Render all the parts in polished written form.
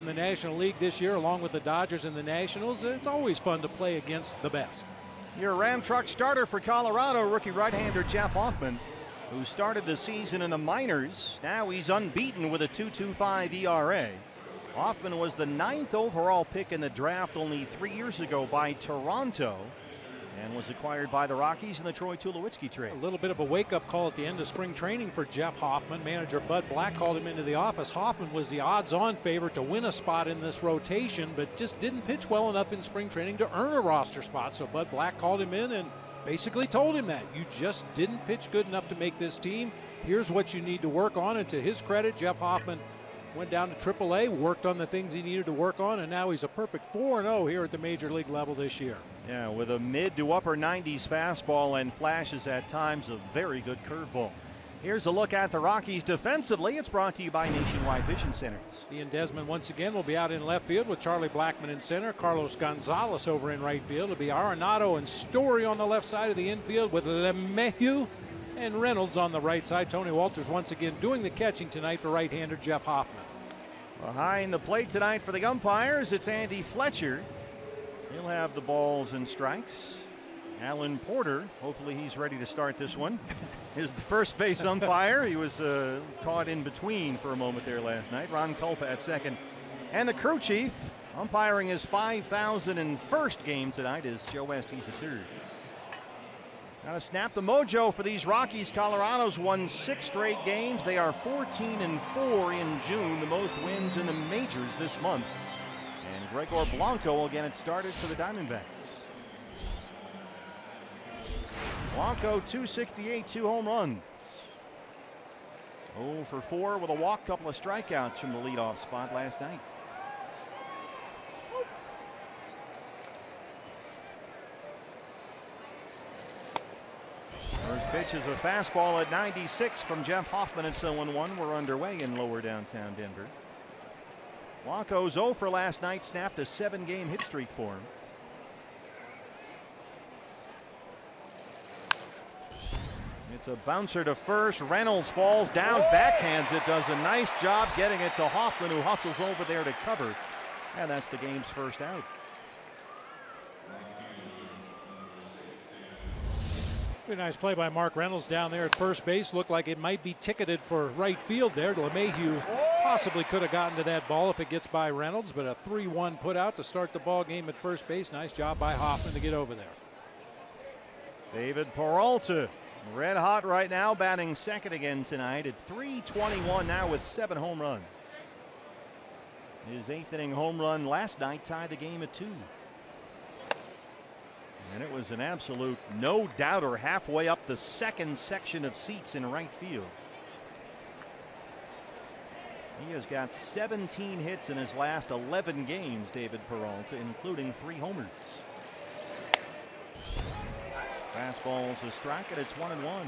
in the National League this year, along with the Dodgers and the Nationals. It's always fun to play against the best. Your Ram truck starter for Colorado, rookie right-hander Jeff Hoffman, who started the season in the minors. Now he's unbeaten with a 2.25 ERA. Hoffman was the 9th overall pick in the draft only 3 years ago by Toronto, and was acquired by the Rockies in the Troy Tulowitzki trade. A little bit of a wake-up call at the end of spring training for Jeff Hoffman. Manager Bud Black called him into the office. Hoffman was the odds-on favorite to win a spot in this rotation, but just didn't pitch well enough in spring training to earn a roster spot. So Bud Black called him in and basically told him that you just didn't pitch good enough to make this team. Here's what you need to work on. And to his credit, Jeff Hoffman went down to AAA, worked on the things he needed to work on, and now he's a perfect 4-0 here at the major league level this year. Yeah, with a mid to upper 90s fastball and flashes at times of very good curveball. Here's a look at the Rockies defensively. It's brought to you by Nationwide Vision Centers. Ian Desmond once again will be out in left field with Charlie Blackmon in center. Carlos Gonzalez over in right field. It'll be Arenado and Story on the left side of the infield with LeMahieu and Reynolds on the right side. Tony Walters once again doing the catching tonight for right-hander Jeff Hoffman. Behind the plate tonight for the umpires, it's Andy Fletcher. He'll have the balls and strikes. Alan Porter, hopefully he's ready to start this one, is the first base umpire. He was caught in between for a moment there last night. Ron Culpa at second. And the crew chief umpiring his 5,001st game tonight is Joe Estes III. Now to snap the mojo for these Rockies. Colorado's won 6 straight games. They are 14-4 in June, the most wins in the majors this month. And Gregor Blanco will get it started for the Diamondbacks. Blanco, 268, 2 home runs. 0 for 4 with a walk, couple of strikeouts from the leadoff spot last night. First pitch is a fastball at 96 from Jeff Hoffman. It's 0-1. We're underway in lower downtown Denver. Blanco's 0 for last night, snapped a 7-game hit streak for him. It's a bouncer to first. Reynolds falls down, backhands it, does a nice job getting it to Hoffman, who hustles over there to cover. And that's the game's first out. Pretty nice play by Mark Reynolds down there at first base. Looked like it might be ticketed for right field there. LeMahieu possibly could have gotten to that ball if it gets by Reynolds, but a 3-1 put out to start the ball game at first base. Nice job by Hoffman to get over there. David Peralta, red hot right now, batting second again tonight at .321 now with 7 home runs. His 8th inning home run last night tied the game at 2. And it was an absolute no-doubter halfway up the second section of seats in right field. He has got 17 hits in his last 11 games, David Peralta, including 3 homers. Fastball's a strike, and it's 1-1.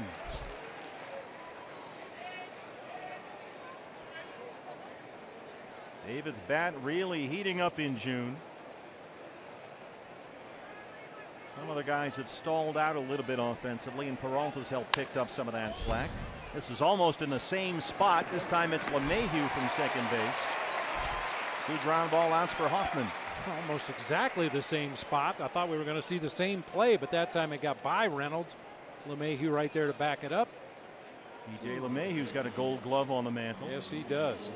David's bat really heating up in June. Some other guys have stalled out a little bit offensively, and Peralta's helped picked up some of that slack. This is almost in the same spot. This time it's LeMahieu from second base. 2 ground ball outs for Hoffman. Almost exactly the same spot. I thought we were going to see the same play, but that time it got by Reynolds. LeMahieu right there to back it up. TJ LeMahieu's got a gold glove on the mantle. Yes, he does.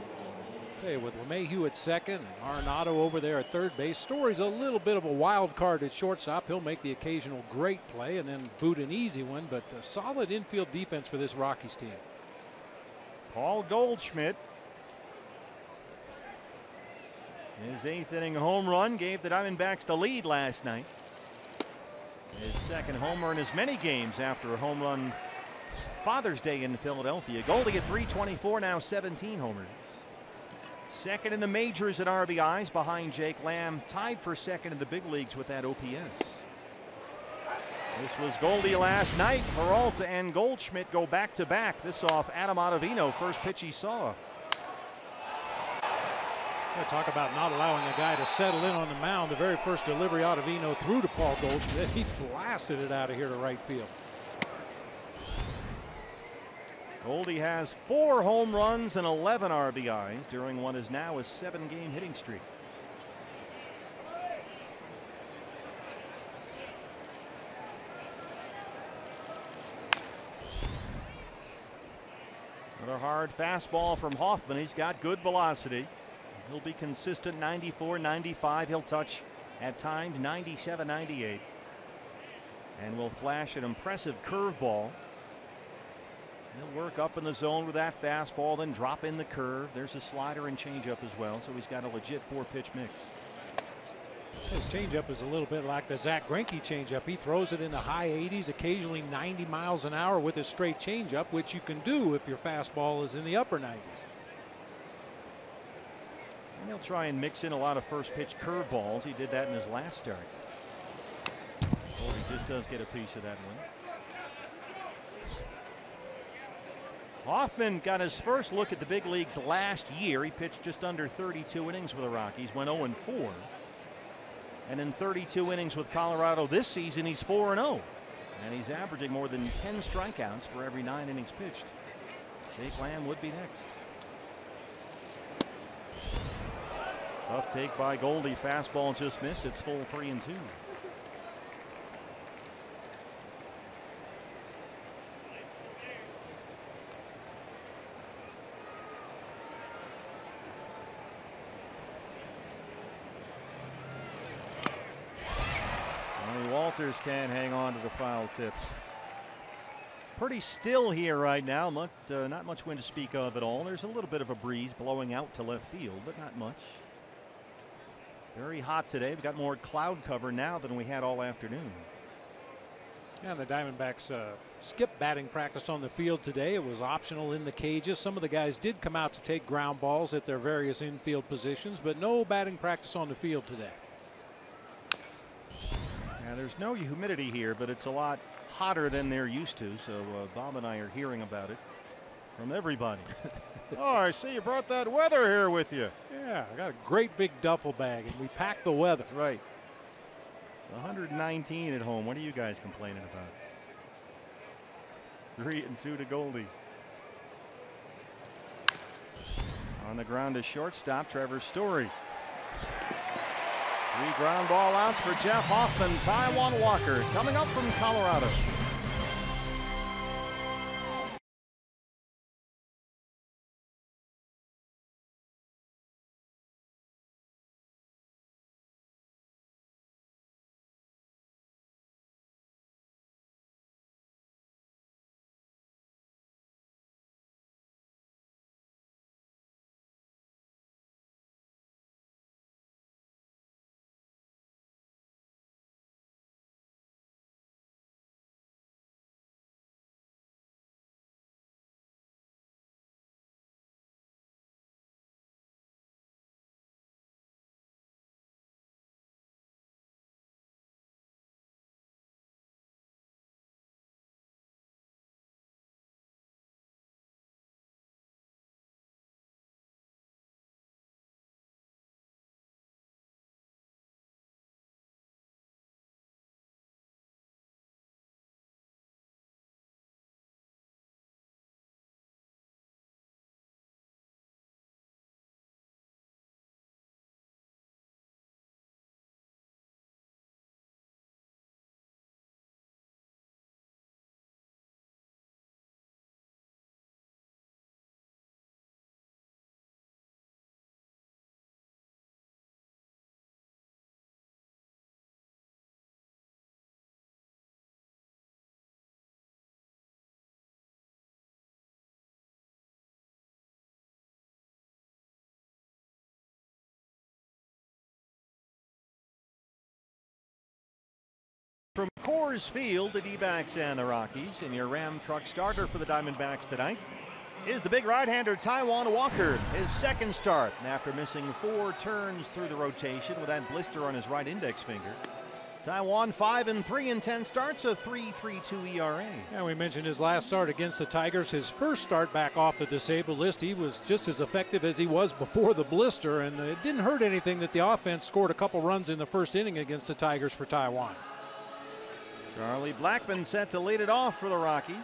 Tell you, with LeMahieu at second and Arenado over there at third base, Story's a little bit of a wild card at shortstop. He'll make the occasional great play and then boot an easy one, but a solid infield defense for this Rockies team. Paul Goldschmidt. His 8th inning home run gave the Diamondbacks the lead last night. His 2nd homer in as many games after a home run Father's Day in Philadelphia. Goldie at .324, now 17 homers. 2nd in the majors at RBIs behind Jake Lamb, tied for 2nd in the big leagues with that OPS. This was Goldie last night. Peralta and Goldschmidt go back to back. This off Adam Ottavino, first pitch he saw. Talk about not allowing a guy to settle in on the mound. The very first delivery Ottavino threw to Paul Goldschmidt, he blasted it out of here to right field. Goldie has 4 home runs and 11 RBIs during what is now a 7-game hitting streak. Another hard fastball from Hoffman. He's got good velocity. He'll be consistent 94, 95. He'll touch at times 97, 98. And will flash an impressive curveball. He'll work up in the zone with that fastball, then drop in the curve. There's a slider and changeup as well, so he's got a legit 4-pitch mix. His changeup is a little bit like the Zach Greinke changeup. He throws it in the high 80s, occasionally 90 miles an hour with his straight changeup, which you can do if your fastball is in the upper 90s. And he'll try and mix in a lot of first pitch curveballs. He did that in his last start. Oh, he just does get a piece of that one. Hoffman got his first look at the big leagues last year. He pitched just under 32 innings with the Rockies, went 0-4. And in 32 innings with Colorado this season, he's 4-0. And he's averaging more than 10 strikeouts for every 9 innings pitched. Jake Lamb would be next. Tough take by Goldie. Fastball just missed. It's full 3-2. Walters can't hang on to the foul tip. Pretty still here right now. Not much wind to speak of at all. There's a little bit of a breeze blowing out to left field, but not much. Very hot today. We've got more cloud cover now than we had all afternoon. Yeah, the Diamondbacks skipped batting practice on the field today. It was optional in the cages. Some of the guys did come out to take ground balls at their various infield positions, but no batting practice on the field today. Now, there's no humidity here, but it's a lot hotter than they're used to. So Bob and I are hearing about it from everybody. Oh, I see you brought that weather here with you. Yeah, I got a great big duffel bag, and we packed the weather. That's right. It's 119 at home. What are you guys complaining about? 3-2 to Goldie. On the ground to shortstop, Trevor Story. 3 ground ball outs for Jeff Hoffman. Taijuan Walker coming up from Colorado. From Coors Field, the D-backs and the Rockies, and your Ram truck starter for the Diamondbacks tonight is the big right-hander Taijuan Walker. His second start after missing 4 turns through the rotation with that blister on his right index finger. Taijuan 5-3 in 10 starts, a 3.32 ERA. Yeah, we mentioned his last start against the Tigers. His first start back off the disabled list, he was just as effective as he was before the blister, and it didn't hurt anything that the offense scored a couple runs in the first inning against the Tigers for Taijuan. Charlie Blackmon set to lead it off for the Rockies.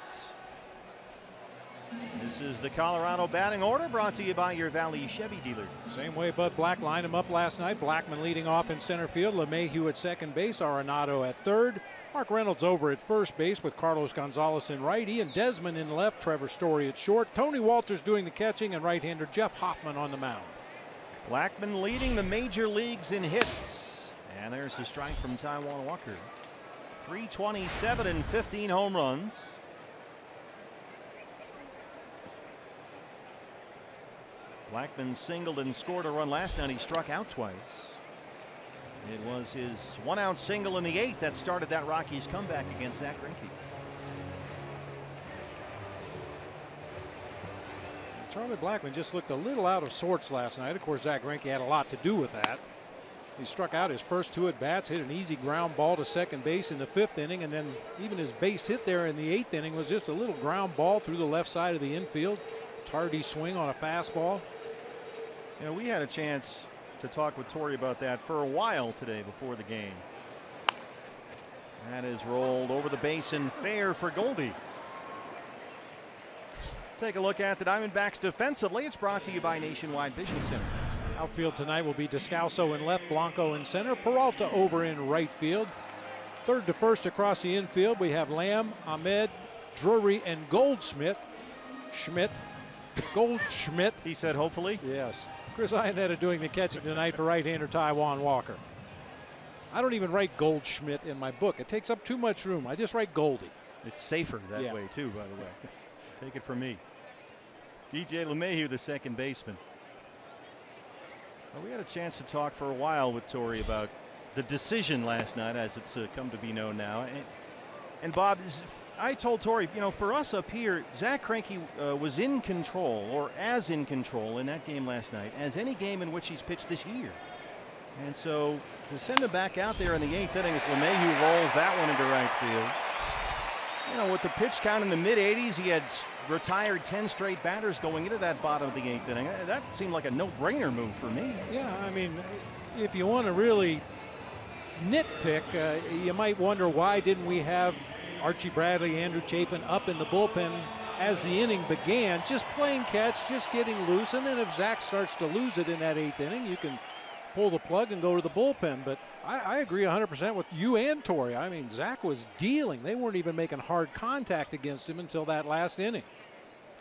This is the Colorado batting order, brought to you by your Valley Chevy dealer. Same way Bud Black lined him up last night. Blackman leading off in center field. LeMahieu at second base. Arenado at third. Mark Reynolds over at first base with Carlos Gonzalez in right. Ian Desmond in left. Trevor Story at short. Tony Walters doing the catching, and right-hander Jeff Hoffman on the mound. Blackman leading the major leagues in hits. And there's a strike from Taijuan Walker. 327 and 15 home runs. Blackman singled and scored a run last night. He struck out twice. It was his one-out single in the 8th that started that Rockies comeback against Zach Greinke. Charlie Blackman just looked a little out of sorts last night. Of course, Zach Greinke had a lot to do with that. He struck out his first 2 at-bats, hit an easy ground ball to second base in the 5th inning, and then even his base hit there in the 8th inning was just a little ground ball through the left side of the infield. Tardy swing on a fastball. You know, we had a chance to talk with Torrey about that for a while today before the game. That is rolled over the base and fair for Goldie. Take a look at the Diamondbacks defensively. It's brought to you by Nationwide Vision Centers. Outfield tonight will be Descalso in left, Blanco in center, Peralta over in right field. Third to first across the infield, we have Lamb, Ahmed, Drury, and Goldschmidt. Goldschmidt. He said hopefully. Yes. Chris Iannetta doing the catching tonight for right-hander Taijuan Walker. I don't even write Goldschmidt in my book. It takes up too much room. I just write Goldie. It's safer that way too, by the way. Take it from me. DJ LeMahieu, the second baseman. Well, we had a chance to talk for a while with Torrey about the decision last night, as it's come to be known now. And Bob, I told Torrey, you know, for us up here, Zach Greinke was in control, or as in control in that game last night as any game in which he's pitched this year. And so to send him back out there in the 8th inning as LeMahieu rolls that one into right field. You know, with the pitch count in the mid-80s, he had retired 10 straight batters going into that bottom of the 8th inning. That seemed like a no-brainer move for me. Yeah, I mean, if you want to really nitpick, you might wonder why didn't we have Archie Bradley, Andrew Chafin up in the bullpen as the inning began, just playing catch, just getting loose. And then if Zach starts to lose it in that 8th inning, you can pull the plug and go to the bullpen. But I agree 100% with you and Torrey. I mean, Zach was dealing. They weren't even making hard contact against him until that last inning.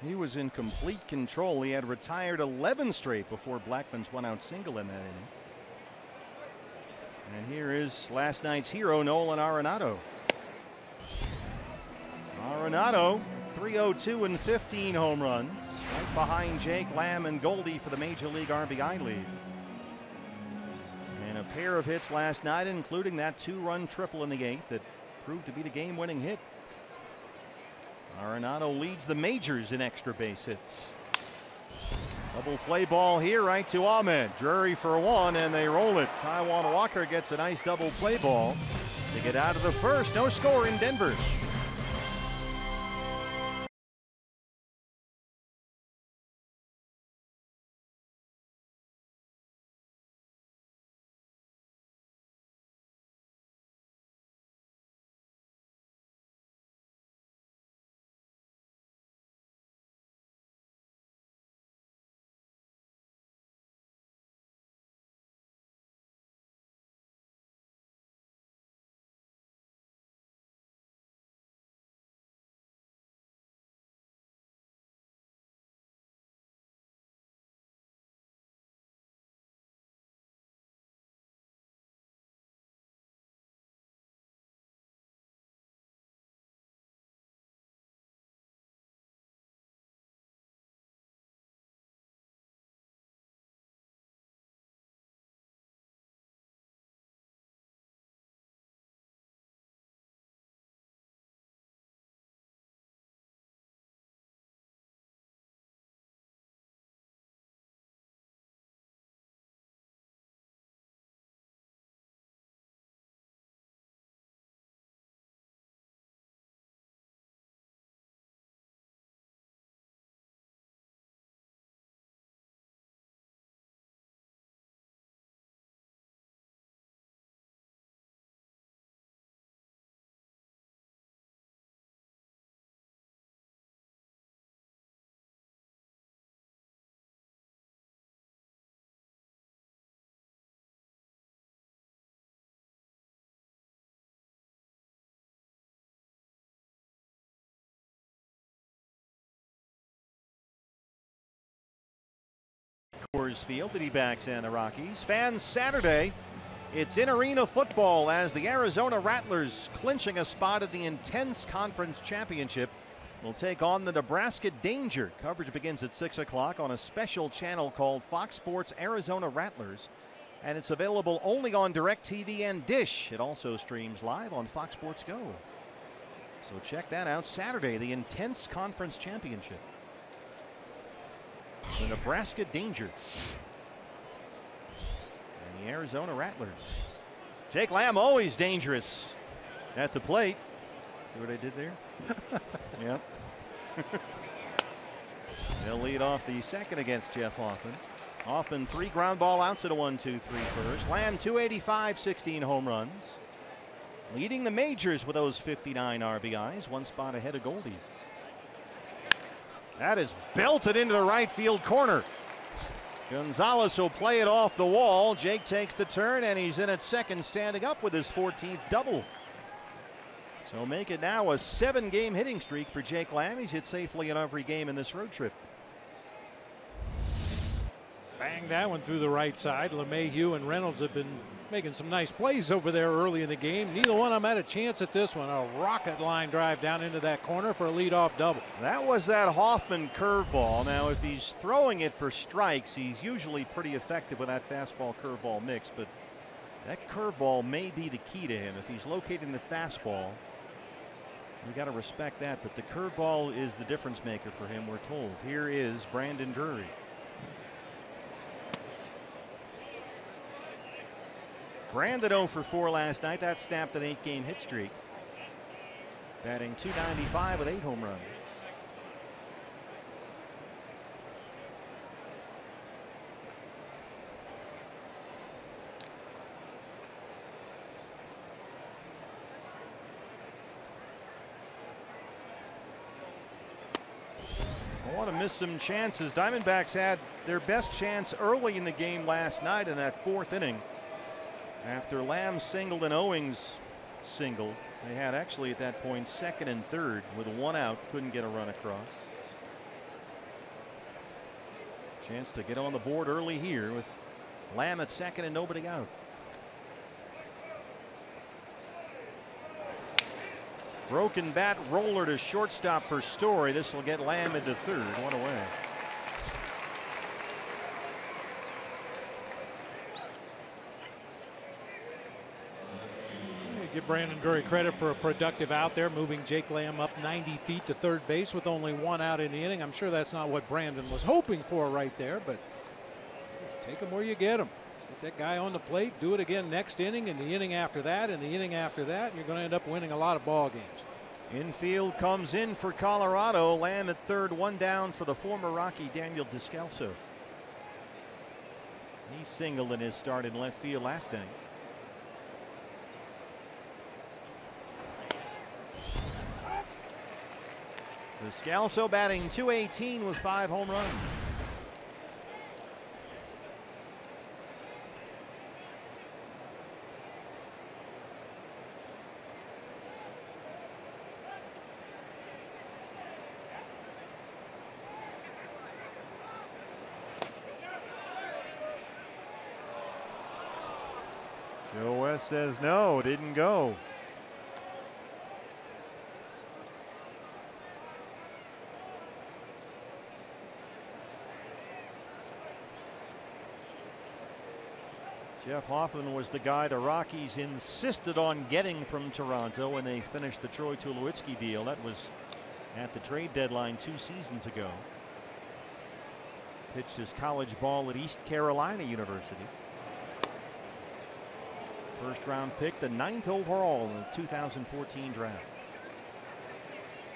He was in complete control. He had retired 11 straight before Blackman's one-out single in that inning. And here is last night's hero, Nolan Arenado. Arenado, 302 and 15 home runs, right behind Jake Lamb and Goldie for the Major League RBI lead. And a pair of hits last night, including that 2-run triple in the 8th that proved to be the game-winning hit. Arenado leads the majors in extra base hits. Double play ball here, right to Ahmed. Drury for 1, and they roll it. Taijuan Walker gets a nice double play ball to get out of the first. No score in Denver. Coors Field, the D-backs and the Rockies. Fans Saturday, it's in-arena football as the Arizona Rattlers, clinching a spot at the intense conference championship, will take on the Nebraska Danger. Coverage begins at 6 o'clock on a special channel called Fox Sports Arizona Rattlers, and it's available only on DirecTV and Dish. It also streams live on Fox Sports Go. So check that out Saturday, the intense conference championship. The Nebraska Danger and the Arizona Rattlers. Jake Lamb always dangerous at the plate. See what I did there? Yep. They'll lead off the second against Jeff Hoffman. Hoffman 3 ground ball outs at a 1-2-3 first. Lamb 285, 16 home runs. Leading the majors with those 59 RBIs, 1 spot ahead of Goldie. That is belted into the right field corner. Gonzalez will play it off the wall. Jake takes the turn and he's in at second, standing up with his 14th double. So make it now a 7-game hitting streak for Jake Lamb. He's hit safely in every game in this road trip. Bang that one through the right side. LeMahieu and Reynolds have been making some nice plays over there early in the game. Neither one of them had a chance at this one. A rocket line drive down into that corner for a leadoff double. That was that Hoffman curveball. Now, if he's throwing it for strikes, he's usually pretty effective with that fastball curveball mix, but that curveball may be the key to him. If he's locating the fastball, you got to respect that, but the curveball is the difference maker for him, we're told. Here is Brandon Drury. Brandon 0 for 4 last night. That snapped an 8-game hit streak. Batting .295 with 8 home runs. I want to miss some chances. Diamondbacks had their best chance early in the game last night in that 4th inning. After Lamb singled and Owings singled, they had actually at that point 2nd and 3rd with 1 out, couldn't get a run across. Chance to get on the board early here with Lamb at 2nd and nobody out. Broken bat roller to shortstop for Story. This will get Lamb into 3rd, 1 away. Give Brandon Drury credit for a productive out there, moving Jake Lamb up 90 feet to 3rd base with only 1 out in the inning. I'm sure that's not what Brandon was hoping for right there, but take him where you get him. Get that guy on the plate, do it again next inning, and the inning after that, and the inning after that, and you're going to end up winning a lot of ball games. Infield comes in for Colorado. Lamb at 3rd, 1 down for the former Rocky Daniel Descalso. He singled in his start in left field last night. Descalso batting .218 with 5 home runs. Joe West says no, didn't go. Jeff Hoffman was the guy the Rockies insisted on getting from Toronto when they finished the Troy Tulowitzki deal. That was at the trade deadline 2 seasons ago. Pitched his college ball at East Carolina University. 1st round pick, the 9th overall in the 2014 draft.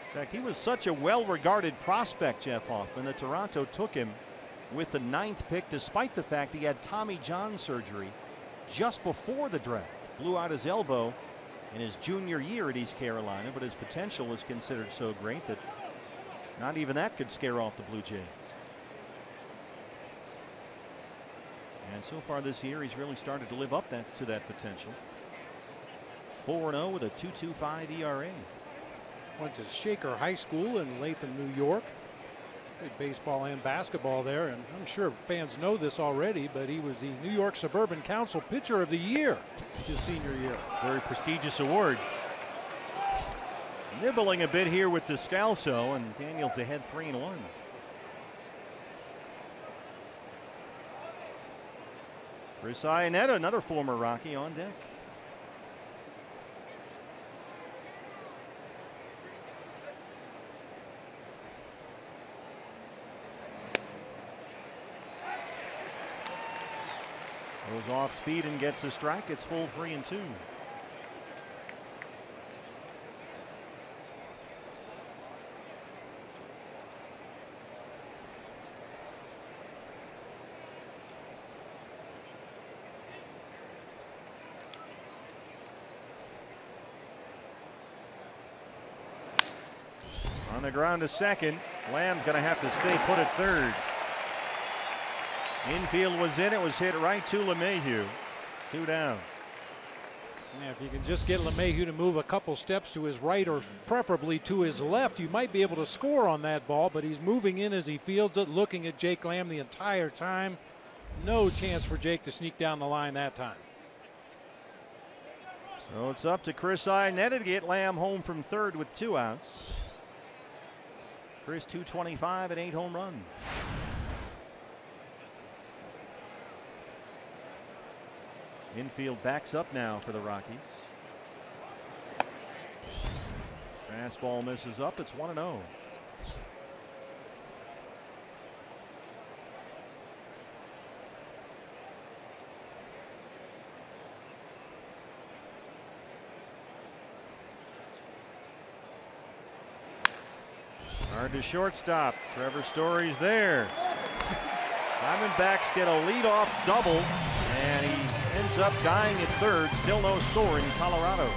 In fact, he was such a well-regarded prospect, Jeff Hoffman, that Toronto took him with the 9th pick, despite the fact he had Tommy John surgery just before the draft. Blew out his elbow in his junior year at East Carolina, but his potential was considered so great that not even that could scare off the Blue Jays. And so far this year, he's really started to live up to that potential. 4-0 with a 2.25 ERA. Went to Shaker High School in Latham, New York. Played baseball and basketball there, and I'm sure fans know this already, but he was the New York Suburban Council Pitcher of the Year his senior year. Very prestigious award. Nibbling a bit here with Descalso, and Daniels ahead 3-1. Chris Iannetta, another former Rocky, on deck. Goes off speed and gets a strike. It's full 3-2. On the ground to second. Lamb's going to have to stay put at third. Infield was in. It was hit right to LeMahieu. 2 down. Yeah, if you can just get LeMahieu to move a couple steps to his right or preferably to his left, you might be able to score on that ball, but he's moving in as he fields it, looking at Jake Lamb the entire time. No chance for Jake to sneak down the line that time. So it's up to Chris Iannetta to get Lamb home from third with 2 outs. Chris, 225 and 8 home runs. Infield backs up now for the Rockies. Fastball misses up. It's 1-0. Hard to shortstop. Trevor Story's there. Diamondbacks get a leadoff double, and he ends up dying at third. Still no score in Colorado.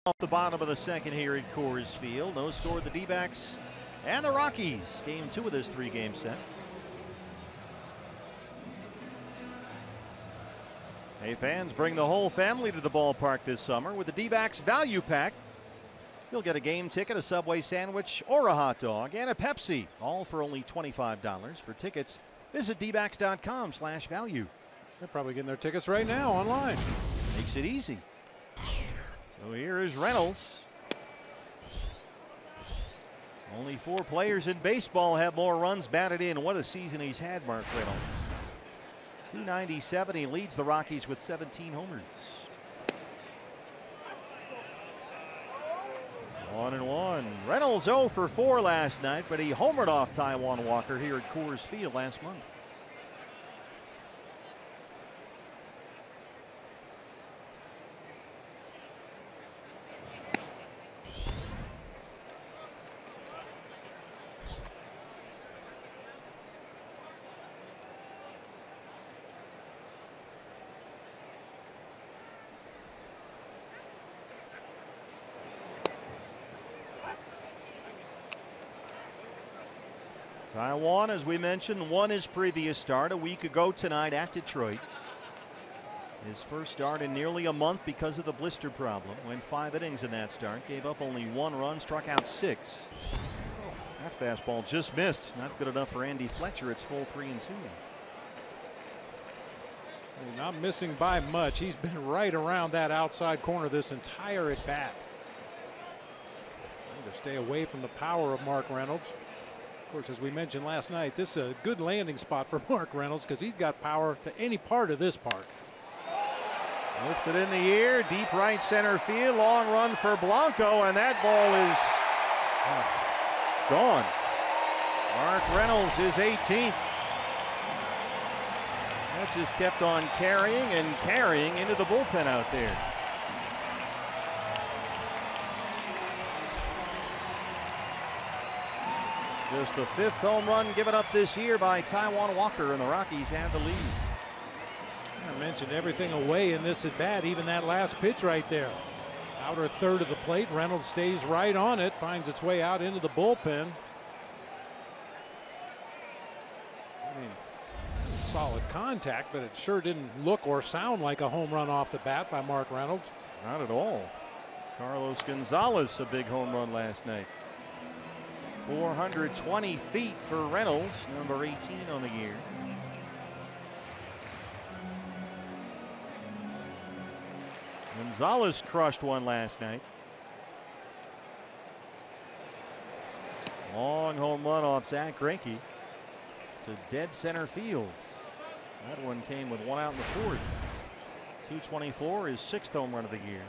Off the bottom of the second here at Coors Field. No score, the D-backs and the Rockies. Game 2 of this 3-game set. Hey fans, bring the whole family to the ballpark this summer with the D-backs Value Pack. You'll get a game ticket, a Subway sandwich, or a hot dog, and a Pepsi, all for only $25. For tickets, visit dbacks.com/value. They're probably getting their tickets right now online. Makes it easy. So here is Reynolds. Only 4 players in baseball have more runs batted in. What a season he's had, Mark Reynolds. 297. He leads the Rockies with 17 homers. 1-1. Reynolds 0 for 4 last night, but he homered off Taijuan Walker here at Coors Field last month. Taijuan, as we mentioned, won his previous start a week ago tonight at Detroit. His first start in nearly a month because of the blister problem. Went 5 innings in that start. Gave up only 1 run, struck out 6. That fastball just missed. Not good enough for Andy Fletcher. It's full 3-2. Not missing by much. He's been right around that outside corner this entire at bat. Trying to stay away from the power of Mark Reynolds. Of course, as we mentioned last night, this is a good landing spot for Mark Reynolds because he's got power to any part of this park. Lifted in the air, deep right center field, long run for Blanco, and that ball is gone. Mark Reynolds is 18th. That just kept on carrying and carrying into the bullpen out there. Just the 5th home run given up this year by Taijuan Walker, and the Rockies have the lead. I mentioned everything away in this at bat, even that last pitch right there. Outer third of the plate. Reynolds stays right on it, finds its way out into the bullpen. I mean, solid contact, but it sure didn't look or sound like a home run off the bat by Mark Reynolds. Not at all. Carlos Gonzalez, a big home run last night. 420 feet for Reynolds, number 18 on the year. Gonzalez crushed one last night. Long home run off Zach Greinke to dead center field. That one came with 1 out in the 4th. 224, his 6th home run of the year.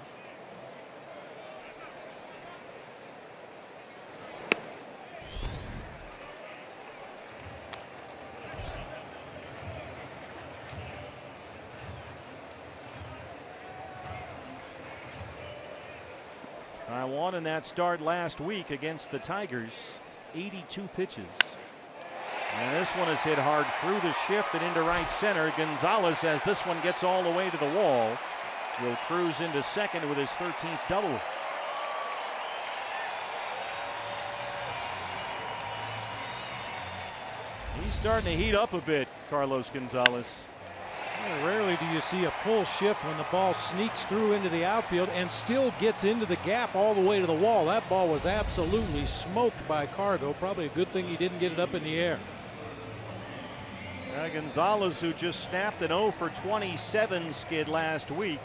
Taijuan in that start last week against the Tigers, 82 pitches. And this one is hit hard through the shift and into right center. Gonzalez, as this one gets all the way to the wall, will cruise into second with his 13th double. He's starting to heat up a bit, Carlos Gonzalez. Rarely do you see a pull shift when the ball sneaks through into the outfield and still gets into the gap all the way to the wall. That ball was absolutely smoked by Cargo. Probably a good thing he didn't get it up in the air. Gonzalez, who just snapped an 0 for 27 skid last week,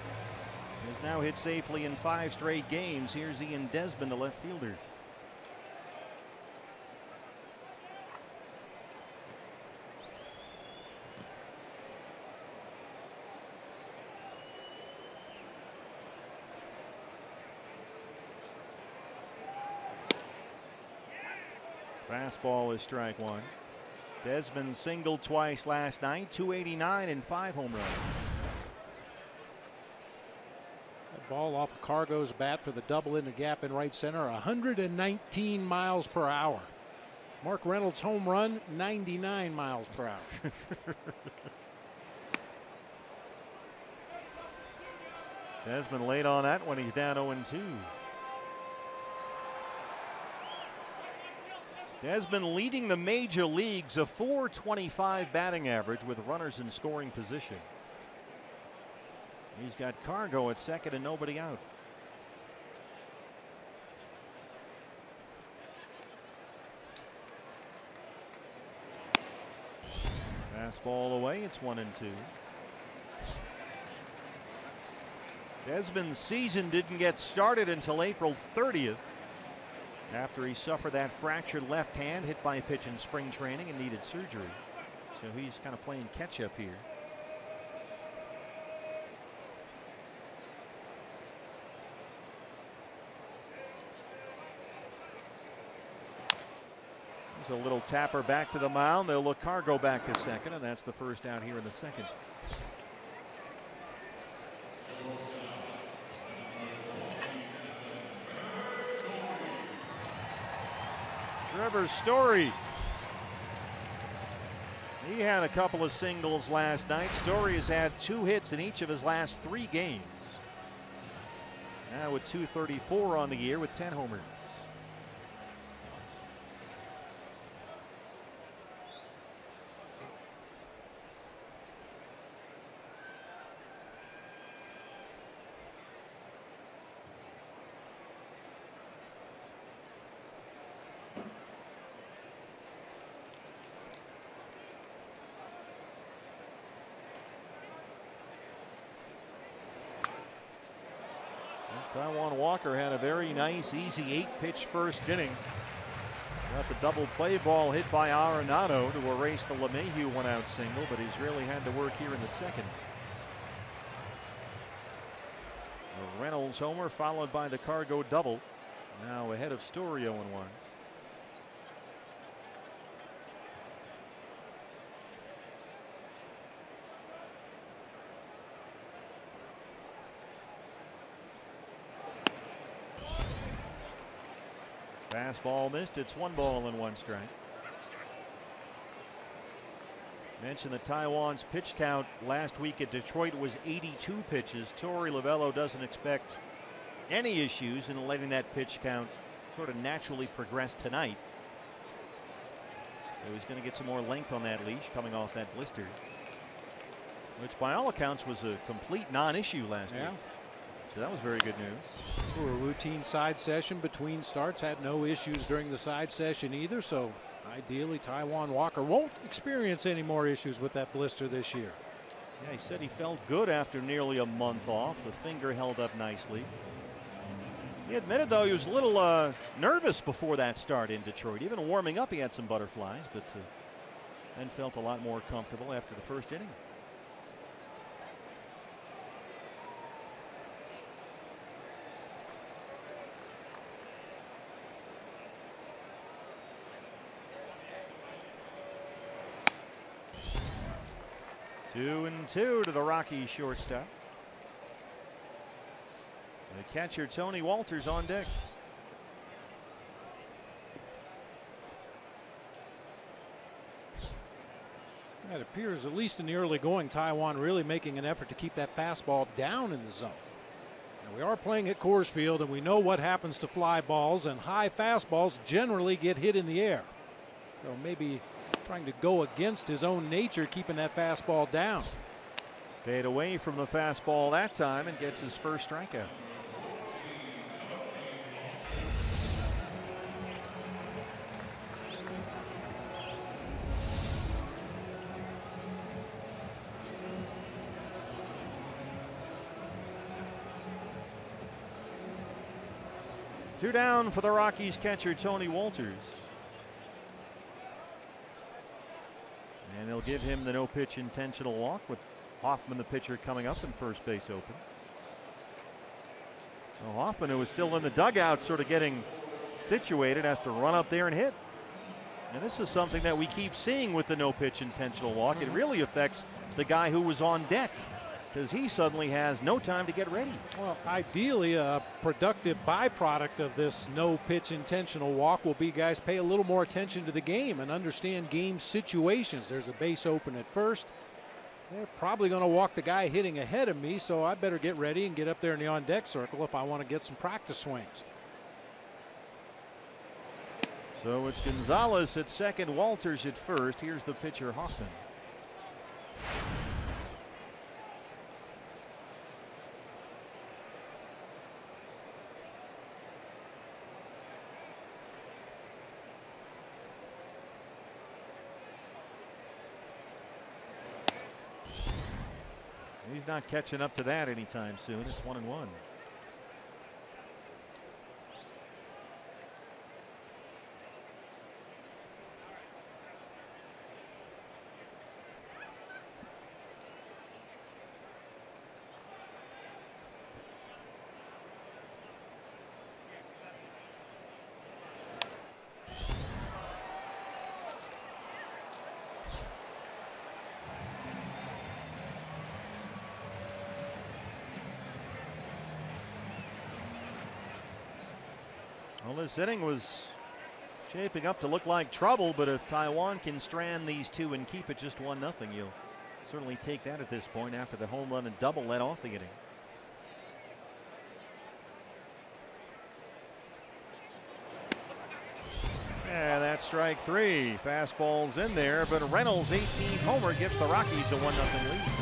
has now hit safely in 5 straight games. Here's Ian Desmond, the left fielder. Fastball is strike 1. Desmond singled twice last night, 289 and 5 home runs. That ball off of Cargo's bat for the double in the gap in right center, 119 miles per hour. Mark Reynolds' home run, 99 miles per hour. Desmond late on that when he's down 0-2. Desmond leading the major leagues, a .425 batting average with runners in scoring position. He's got Cargo at second and nobody out. Fastball away, it's 1-2. Desmond's season didn't get started until April 30th. After he suffered that fractured left hand hit by a pitch in spring training and needed surgery. So he's kind of playing catch up here. There's a little tapper back to the mound. They'll look Cargo back to second, and that's the first out here in the second. Trevor Story. He had a couple of singles last night. Story has had 2 hits in each of his last 3 games. Now with 234 on the year with 10 homers. Taijuan Walker had a very nice, easy 8-pitch first inning. Got the double play ball hit by Arenado to erase the LeMahieu one-out single, but he's really had to work here in the second. A Reynolds homer followed by the Cargo double. Now ahead of Story 0-1. Fastball missed. It's 1 ball and 1 strike. Mentioned that Taijuan's pitch count last week at Detroit was 82 pitches. Torey Lovullo doesn't expect any issues in letting that pitch count sort of naturally progress tonight. So he's going to get some more length on that leash coming off that blister, which by all accounts was a complete non-issue last week. So that was very good news. A routine side session between starts, had no issues during the side session either. So ideally, Taijuan Walker won't experience any more issues with that blister this year. Yeah, he said he felt good after nearly a month off. The finger held up nicely. He admitted, though, he was a little nervous before that start in Detroit. Even warming up, he had some butterflies, but then felt a lot more comfortable after the first inning. Two and two to the Rockies shortstop. The catcher Tony Walters on deck. It appears, at least in the early going, Taijuan really making an effort to keep that fastball down in the zone. Now, we are playing at Coors Field, and we know what happens to fly balls, and high fastballs generally get hit in the air. So maybe trying to go against his own nature, keeping that fastball down. Stayed away from the fastball that time and gets his first strikeout. Two down for the Rockies catcher Tony Walters. And they'll give him the no-pitch intentional walk with Hoffman, the pitcher, coming up and first base open. So Hoffman, who is still in the dugout, sort of getting situated, has to run up there and hit. And this is something that we keep seeing with the no-pitch intentional walk. It really affects the guy who was on deck, because he suddenly has no time to get ready. Well, ideally, a productive byproduct of this no-pitch intentional walk will be guys pay a little more attention to the game and understand game situations. There's a base open at first. They're probably going to walk the guy hitting ahead of me, so I better get ready and get up there in the on-deck circle if I want to get some practice swings. So it's Gonzalez at second, Walters at first. Here's the pitcher, Hoffman. He's not catching up to that anytime soon. It's 1-1. Well, this inning was shaping up to look like trouble, but if Taijuan can strand these two and keep it just 1-0, you'll certainly take that at this point after the home run and double led off the inning. And that's strike three. Fastball's in there, but Reynolds' 18th homer gives the Rockies a 1-0 lead.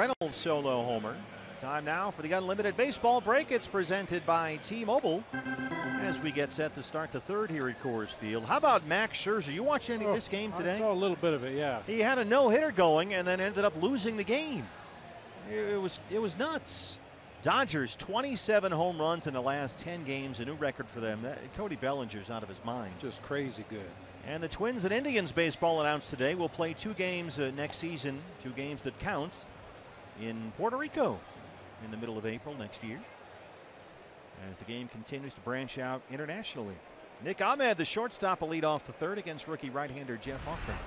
Reynolds solo homer. Time now for the unlimited baseball break. It's presented by T-Mobile as we get set to start the third here at Coors Field. How about Max Scherzer? You watch any of this game today? I saw a little bit of it, yeah. He had a no-hitter going and then ended up losing the game. It was nuts. Dodgers 27 home runs in the last 10 games, a new record for them. Cody Bellinger's out of his mind. Just crazy good. And the Twins and Indians baseball announced today will play 2 games next season, 2 games that count in Puerto Rico in the middle of April next year, as the game continues to branch out internationally. Nick Ahmed, the shortstop, will lead off the third against rookie right-hander Jeff Hoffman.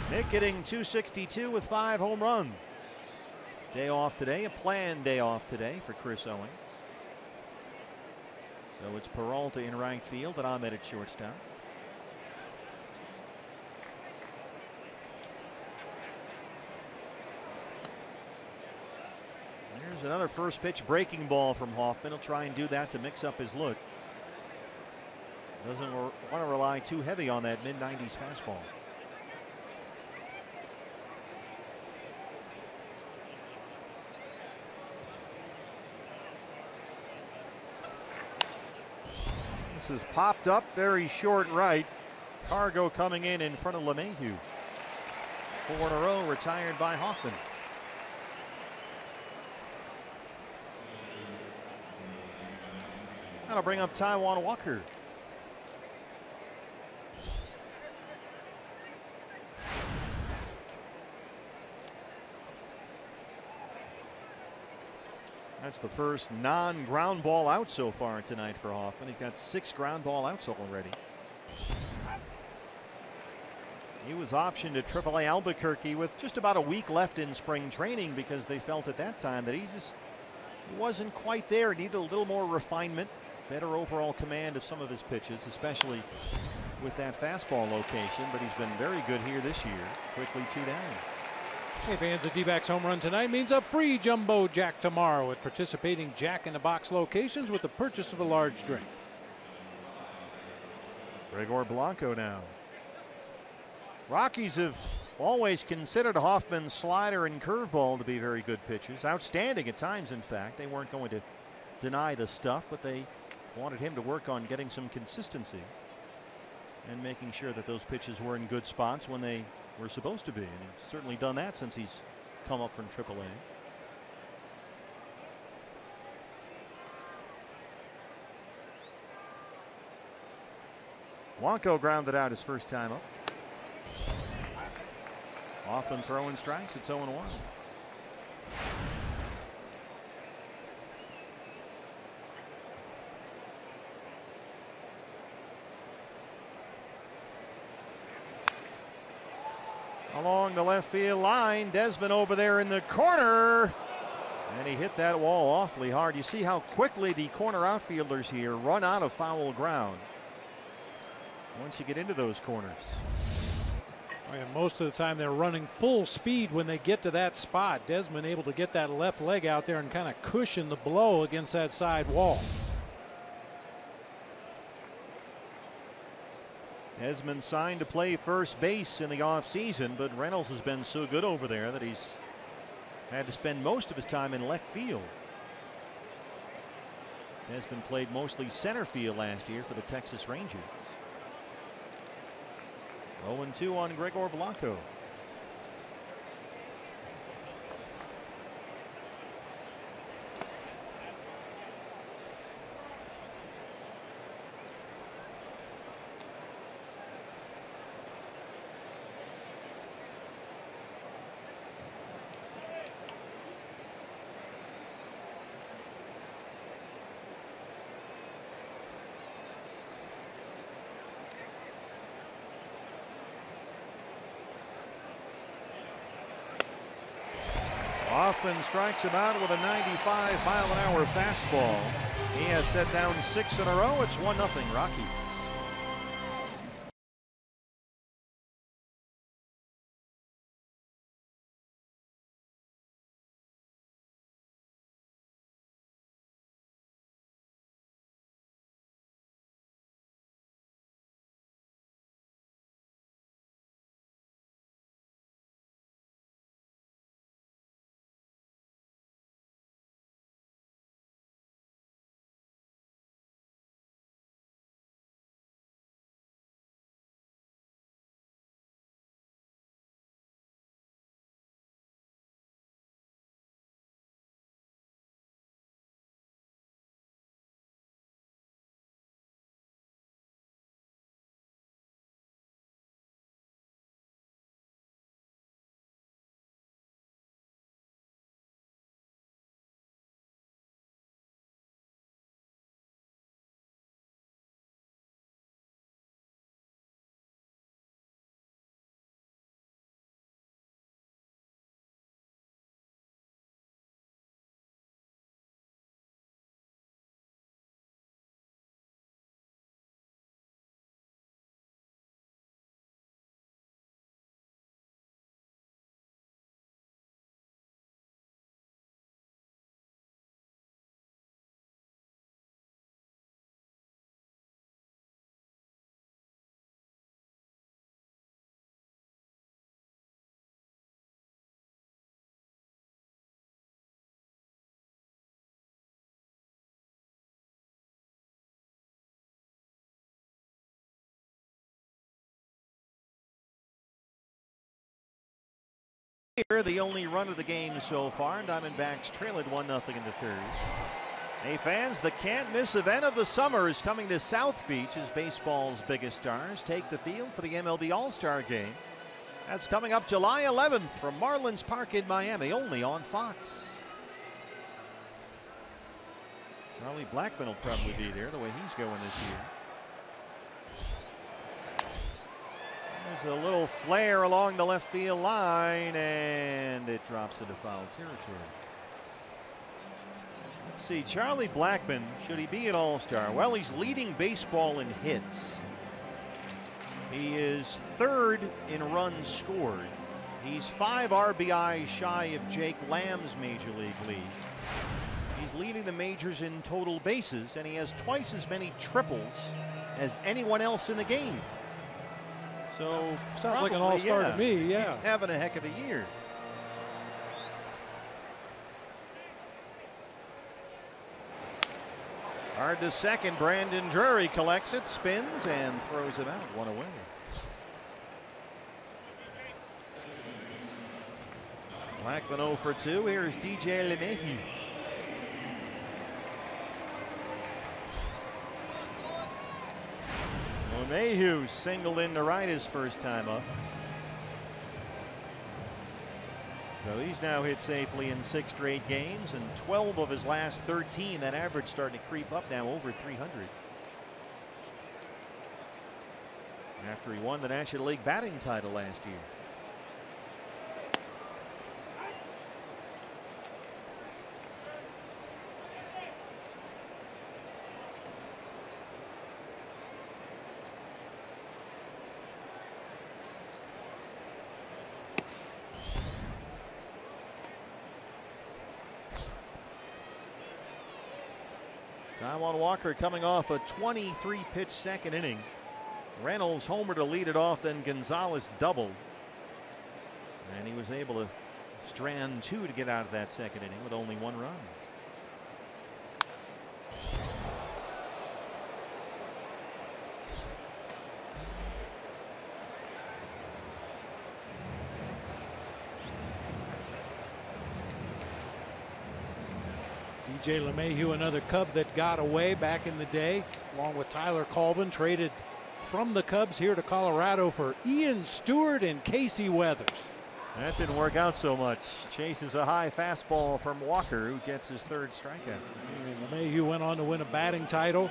Nick hitting .262 with 5 home runs. Day off today, a planned day off today for Chris Owings. So it's Peralta in right field and Ahmed at shortstop. There's another first pitch breaking ball from Hoffman. He'll try and do that to mix up his look. Doesn't want to rely too heavy on that mid-90s fastball. This is popped up very short right. Cargo coming in front of LeMahieu. 4 in a row retired by Hoffman. That'll bring up Taijuan Walker. That's the first non-ground ball out so far tonight for Hoffman. He's got 6 ground ball outs already. He was optioned to AAA Albuquerque with just about a week left in spring training because they felt at that time that he wasn't quite there. He needed a little more refinement, better overall command of some of his pitches, especially with that fastball location. But he's been very good here this year. Quickly 2 down. Hey fans, a D-backs home run tonight means a free Jumbo Jack tomorrow at participating Jack-in-the-Box locations with the purchase of a large drink. Gregor Blanco now. Rockies have always considered Hoffman's slider and curveball to be very good pitches. Outstanding at times, in fact. They weren't going to deny the stuff, but they wanted him to work on getting some consistency and making sure that those pitches were in good spots when they were supposed to be. And he's certainly done that since he's come up from AAA. Blanco grounded out his first time up. Hoffman throwing strikes. It's 0-1. Along the left field line, Desmond over there in the corner, and he hit that wall awfully hard. You see how quickly the corner outfielders here run out of foul ground once you get into those corners. Oh, yeah, most of the time they're running full speed when they get to that spot. Desmond able to get that left leg out there and kind of cushion the blow against that side wall. Desmond signed to play first base in the offseason, but Reynolds has been so good over there that he's had to spend most of his time in left field. Desmond played mostly center field last year for the Texas Rangers. 0-2 on Gregor Blanco. Hoffman strikes him out with a 95-mile-an-hour fastball. He has set down 6 in a row. It's 1-0 Rockies. Here, the only run of the game so far. Diamondbacks trail it 1-0 in the third. Hey fans, the can't miss event of the summer is coming to South Beach as baseball's biggest stars take the field for the MLB All-Star Game. That's coming up July 11th from Marlins Park in Miami, only on Fox. Charlie Blackmon will probably be there the way he's going this year. There's a little flare along the left field line, and it drops into foul territory. Let's see, Charlie Blackmon, should he be an All-Star? Well, he's leading baseball in hits. He is third in runs scored. He's 5 RBIs shy of Jake Lamb's Major League lead. He's leading the majors in total bases, and he has twice as many triples as anyone else in the game. So sounds like an all-star to me. Yeah, he's having a heck of a year. Hard to second. Brandon Drury collects it, spins, and throws it out. 1 away. Blackmon 0 for 2. Here's DJ LeMahieu. LeMahieu singled in to right his first time up. So he's now hit safely in 6 straight games, and 12 of his last 13. That average starting to creep up now over 300. After he won the National League batting title last year. Taijuan Walker coming off a 23-pitch second inning. Reynolds homer to lead it off, then Gonzalez doubled. And he was able to strand 2 to get out of that second inning with only 1 run. DJ LeMahieu, another Cub that got away back in the day, along with Tyler Colvin, traded from the Cubs here to Colorado for Ian Stewart and Casey Weathers. That didn't work out so much. Chases a high fastball from Walker, who gets his 3rd strikeout. LeMahieu went on to win a batting title.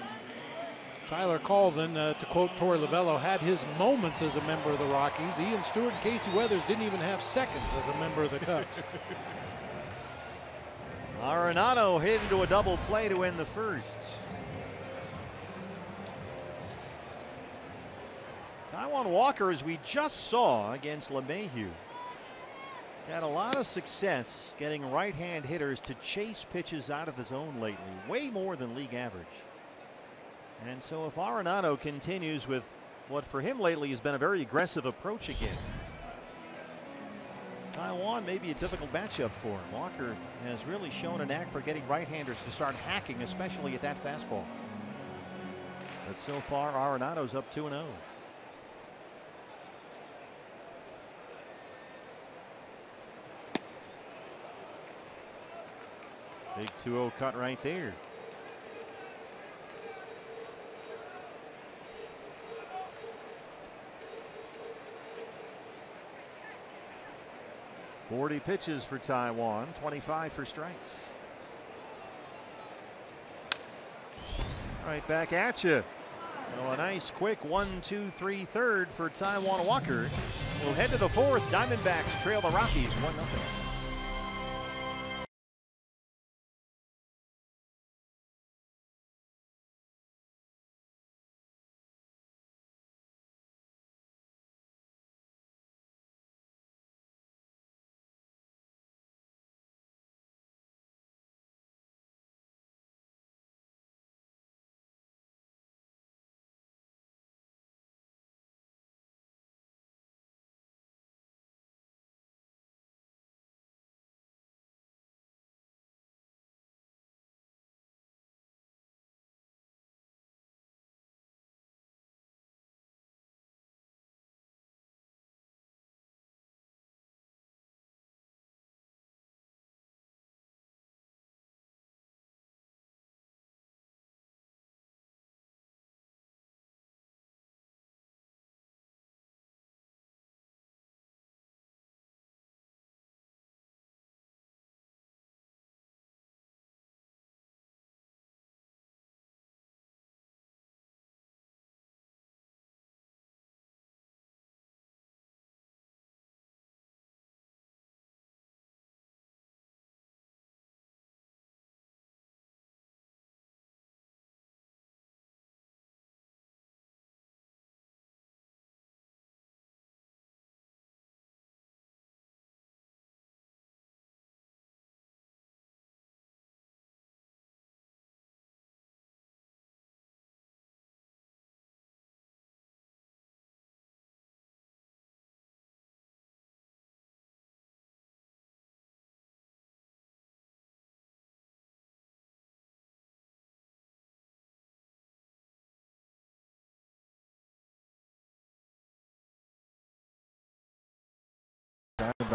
Tyler Colvin, to quote Torey Lovullo, had his moments as a member of the Rockies. Ian Stewart and Casey Weathers didn't even have seconds as a member of the Cubs. Arenado hit into a double play to end the first. Taijuan Walker, as we just saw against LeMahieu, he's had a lot of success getting right-hand hitters to chase pitches out of the zone lately, way more than league average. And so if Arenado continues with what for him lately has been a very aggressive approach again, Taijuan may be a difficult matchup for him. Walker has really shown a knack for getting right-handers to start hacking, especially at that fastball. But so far, Arenado's up 2-0. Big 2-0 cut right there. .40 pitches for Taijuan, 25 for strikes. Right back at you. So a nice quick 1-2-3 third for Taijuan Walker. We'll head to the 4th. Diamondbacks trail the Rockies 1-0.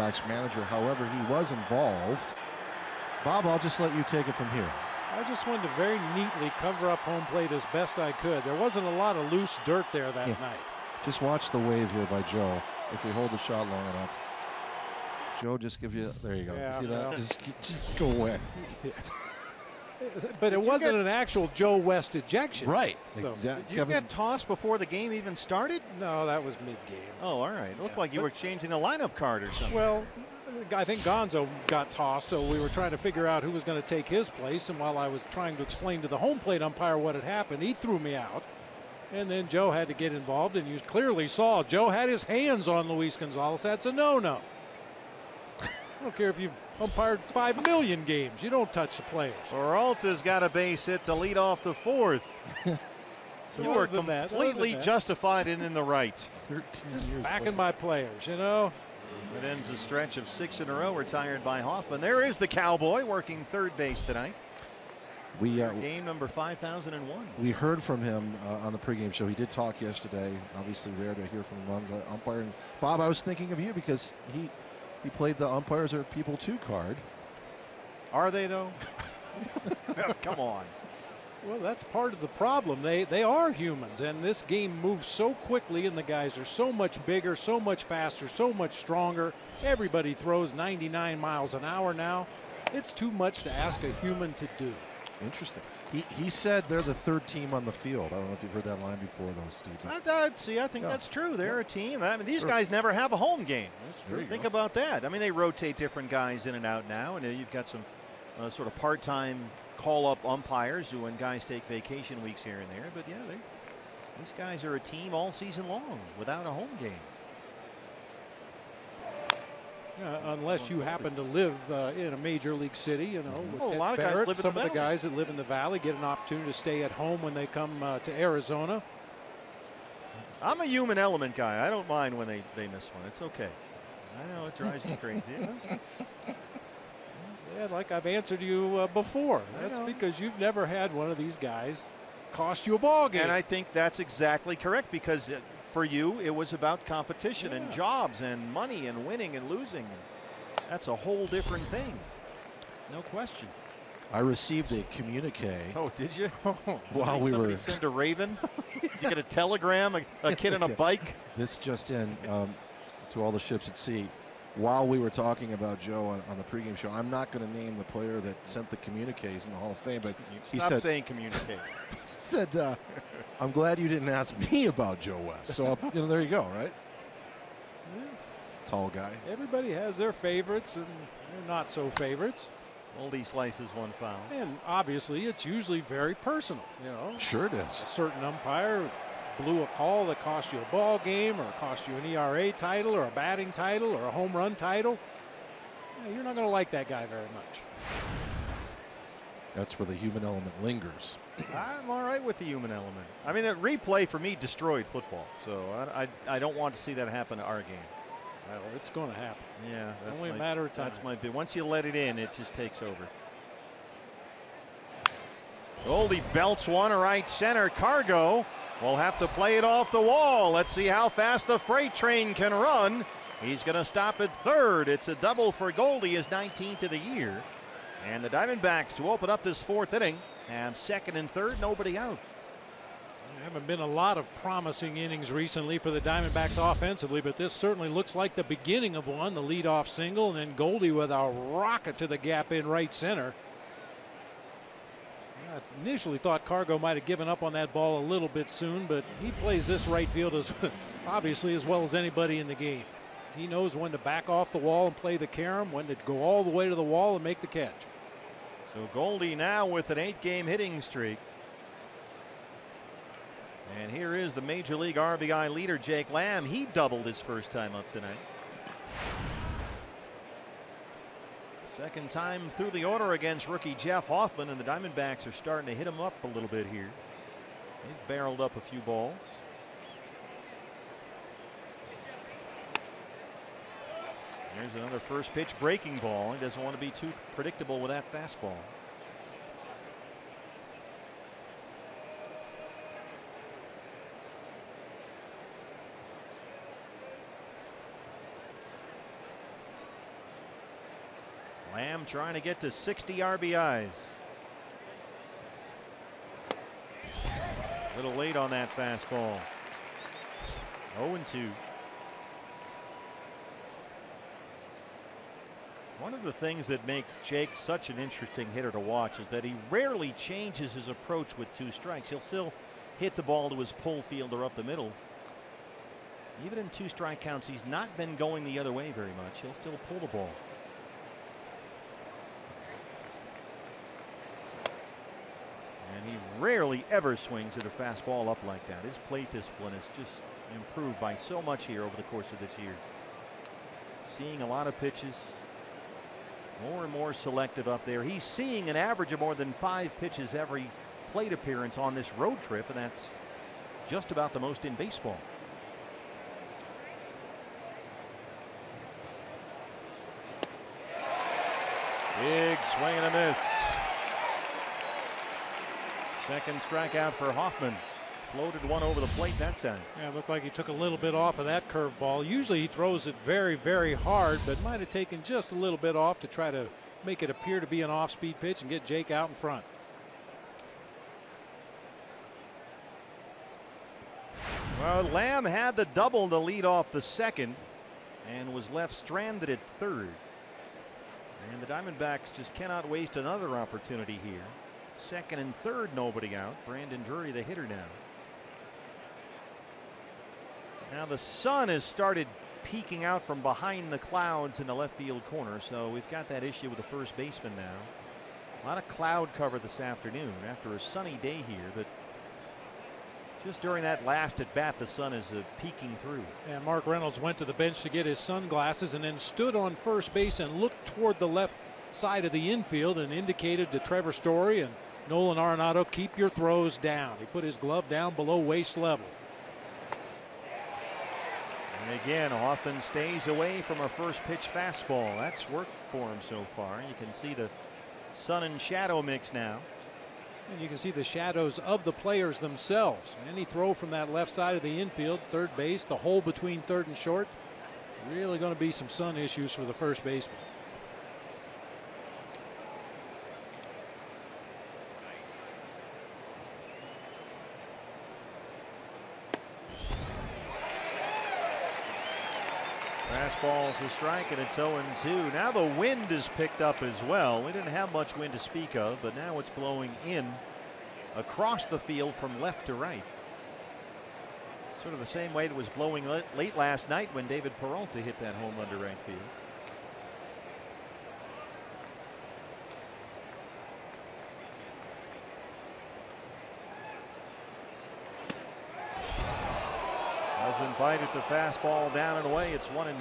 Diamondbacks manager. However, he was involved. Bob, I'll just let you take it from here. I just wanted to very neatly cover up home plate as best I could. There wasn't a lot of loose dirt there that night. Just watch the wave here by Joe. If we hold the shot long enough. Joe, just give you, there you go. Yeah, see that? Just go away. But it wasn't an actual Joe West ejection. Right. So, Exactly. Did you get tossed before the game even started? no, that was mid-game. Oh, all right. It looked like you were changing the lineup card or something. Well, I think Gonzo got tossed, so we were trying to figure out who was going to take his place. And while I was trying to explain to the home plate umpire what had happened, he threw me out. And then Joe had to get involved, and you clearly saw Joe had his hands on Luis Gonzalez. That's a no-no. I don't care if you've umpired 5 million games. You don't touch the players. Peralta's got a base hit to lead off the 4th. So you were completely justified and in the right. 13 years backing my players, you know. It ends a stretch of 6 in a row retired by Hoffman. There is the Cowboy working third base tonight. Game number 5001. We heard from him on the pregame show. He did talk yesterday. Obviously rare to hear from him on umpiring. Bob, I was thinking of you because he played the umpires are people too card. Are they though? Come on. Well, that's part of the problem. They are humans, and this game moves so quickly, and the guys are so much bigger, so much faster, so much stronger. Everybody throws 99 miles an hour now. It's too much to ask a human to do. Interesting. He said they're the third team on the field. I don't know if you've heard that line before, though, Steve. I think that's true. They're a team. I mean, these guys never have a home game. Think about that. I mean, they rotate different guys in and out now, and you've got some sort of part-time call-up umpires who, when guys take vacation weeks here and there. But yeah, these guys are a team all season long without a home game. Unless you happen to live in a major league city, you know. A lot of guys live in the some of valley. the guys that live in the valley get an opportunity to stay at home when they come to Arizona. I'm a human element guy. I don't mind when they miss one. It's okay. I know it drives me crazy. Yeah, like I've answered you before. That's because you've never had one of these guys cost you a ball game. And I think that's exactly correct, because for you, it was about competition and jobs and money and winning and losing. That's a whole different thing. No question. I received a communique. Oh, did you? While we were. Send a raven? Did you get a telegram? A kid on a bike? This just in to all the ships at sea. While we were talking about Joe on the pregame show, I'm not going to name the player that sent the communiques in the Hall of Fame, but he said, saying communique. he said, I'm glad you didn't ask me about Joe West. So, there you go, right? Yeah. Tall guy. Everybody has their favorites and their not so favorites. Oldie slices one foul. And obviously, it's usually very personal, you know. Sure it A is. certain umpire blew a call that cost you a ball game, or cost you an ERA title, or a batting title, or a home run title. Yeah, you're not going to like that guy very much. That's where the human element lingers. I'm all right with the human element. I mean, that replay for me destroyed football, so I don't want to see that happen to our game. Well, it's going to happen. Yeah, it's only a matter of time. That's my bit. Once you let it in, it just takes over. Goldie belts one to right center. Cargo will have to play it off the wall. Let's see how fast the freight train can run. He's going to stop at third. It's a double for Goldie, his 19th of the year. And the Diamondbacks, to open up this fourth inning, have second and third, nobody out. There haven't been a lot of promising innings recently for the Diamondbacks offensively, but this certainly looks like the beginning of one. The leadoff single, and then Goldie with a rocket to the gap in right center. I initially thought Cargo might have given up on that ball a little bit soon, but he plays this right field as obviously as well as anybody in the game. He knows when to back off the wall and play the carom, when to go all the way to the wall and make the catch. So Goldie now with an 8-game hitting streak. And here is the Major League RBI leader, Jake Lamb. He doubled his first time up tonight. Second time through the order against rookie Jeff Hoffman, and the Diamondbacks are starting to hit him up a little bit here. They've barreled up a few balls. There's another first pitch breaking ball. He doesn't want to be too predictable with that fastball. Lamb trying to get to 60 RBIs. A little late on that fastball. 0-2. One of the things that makes Jake such an interesting hitter to watch is that he rarely changes his approach with 2 strikes. He'll still hit the ball to his pull field or up the middle. Even in 2 strike counts, he's not been going the other way very much. He'll still pull the ball. And he rarely ever swings at a fastball up like that. His plate discipline has just improved by so much here over the course of this year. Seeing a lot of pitches, more and more selective up there. He's seeing an average of more than 5 pitches every plate appearance on this road trip, and that's just about the most in baseball. Big swing and a miss. Second strikeout for Hoffman. Floated one over the plate that time. Yeah, it looked like he took a little bit off of that curveball. Usually he throws it very, very hard, but might have taken just a little bit off to try to make it appear to be an off-speed pitch and get Jake out in front. Well, Lamb had the double to lead off the second and was left stranded at third. And the Diamondbacks just cannot waste another opportunity here. Second and third, nobody out. Brandon Drury, the hitter now. Now the sun has started peeking out from behind the clouds in the left field corner, so we've got that issue with the first baseman now. A lot of cloud cover this afternoon after a sunny day here, but just during that last at bat, the sun is peeking through. And Mark Reynolds went to the bench to get his sunglasses and then stood on first base and looked toward the left side of the infield and indicated to Trevor Story and Nolan Arenado, keep your throws down. He put his glove down below waist level. And again, Hoffman stays away from a first pitch fastball. That's worked for him so far. You can see the sun and shadow mix now. And you can see the shadows of the players themselves. Any throw from that left side of the infield, third base, the hole between third and short, really going to be some sun issues for the first baseman. Fastball's a strike and it's 0-2. Now the wind is picked up as well. We didn't have much wind to speak of, but now it's blowing in across the field from left to right. Sort of the same way it was blowing late last night when David Peralta hit that home run to right field. Doesn't bite at the fastball, down and away. It's 1-2.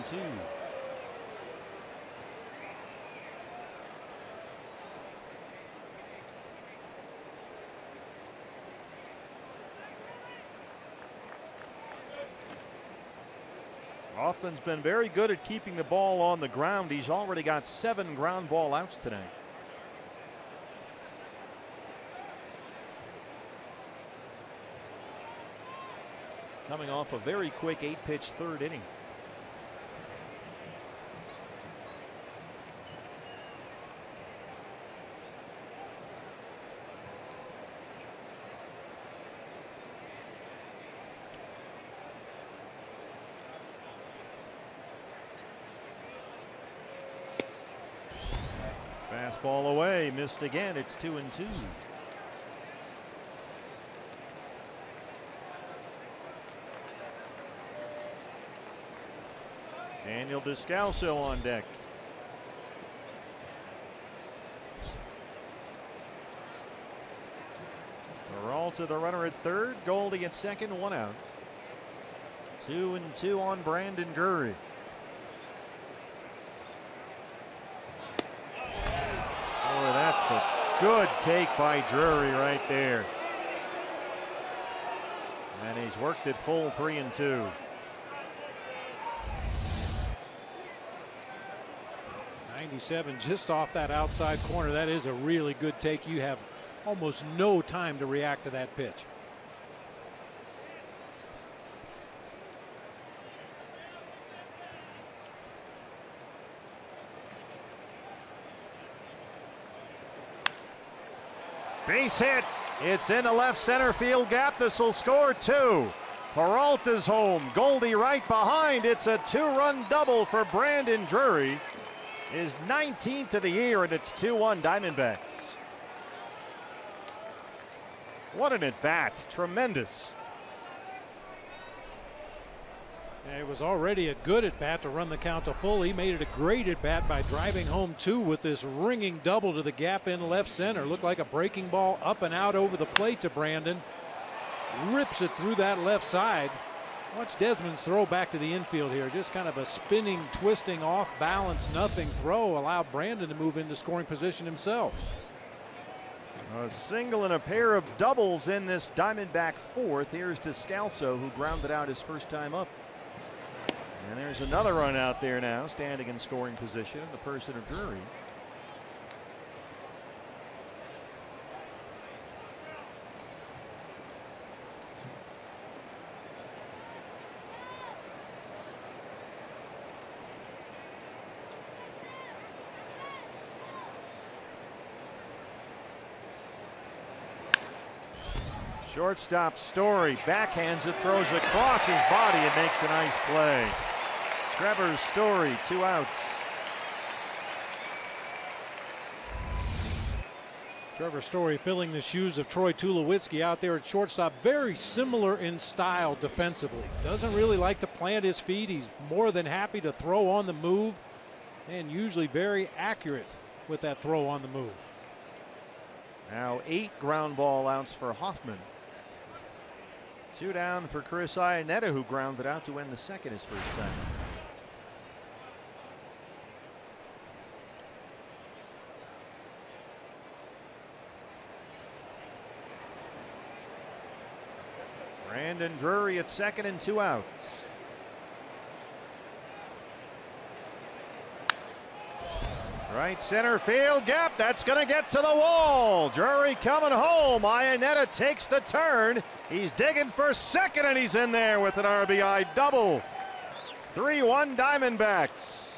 Hoffman's been very good at keeping the ball on the ground. He's already got 7 ground ball outs today. Coming off a very quick 8-pitch third inning. Fastball away, missed again. It's 2-2. Daniel Descalso on deck. Peralta, the runner at third. Goldie at second, 1 out. 2-2 on Brandon Drury. Oh, that's a good take by Drury right there. And he's worked it full 3-2. 97 just off that outside corner. That is a really good take. You have almost no time to react to that pitch. Base hit. It's in the left center field gap. This will score 2. Peralta's home. Goldie right behind. It's a 2-run double for Brandon Drury. His 19th of the year, and it's 2-1 Diamondbacks. What an at-bat. Tremendous. It was already a good at-bat to run the count to full. He made it a great at-bat by driving home 2 with this ringing double to the gap in left center. Looked like a breaking ball up and out over the plate to Brandon. Rips it through that left side. Watch Desmond's throw back to the infield here. Just kind of a spinning, twisting, off balance, nothing throw. Allowed Brandon to move into scoring position himself. A single and a pair of doubles in this Diamondback 4th. Here's Descalso, who grounded out his first time up. And there's another run out there now, standing in scoring position, the person of Drury. Shortstop Story backhands it, throws across his body, and makes a nice play. Trevor Story, 2 outs. Trevor Story filling the shoes of Troy Tulowitzki out there at shortstop. Very similar in style defensively. Doesn't really like to plant his feet. He's more than happy to throw on the move, and usually very accurate with that throw on the move. Now 8 ground ball outs for Hoffman. 2 down for Chris Iannetta, who grounded out to end the second his first time. Brandon Drury at second and 2 outs. Right center field gap. That's going to get to the wall. Drury coming home. Iannetta takes the turn. He's digging for second, and he's in there with an RBI double. 3-1 Diamondbacks.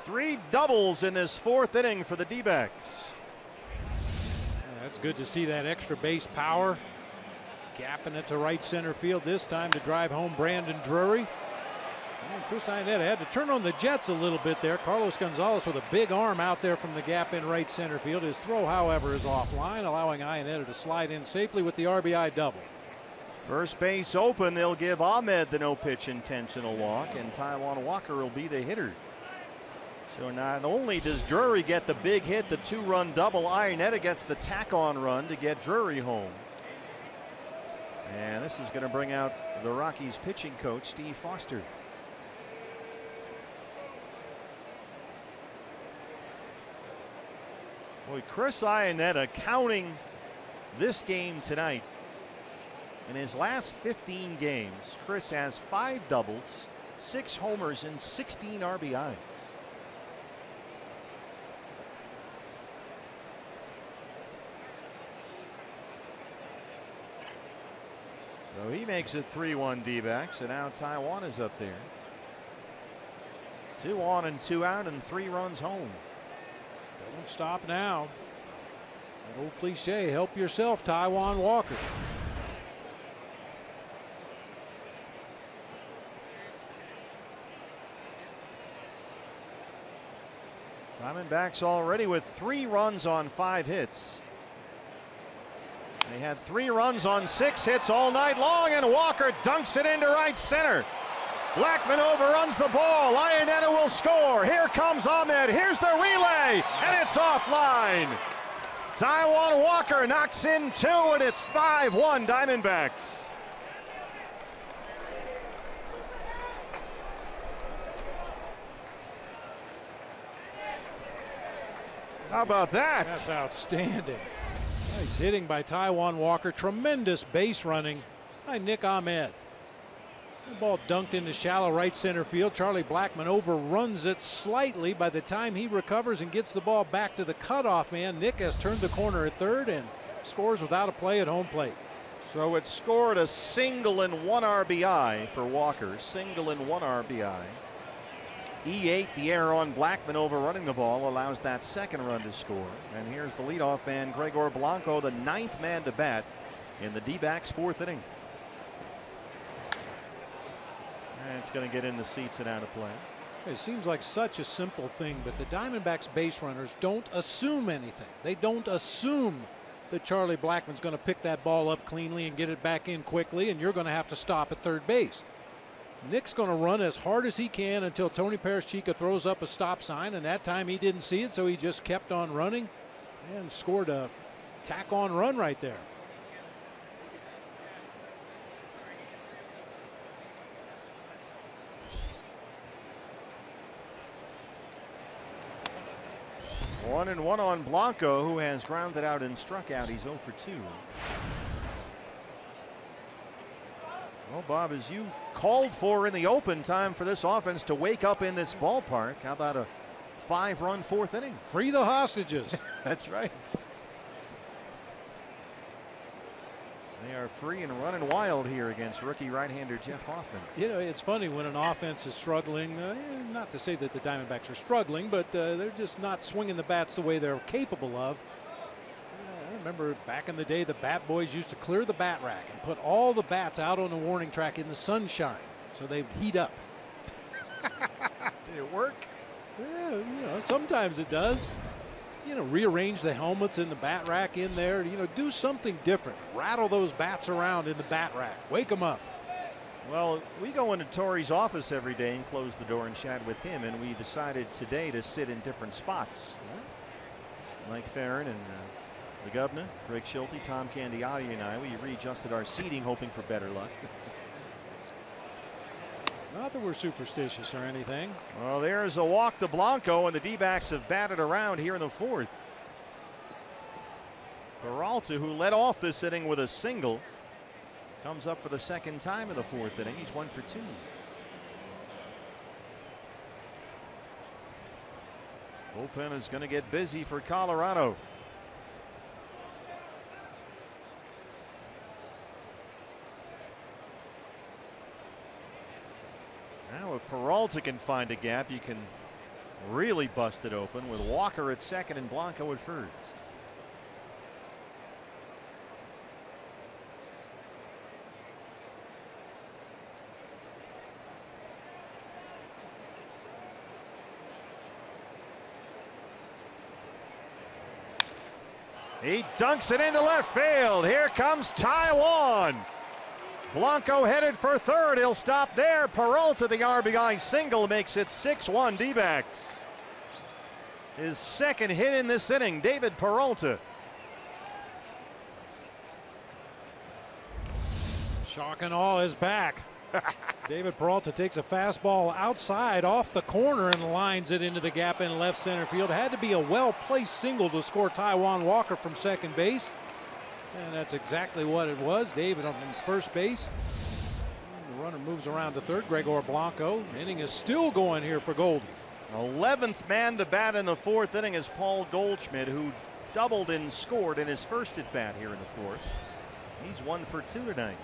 3 doubles in this 4th inning for the D-backs. That's good to see that extra base power. Gapping it to right center field this time to drive home Brandon Drury. And Chris Iannetta had to turn on the jets a little bit there. Carlos Gonzalez with a big arm out there from the gap in right center field. His throw, however, is offline, allowing Iannetta to slide in safely with the RBI double. First base open. They'll give Ahmed the no-pitch intentional walk, and Taijuan Walker will be the hitter. So not only does Drury get the big hit, the 2-run double, Iannetta gets the tack-on run to get Drury home. And this is going to bring out the Rockies pitching coach, Steve Foster. Boy, Chris Iannetta counting this game tonight. In his last 15 games, Chris has 5 doubles, 6 homers, and 16 RBIs. So he makes it 3-1 D-backs, and now Taijuan is up there. 2 on and 2 out, and 3 runs home. Don't stop now. That old cliche, help yourself, Taijuan Walker. Diamondbacks already with 3 runs on 5 hits. They had 3 runs on 6 hits all night long, and Walker dunks it into right center. Blackman overruns the ball. Iannetta will score. Here comes Ahmed. Here's the relay, and it's offline. Taijuan Walker knocks in 2, and it's 5-1 Diamondbacks. How about that? That's outstanding. Nice hitting by Taijuan Walker. Tremendous base running by Nick Ahmed. The ball dunked into shallow right center field. Charlie Blackman overruns it slightly. By the time he recovers and gets the ball back to the cutoff man, Nick has turned the corner at third and scores without a play at home plate. So it scored a single and 1 RBI for Walker. Single and 1 RBI. E8, the error on Blackman overrunning the ball, allows that second run to score. And here's the leadoff man, Gregor Blanco, the 9th man to bat in the D-backs 4th inning. And it's going to get in the seats and out of play. It seems like such a simple thing, but the Diamondbacks base runners don't assume anything. They don't assume that Charlie Blackmon's going to pick that ball up cleanly and get it back in quickly, and you're going to have to stop at third base. Nick's going to run as hard as he can until Tony Parashika throws up a stop sign, and that time he didn't see it, so he just kept on running and scored a tack-on run right there. One and one on Blanco, who has grounded out and struck out. He's 0 for 2. Well, Bob, as you called for in the open, time for this offense to wake up in this ballpark. How about a 5-run 4th inning? Free the hostages. That's right. They are free and running wild here against rookie right-hander Jeff Hoffman. You know, it's funny when an offense is struggling, not to say that the Diamondbacks are struggling, but they're just not swinging the bats the way they're capable of. I remember back in the day, the bat boys used to clear the bat rack and put all the bats out on the warning track in the sunshine so they heat up. Did it work? Yeah, you know, sometimes it does. You know, rearrange the helmets in the bat rack in there. You know, do something different. Rattle those bats around in the bat rack. Wake them up. Well, we go into Torrey's office every day and close the door and chat with him, and we decided today to sit in different spots. Mike Farron and the governor, Greg Schulte, Tom Candiotti, and I, we readjusted our seating, hoping for better luck. Not that we're superstitious or anything. Well, there's a walk to Blanco, and the D-backs have batted around here in the 4th. Peralta, who led off this inning with a single, comes up for the second time in the 4th inning. He's 1 for 2. Bullpen is going to get busy for Colorado. Now, if Peralta can find a gap, you can really bust it open with Walker at second and Blanco at first. He dunks it into left field. Here comes Taiwan. Blanco headed for third. He'll stop there. Peralta, the RBI single, makes it 6-1 D-backs. His second hit in this inning, David Peralta. Shock and awe is back. David Peralta takes a fastball outside off the corner and lines it into the gap in left center field. Had to be a well-placed single to score Taiwan Walker from second base. And that's exactly what it was. David on first base. The runner moves around to third. Gregor Blanco. The inning is still going here for Goldie. 11th man to bat in the 4th inning is Paul Goldschmidt, who doubled and scored in his first at bat here in the 4th. He's 1 for 2 tonight.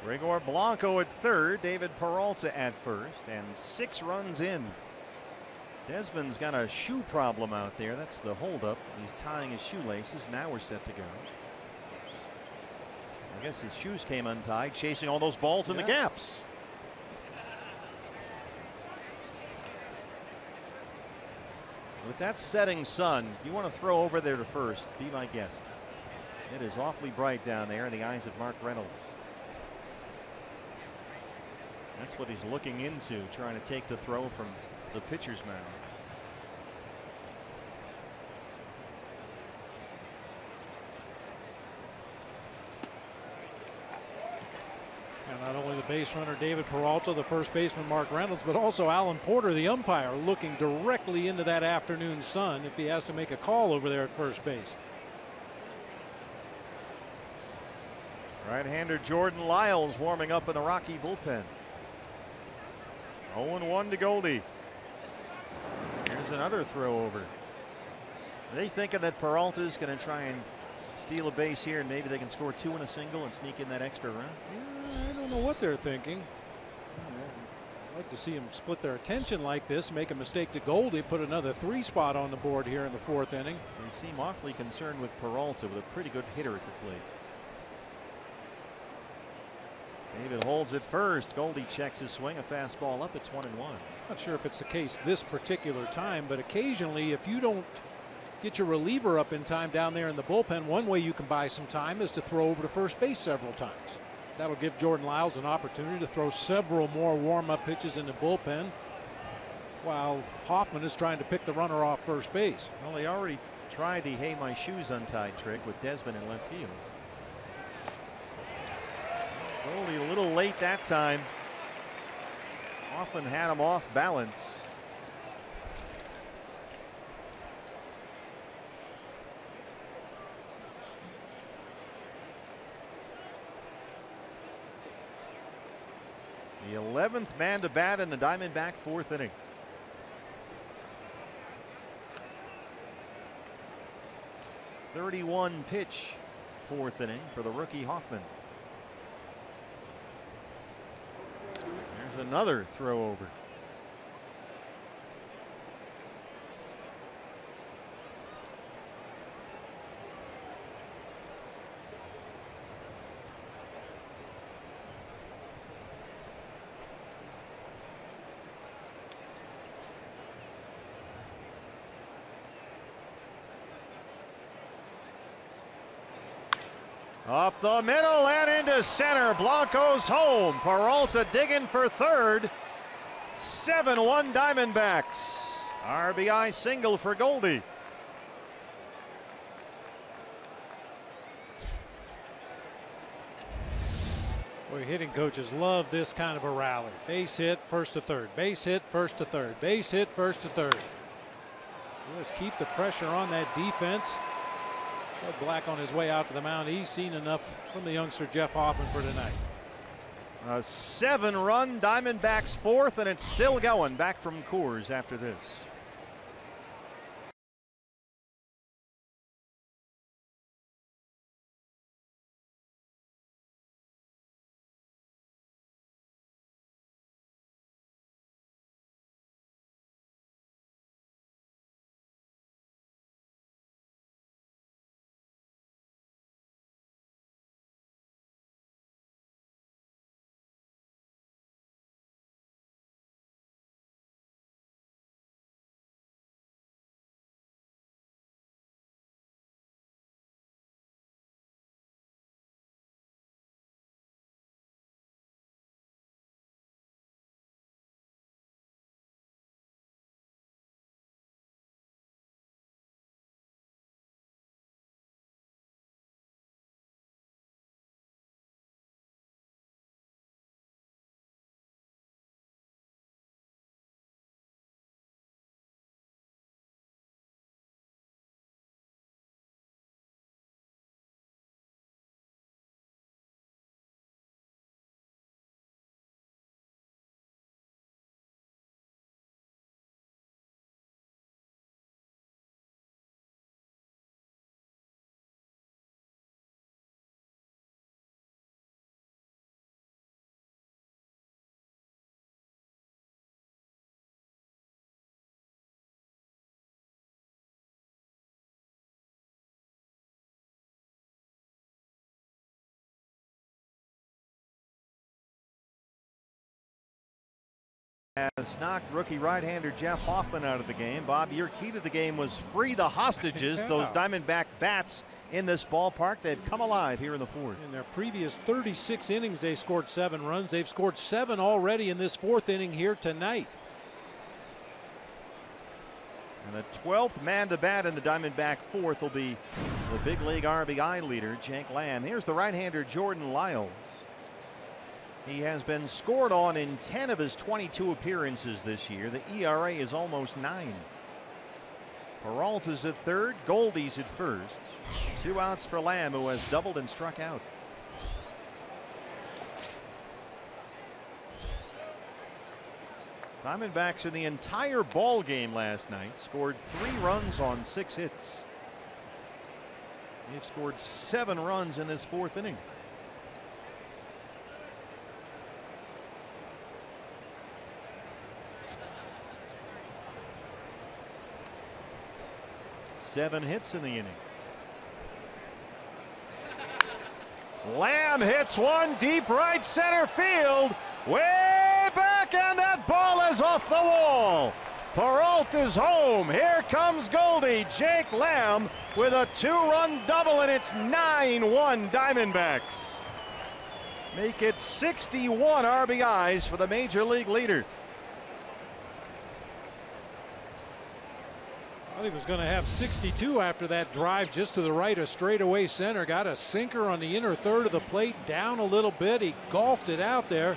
Gregor Blanco at third, David Peralta at first, and 6 runs in. Desmond's got a shoe problem out there. That's the holdup. He's tying his shoelaces. Now we're set to go. I guess his shoes came untied, chasing all those balls in the gaps. With that setting sun, you want to throw over there to first. Be my guest. It is awfully bright down there in the eyes of Mark Reynolds. That's what he's looking into, trying to take the throw from the pitcher's mound. And not only the base runner David Peralta, the first baseman Mark Reynolds, but also Alan Porter, the umpire, looking directly into that afternoon sun if he has to make a call over there at first base. Right-hander Jordan Lyles warming up in the Rocky bullpen. 0-1 to Goldie. Here's another throw over. Are they thinking that Peralta's going to try and steal a base here, and maybe they can score 2 in a single and sneak in that extra run. Yeah, I don't know what they're thinking. I'd like to see them split their attention like this, make a mistake to Goldie, put another 3 spot on the board here in the 4th inning. They seem awfully concerned with Peralta, with a pretty good hitter at the plate. David holds it first. Goldie checks his swing, a fastball up. It's 1-1. Not sure if it's the case this particular time, but occasionally if you don't get your reliever up in time down there in the bullpen, one way you can buy some time is to throw over to first base several times. That'll give Jordan Lyles an opportunity to throw several more warm-up pitches in the bullpen while Hoffman is trying to pick the runner off first base. Well, they already tried the "hey, my shoes untied" trick with Desmond in left field. Goldie a little late that time. Hoffman had him off balance. The 11th man to bat in the Diamondback 4th inning. .31 pitch 4th inning for the rookie Hoffman. There's another throw over. Up the middle and into center. Blanco's home. Peralta digging for third. 7-1 Diamondbacks. RBI single for Goldie. Boy, hitting coaches love this kind of a rally. Base hit, first to third. Base hit, first to third. Base hit, first to third. Let's keep the pressure on that defense. Bud Black on his way out to the mound. He's seen enough from the youngster Jeff Hoffman for tonight. A 7-run Diamondbacks 4th, and it's still going. Back from Coors after this. Has knocked rookie right-hander Jeff Hoffman out of the game. Bob, your key to the game was free the hostages. Yeah. Those Diamondback bats in this ballpark, they've come alive here in the 4th. In their previous 36 innings, they scored 7 runs. They've scored 7 already in this 4th inning here tonight. And the 12th man to bat in the Diamondback 4th will be the big league RBI leader, Jake Lamb. Here's the right-hander Jordan Lyles. He has been scored on in 10 of his 22 appearances this year. The ERA is almost 9. Peralta's at third, Goldie's at first. 2 outs for Lamb, who has doubled and struck out. Diamondbacks in the entire ball game last night scored 3 runs on 6 hits. They've scored 7 runs in this 4th inning. Seven hits in the inning. Lamb hits one deep right center field. Way back, and that ball is off the wall. Peralta's home. Here comes Goldie. Jake Lamb with a 2-run double, and it's 9-1 Diamondbacks. Make it 61 RBIs for the major league leader. He was going to have 62 after that drive just to the right of straightaway center. Got a sinker on the inner third of the plate, down a little bit. He golfed it out there.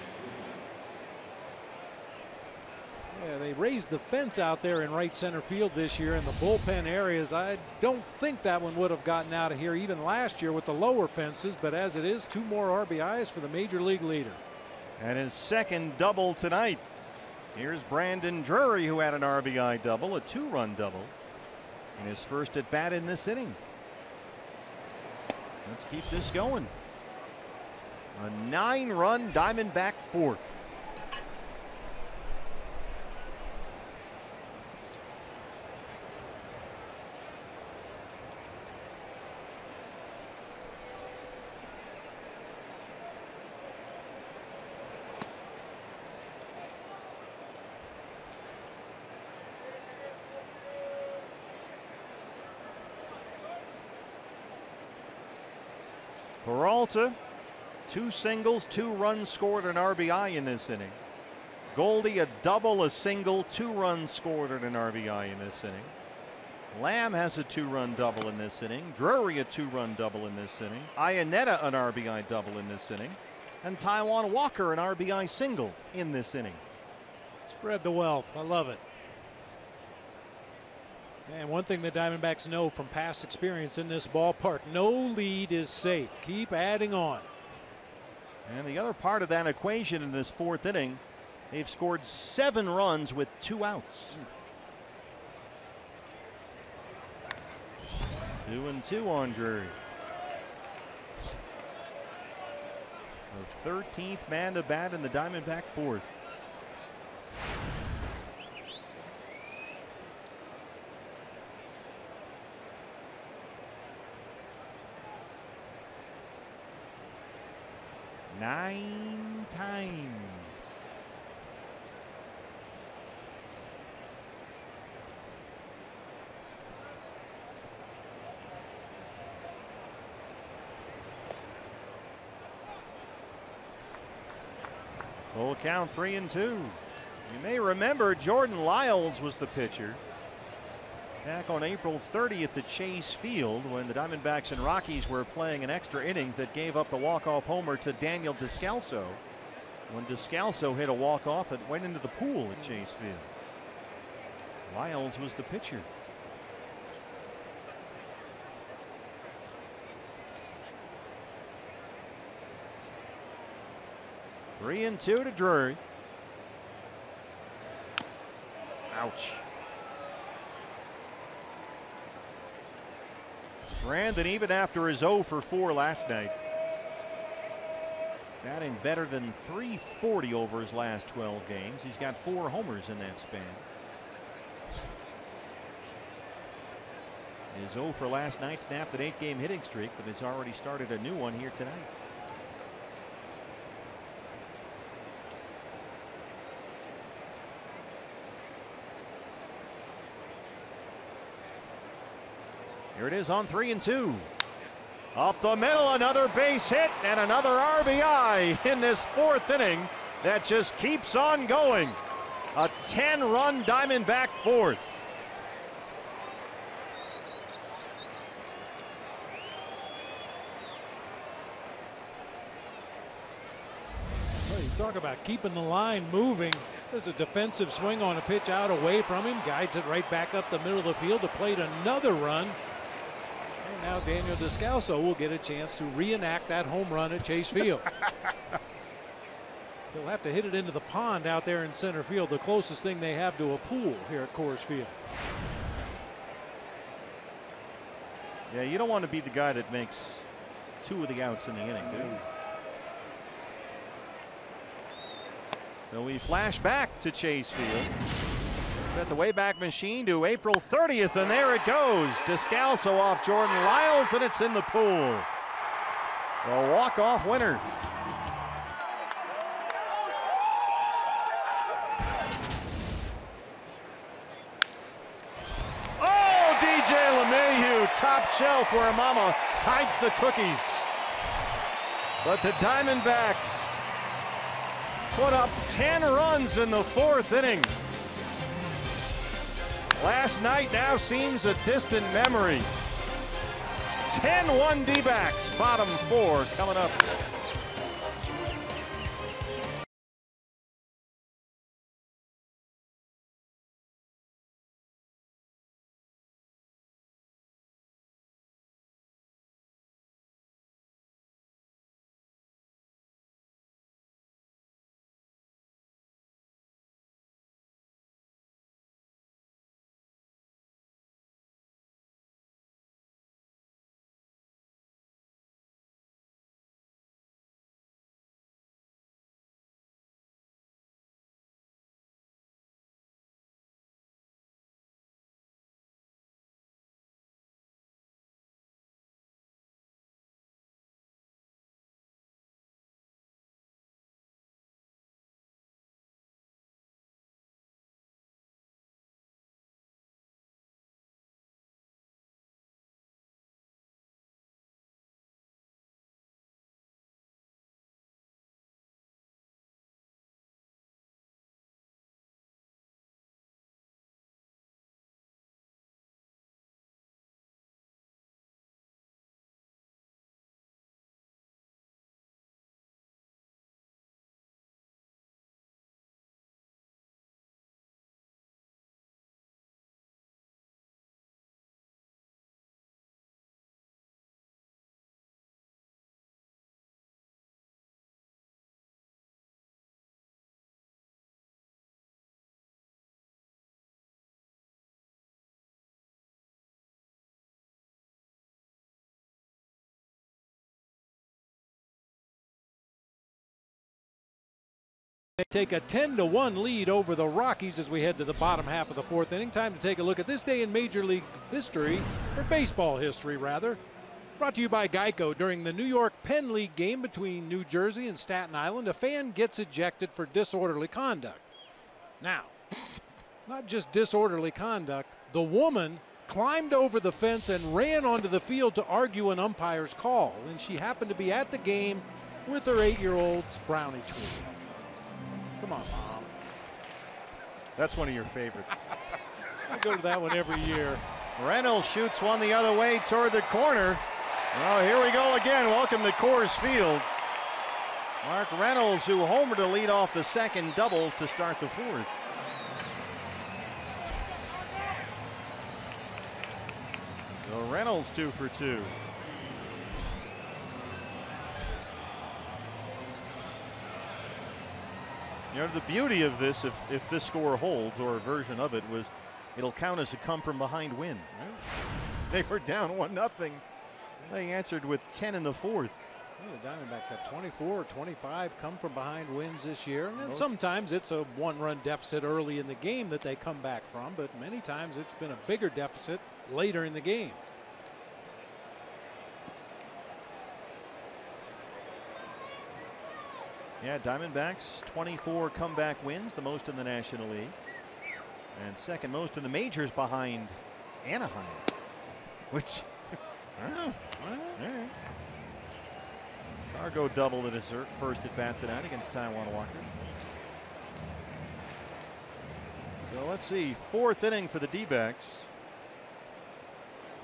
Yeah, they raised the fence out there in right center field this year in the bullpen areas. I don't think that one would have gotten out of here even last year with the lower fences, but as it is, 2 more RBIs for the major league leader. And his 2nd double tonight. Here's Brandon Drury, who had an RBI double, a 2-run double, in his first at bat in this inning. Let's keep this going. A 9-run Diamondback 4th. Peralta, 2 singles, 2 runs scored, an RBI in this inning. Goldie, a double, a single, 2 runs scored, and an RBI in this inning. Lamb has a 2-run double in this inning. Drury, a 2-run double in this inning. Iannetta, an RBI double in this inning. And Taijuan Walker, an RBI single in this inning. Spread the wealth. I love it. And one thing the Diamondbacks know from past experience in this ballpark, no lead is safe. Keep adding on. And the other part of that equation in this 4th inning, they've scored 7 runs with 2 outs. 2-2 on Drury. The 13th man to bat in the Diamondback 4th. Nine times. Full count, 3-2. You may remember Jordan Lyles was the pitcher back on April 30th at Chase Field when the Diamondbacks and Rockies were playing an extra innings that gave up the walk-off homer to Daniel Descalso. When Descalso hit a walk-off, it went into the pool at Chase Field. Lyles was the pitcher. Three and two to Drury. Ouch. Brandon, even after his 0 for 4 last night, batting better than .340 over his last 12 games. He's got 4 homers in that span. His 0 for last night snapped an 8-game hitting streak, but has already started a new one here tonight. Here it is on 3 and 2. Up the middle, another base hit and another RBI in this 4th inning that just keeps on going. A 10-run Diamondback 4th. Well, you talk about keeping the line moving. There's a defensive swing on a pitch out away from him, guides it right back up the middle of the field to plate another run. And now Daniel Descalso will get a chance to reenact that home run at Chase Field. He'll have to hit it into the pond out there in center field, the closest thing they have to a pool here at Coors Field. Yeah, you don't want to be the guy that makes 2 of the outs in the inning, do you? So we flash back to Chase Field. Set the Wayback Machine to April 30th, and there it goes. Descalso off Jordan Lyles, and it's in the pool. A walk-off winner. Oh, DJ LeMahieu, top shelf where Mama hides the cookies. But the Diamondbacks put up 10 runs in the 4th inning. Last night now seems a distant memory. 10-1 D-backs, bottom 4 coming up. They take a 10-1 lead over the Rockies as we head to the bottom half of the 4th inning. Time to take a look at this day in Major League history, or baseball history rather. Brought to you by Geico. During the New York Penn League game between New Jersey and Staten Island, a fan gets ejected for disorderly conduct. Now, not just disorderly conduct, the woman climbed over the fence and ran onto the field to argue an umpire's call, and she happened to be at the game with her 8-year-old's brownie treat. Come on, Mom. That's one of your favorites. I go to that one every year. Reynolds shoots one the other way toward the corner. Oh, here we go again. Welcome to Coors Field. Mark Reynolds, who homered to lead off the second, doubles to start the 4th. So Reynolds 2 for 2. You know, the beauty of this, if this score holds, or a version of it, was it'll count as a come from behind win. They were down 1-0. They answered with 10 in the 4th. Yeah, the Diamondbacks have 24 or 25 come from behind wins this year. And then sometimes it's a 1-run deficit early in the game that they come back from, but many times it's been a bigger deficit later in the game. Yeah, Diamondbacks 24 comeback wins, the most in the National League, and second most in the majors behind Anaheim, which Cargo doubled at his first at bat tonight against Taijuan Walker. So let's see, 4th inning for the D-backs.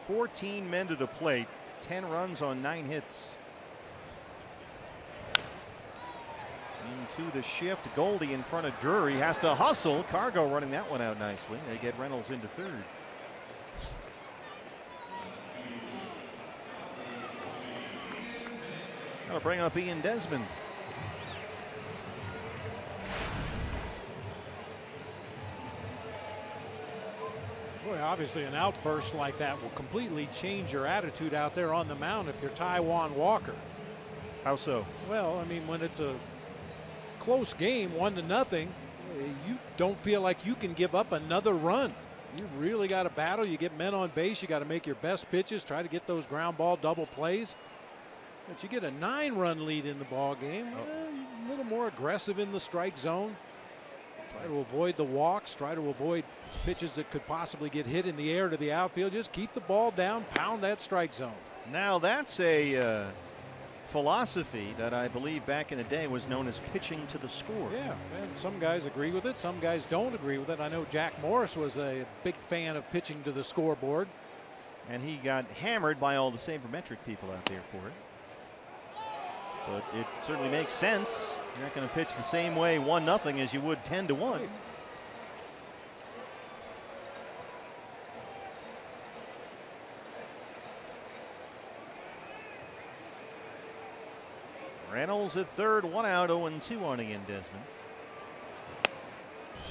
14 men to the plate, 10 runs on 9 hits. Into the shift, Goldie in front of Drury, has to hustle. Cargo running that one out nicely. They get Reynolds into 3rd. Got to bring up Ian Desmond. Boy, Obviously, an outburst like that will completely change your attitude out there on the mound if you're Taijuan Walker. How so? Well, I mean, when it's a close game, 1-0, you don't feel like you can give up another run. You really got to battle. You get men on base. You got to make your best pitches. Try to get those ground ball double plays. But you get a 9-run lead in the ball game. A little more aggressive in the strike zone. Try to avoid the walks. Try to avoid pitches that could possibly get hit in the air to the outfield. Just keep the ball down. Pound that strike zone. Now that's a philosophy that I believe back in the day was known as pitching to the score. Yeah, and some guys agree with it. Some guys don't agree with it. I know Jack Morris was a big fan of pitching to the scoreboard. And he got hammered by all the sabermetric people out there for it. But it certainly makes sense. You're not going to pitch the same way 1-0 as you would 10-1. Reynolds at third, 1 out, 0-2 on Ian Desmond.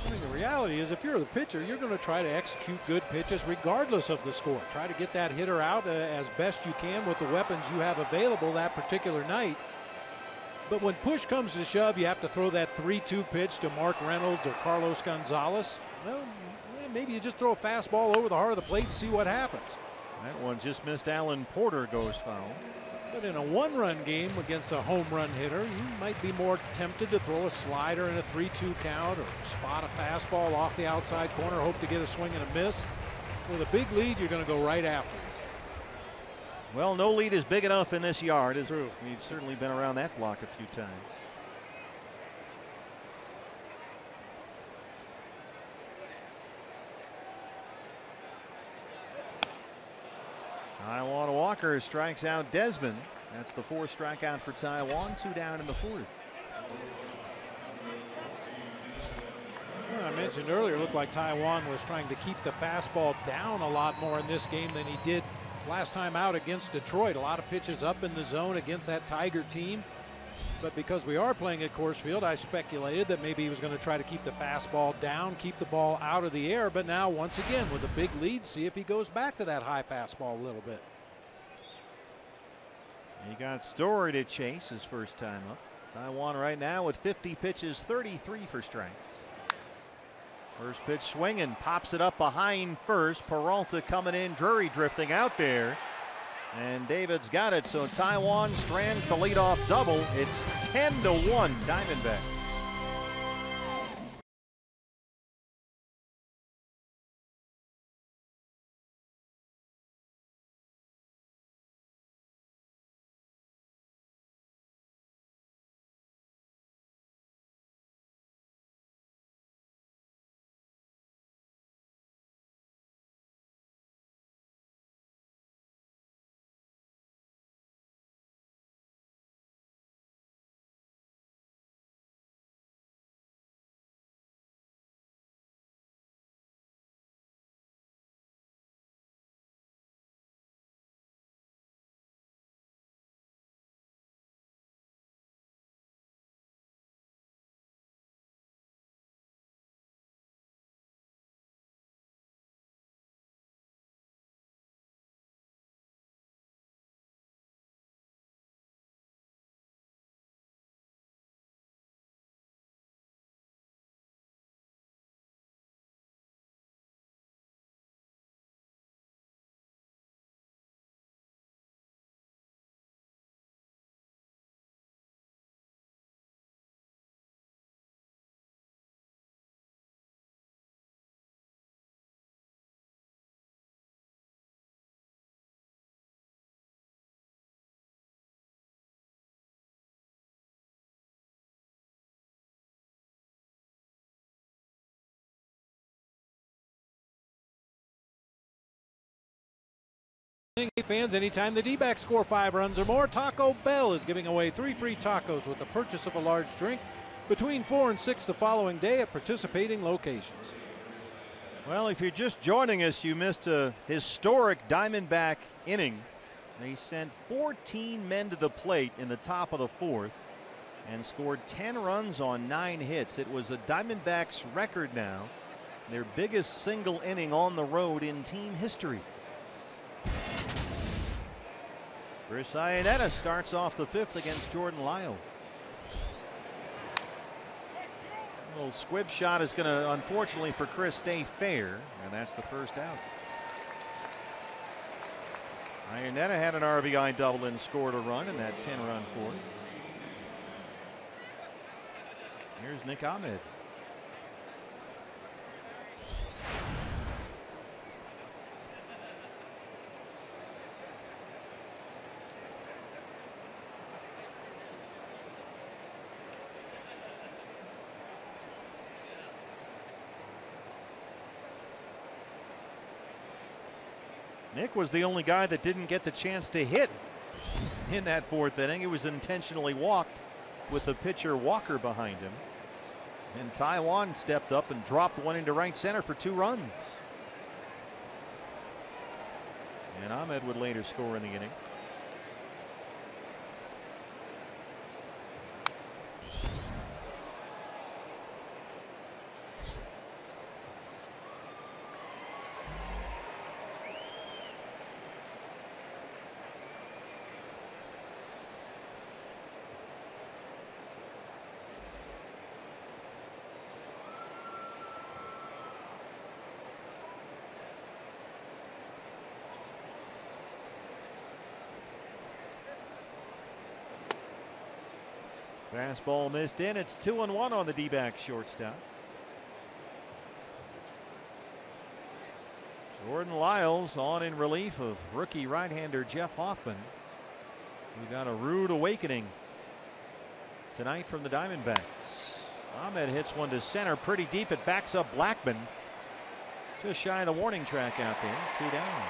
I mean, the reality is if you're the pitcher, you're going to try to execute good pitches regardless of the score. Try to get that hitter out as best you can with the weapons you have available that particular night. But when push comes to shove, you have to throw that 3-2 pitch to Mark Reynolds or Carlos Gonzalez. Well, maybe you just throw a fastball over the heart of the plate and see what happens. That one just missed. Alan Porter goes foul. But in a 1-run game against a home run hitter, you might be more tempted to throw a slider in a 3-2 count or spot a fastball off the outside corner, hope to get a swing and a miss. With a big lead, you're going to go right after it. Well, no lead is big enough in this yard. It's true. We've certainly been around that block a few times. Taijuan Walker strikes out Desmond. That's the 4th strikeout for Taijuan. 2 down in the 4th. Well, I mentioned earlier, it looked like Taijuan was trying to keep the fastball down a lot more in this game than he did last time out against Detroit. A lot of pitches up in the zone against that Tiger team. But because we are playing at Coors Field, I speculated that maybe he was going to try to keep the fastball down, keep the ball out of the air. But now, once again, with a big lead, see if he goes back to that high fastball a little bit. He got Story to chase his first time up. Taijuan right now with 50 pitches, 33 for strikes. First pitch swinging, pops it up behind first. Peralta coming in, Drury drifting out there. And David's got it, so Taijuan strands the leadoff double. It's 10-1 Diamondbacks. Fans, anytime the D-backs score 5 runs or more, Taco Bell is giving away 3 free tacos with the purchase of a large drink between 4 and 6 the following day at participating locations. Well, if you're just joining us, you missed a historic Diamondback inning. They sent 14 men to the plate in the top of the 4th and scored 10 runs on 9 hits. It was a Diamondbacks record now. Their biggest single inning on the road in team history. Chris Iannetta starts off the 5th against Jordan Lyles. A little squib shot is going to, unfortunately for Chris, stay fair, and that's the first out. Iannetta had an RBI double and scored a run in that 10-run fourth. Here's Nick Ahmed. Nick was the only guy that didn't get the chance to hit in that 4th inning. He was intentionally walked with the pitcher Walker behind him. And Taiwan stepped up and dropped one into right center for 2 runs. And Ahmed would later score in the inning. Fastball missed in. It's 2-1 on the D-backs shortstop. Jordan Lyles on in relief of rookie right-hander Jeff Hoffman, who got a rude awakening tonight from the Diamondbacks. Ahmed hits one to center pretty deep. It backs up Blackman. Just shy of the warning track out there. 2 down.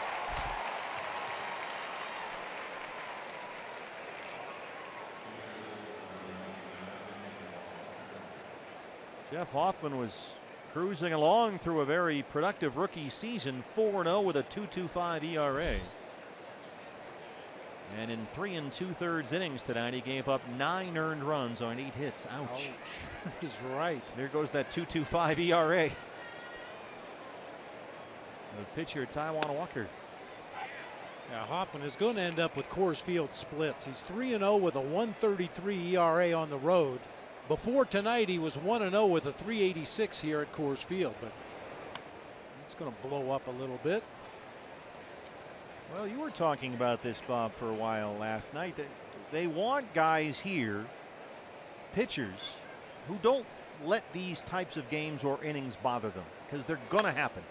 Jeff Hoffman was cruising along through a very productive rookie season, 4-0 with a 2.25 ERA. And in 3 2/3 innings tonight, he gave up 9 earned runs on 8 hits. Ouch. He's right. There goes that 2.25 ERA. The pitcher, Taiwan Walker. Yeah, Hoffman is going to end up with Coors Field splits. He's 3-0 with a 1.33 ERA on the road. Before tonight, he was 1-0 with a 3.86 here at Coors Field, but it's going to blow up a little bit. Well, you were talking about this, Bob, for a while last night. They want guys here, pitchers, who don't let these types of games or innings bother them, because they're going to happen.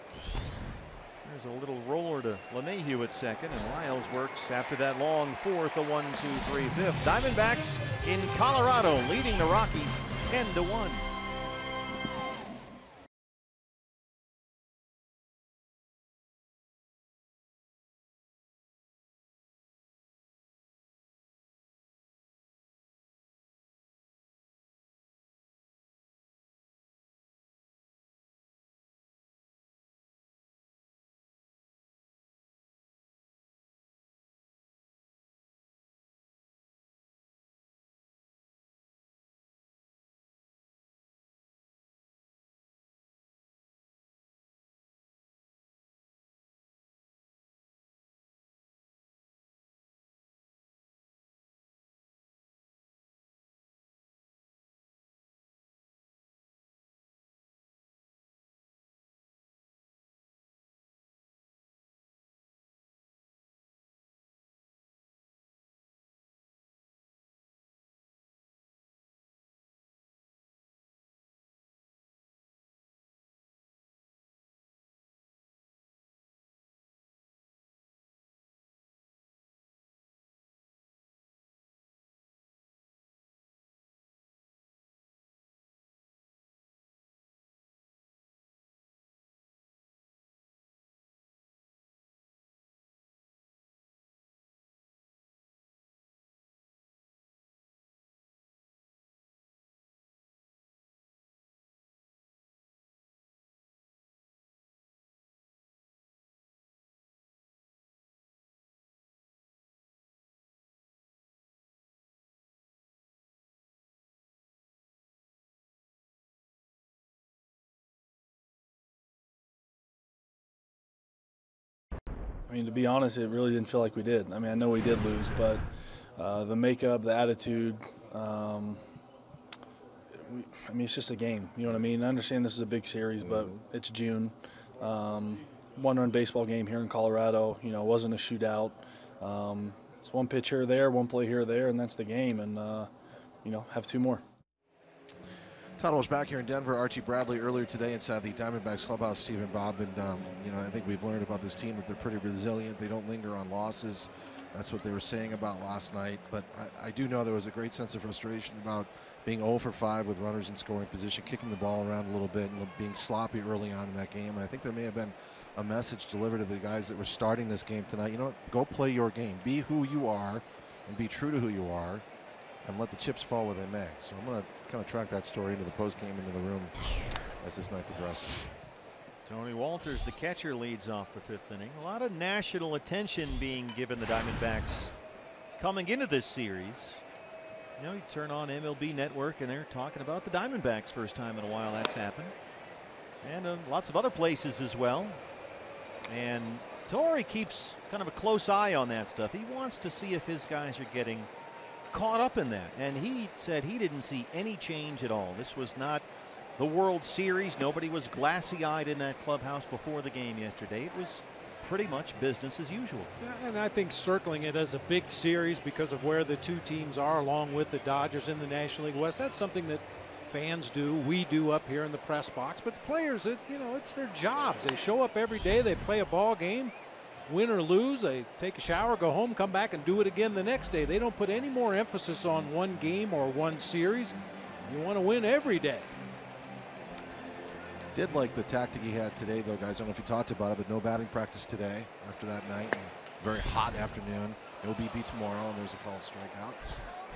There's a little roller to LeMahieu at second, and Lyles works after that long 4th, a 1-2-3 5th. Diamondbacks in Colorado leading the Rockies 10-1. I mean, to be honest, it really didn't feel like we did. I mean, I know we did lose, but the makeup, the attitude, I mean, it's just a game. You know what I mean? I understand this is a big series, but it's June. One-run baseball game here in Colorado. You know, it wasn't a shootout. It's one pitch here or there, one play here or there, and that's the game. And, you know, have 2 more. Todd was back here in Denver. Archie Bradley earlier today inside the Diamondbacks clubhouse. Stephen Bob, and you know, I think we've learned about this team that they're pretty resilient. They don't linger on losses. That's what they were saying about last night. But I do know there was a great sense of frustration about being 0 for 5 with runners in scoring position, kicking the ball around a little bit, and being sloppy early on in that game. And I think there may have been a message delivered to the guys that were starting this game tonight. You know what? Go play your game. Be who you are, and be true to who you are, and let the chips fall where they may. So I'm going to kind of track that story into the postgame, into the room as this night progresses. Tony Walters, the catcher, leads off the 5th inning. A lot of national attention being given the Diamondbacks coming into this series. You know, you turn on MLB Network and they're talking about the Diamondbacks, first time in a while that's happened. And lots of other places as well. And Torrey keeps kind of a close eye on that stuff. He wants to see if his guys are getting caught up in that, and he said he didn't see any change at all. This was not the World Series. Nobody was glassy-eyed in that clubhouse before the game yesterday. It was pretty much business as usual. Yeah, and I think circling it as a big series because of where the 2 teams are, along with the Dodgers in the National League West, that's something that fans do, we do up here in the press box. But the players, you know, it's their jobs. They show up every day, they play a ball game. Win or lose, they take a shower, go home, come back and do it again the next day. They don't put any more emphasis on one game or one series. You want to win every day. Did like the tactic he had today, though, guys. I don't know if you talked about it, but no batting practice today after that night. Very hot afternoon. No BP tomorrow, and there's a called strikeout.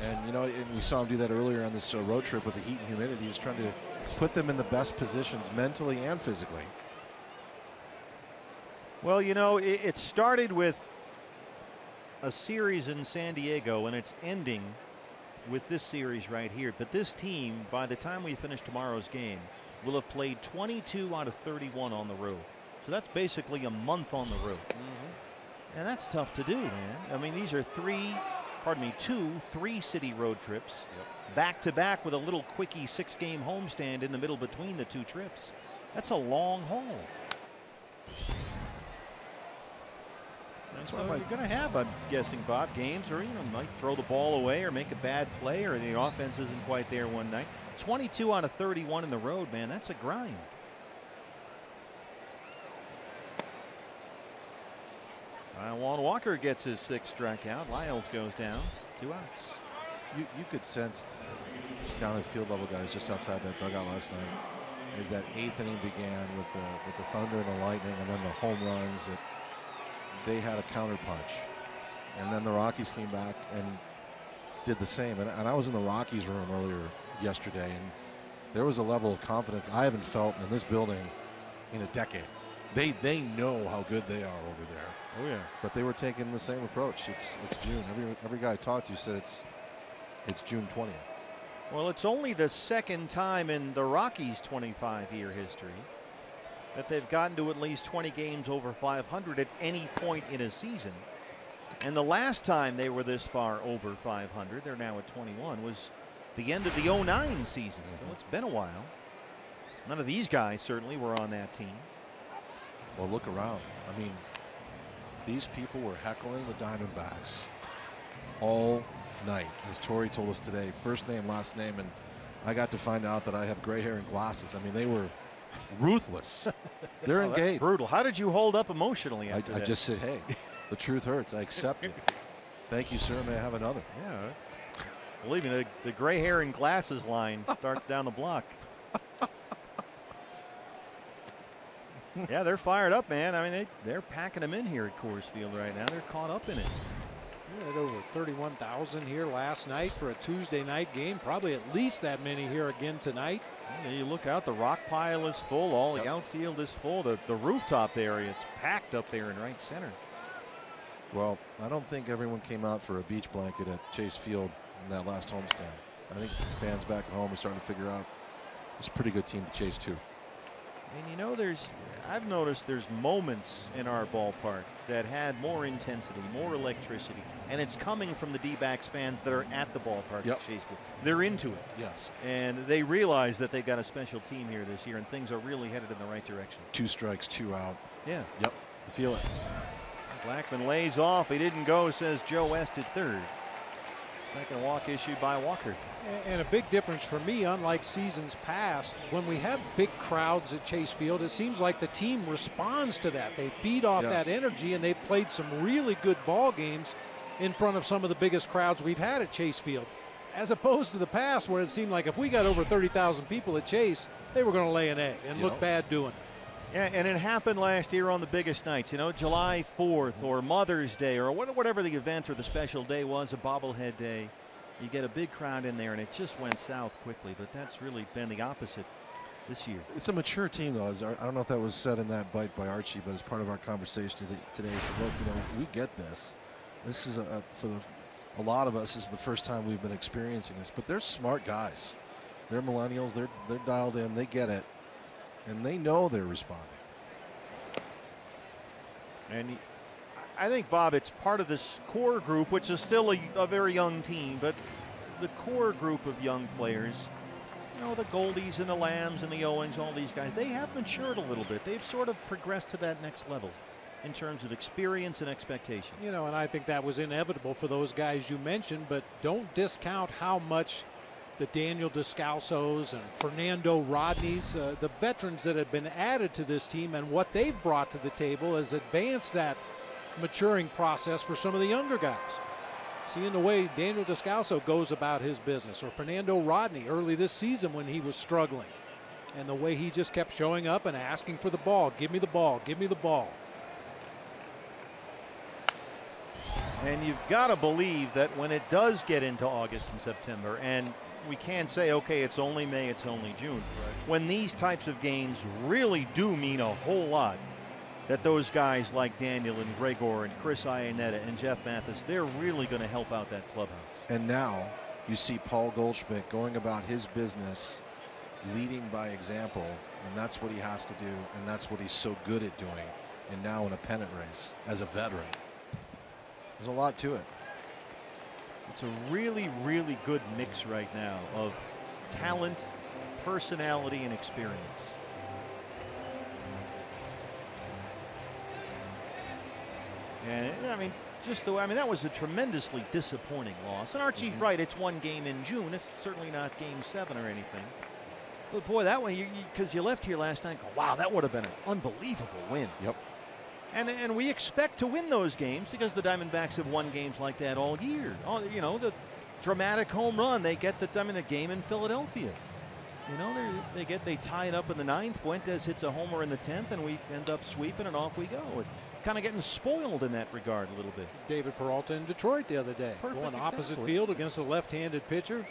And, you know, and we saw him do that earlier on this road trip with the heat and humidity. He's trying to put them in the best positions mentally and physically. Well, you know, it started with a series in San Diego, and it's ending with this series right here. But this team, by the time we finish tomorrow's game, will have played 22 out of 31 on the road. So that's basically a month on the road. And that's tough to do, man. I mean, these are 2 3-city road trips, back to back with a little quickie 6-game homestand in the middle between the 2 trips. That's a long haul. And so you're going to have, I'm guessing, Bob, games where, you know, might throw the ball away or make a bad play, or the offense isn't quite there one night. 22 out of 31 in the road, man, that's a grind. Juan Walker gets his 6th strikeout. Lyles goes down, 2 outs. You could sense down at field level, guys, just outside that dugout last night, as that 8th inning began with the thunder and the lightning, and then the home runs. They had a counterpunch, and then the Rockies came back and did the same. And I was in the Rockies room earlier yesterday, and there was a level of confidence I haven't felt in this building in a decade. They know how good they are over there. Oh yeah. But they were taking the same approach. It's June. Every guy I talked to said it's June 20th. Well, it's only the 2nd time in the Rockies' 25-year history that they've gotten to at least 20 games over 500 at any point in a season. And the last time they were this far over 500, they're now at 21, was the end of the 09 season. So it's been a while. None of these guys certainly were on that team. Well, look around. I mean, these people were heckling the Diamondbacks all night, as Torrey told us today. First name, last name, and I got to find out that I have gray hair and glasses. I mean, they were ruthless. They're engaged. Brutal. How did you hold up emotionally after that? I just said, hey, the truth hurts. I accept it. Thank you, sir. May I have another? Yeah. Believe me, the gray hair and glasses line starts down the block. Yeah, they're fired up, man. I mean, they're packing them in here at Coors Field right now. They're caught up in it. We had over 31,000 here last night for a Tuesday night game. Probably at least that many here again tonight. Yeah, you look out, the rock pile is full. All the outfield is full. The rooftop area, it's packed up there in right center. Well, I don't think everyone came out for a beach blanket at Chase Field in that last homestand. I think fans back at home are starting to figure out it's a pretty good team to chase too. And you know, I've noticed there's moments in our ballpark that had more intensity, more electricity, and it's coming from the D-backs fans that are at the ballpark at Chase Field. They're into it. Yes. And they realize that they've got a special team here this year, and things are really headed in the right direction. 2 strikes, 2 out. Yeah. Yep. You feel it. Blackman lays off. He didn't go, says Joe West at third. Second walk issued by Walker. And a big difference for me, unlike seasons past, when we have big crowds at Chase Field, it seems like the team responds to that. They feed off that energy, and they've played some really good ball games in front of some of the biggest crowds we've had at Chase Field, as opposed to the past where it seemed like if we got over 30,000 people at Chase, they were going to lay an egg and look bad doing it. Yeah, and it happened last year on the biggest nights, you know, July 4th or Mother's Day or whatever the event or the special day was, a bobblehead day. You get a big crowd in there, and it just went south quickly, but that's really been the opposite this year. It's a mature team, though. I don't know if that was said in that bite by Archie, but as part of our conversation today, he said, look, you know, we get this. This is, for a lot of us, this is the first time we've been experiencing this, but they're smart guys. They're millennials. They're dialed in. They get it, and they know they're responding. And I think, Bob, it's part of this core group, which is still a very young team, but the core group of young players, you know, the Goldies and the Lambs and the Owens, all these guys, they have matured a little bit. They've sort of progressed to that next level in terms of experience and expectation. You know, and I think that was inevitable for those guys you mentioned, but don't discount how much the Daniel Descalsos and Fernando Rodneys, the veterans that have been added to this team and what they've brought to the table has advanced that maturing process for some of the younger guys. Seeing the way Daniel Descalso goes about his business, or Fernando Rodney early this season when he was struggling, and the way he just kept showing up and asking for the ball. Give me the ball, give me the ball. And you've got to believe that when it does get into August and September, and we can't say, okay, it's only May, it's only June, when these types of games really do mean a whole lot, that those guys like Daniel and Gregor and Chris Iannetta and Jeff Mathis, they're really going to help out that clubhouse. And now you see Paul Goldschmidt going about his business, leading by example, and that's what he has to do, and that's what he's so good at doing. And now in a pennant race as a veteran, there's a lot to it. It's a really, really good mix right now of talent, personality, and experience. And I mean, that was a tremendously disappointing loss. And Archie's right, it's one game in June. It's certainly not game 7 or anything. But boy, that one, because you left here last night, go, wow, that would have been an unbelievable win. Yep. And we expect to win those games because the Diamondbacks have won games like that all year. Oh, you know, the dramatic home run they get the game in Philadelphia. You know, they tie it up in the 9th. Fuentes hits a homer in the 10th, and we end up sweeping, and off we go. Kind of getting spoiled in that regard a little bit. David Peralta in Detroit the other day. Going opposite field against a left-handed pitcher.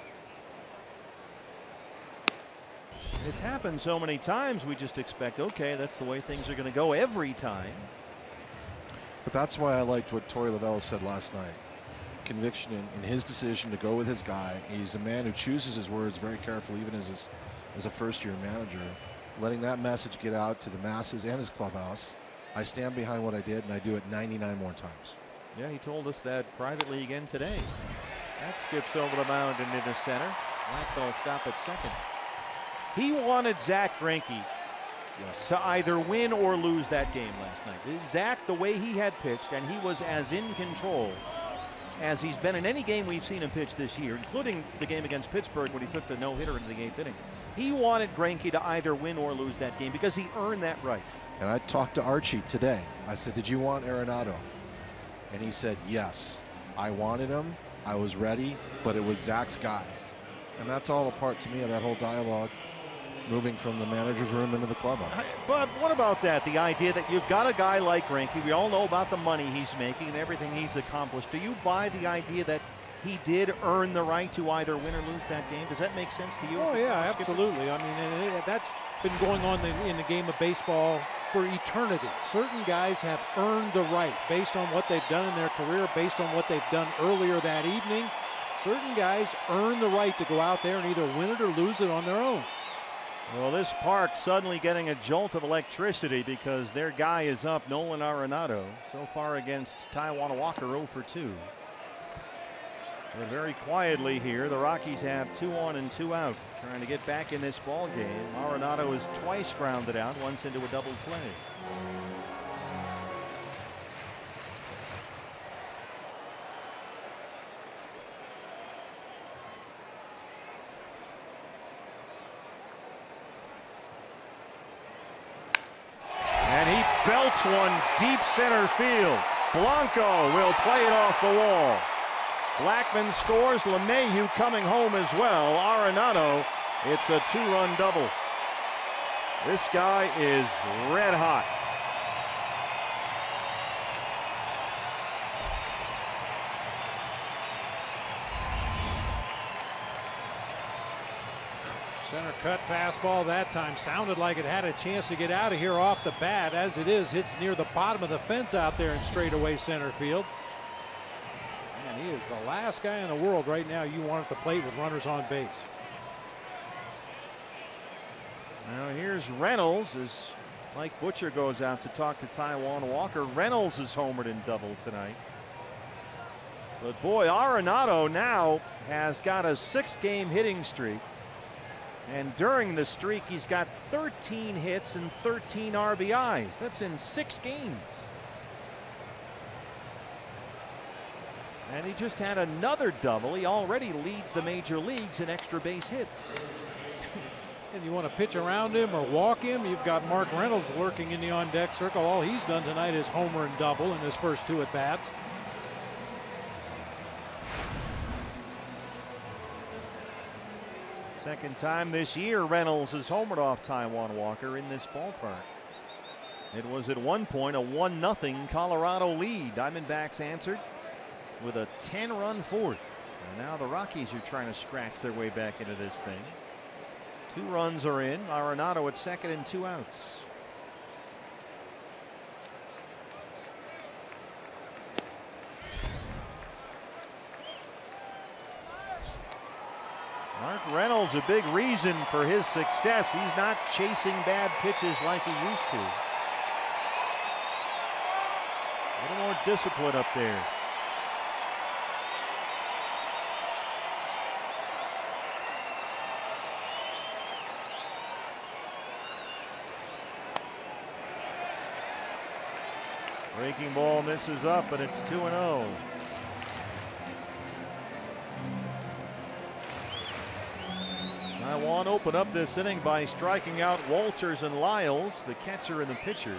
It's happened so many times, we just expect, okay, that's the way things are going to go every time. But that's why I liked what Torey Lovullo said last night. Conviction in his decision to go with his guy. He's a man who chooses his words very carefully, even as a first-year manager. Letting that message get out to the masses and his clubhouse. I stand behind what I did, and I do it 99 more times. Yeah, he told us that privately again today. That skips over the mound and into center. Blackball stop at second. He wanted Zach Greinke to either win or lose that game last night. Zach, the way he had pitched, and he was as in control as he's been in any game we've seen him pitch this year, including the game against Pittsburgh when he took the no-hitter in the 8th inning. He wanted Greinke to either win or lose that game because he earned that right. And I talked to Archie today. I said, did you want Arenado? And he said, yes. I wanted him. I was ready, but it was Zach's guy. And that's all a part to me of that whole dialogue, moving from the manager's room into the clubhouse. But what about that? The idea that you've got a guy like Greinke. We all know about the money he's making and everything he's accomplished. Do you buy the idea that he did earn the right to either win or lose that game? Does that make sense to you? Oh, yeah, absolutely. I mean, that's been going on in the game of baseball for eternity. Certain guys have earned the right based on what they've done in their career, based on what they've done earlier that evening. Certain guys earn the right to go out there and either win it or lose it on their own. Well, this park suddenly getting a jolt of electricity because their guy is up, Nolan Arenado. So far against Taijuan Walker, 0 for 2. But very quietly here, the Rockies have 2 on and 2 out, trying to get back in this ball game. Arenado is twice grounded out, once into a double play. Belts one deep center field. Blanco will play it off the wall. Blackman scores. LeMahieu coming home as well. Arenado, it's a 2-run double. This guy is red hot. Center cut fastball that time. Sounded like it had a chance to get out of here off the bat. As it is, hits near the bottom of the fence out there in straightaway center field. And he is the last guy in the world right now you want at the plate with runners on base. Now here's Reynolds as Mike Butcher goes out to talk to Taijuan Walker. Reynolds is homered in double tonight. But boy, Arenado now has got a 6-game hitting streak. And during the streak, he's got 13 hits and 13 RBIs. That's in 6 games. And he just had another double. He already leads the major leagues in extra base hits. And you want to pitch around him or walk him, you've got Mark Reynolds lurking in the on-deck circle. All he's done tonight is homer and double in his first 2 at-bats. Second time this year Reynolds has homered off Taijuan Walker in this ballpark. It was at one point a 1-0 Colorado lead. Diamondbacks answered with a 10-run fourth. And now the Rockies are trying to scratch their way back into this thing. 2 runs are in. Arenado at second and 2 outs. Mark Reynolds, a big reason for his success. He's not chasing bad pitches like he used to. A little more discipline up there. Breaking ball misses up, but it's 2-0. Taijuan opened up this inning by striking out Walters and Lyles, the catcher and the pitcher.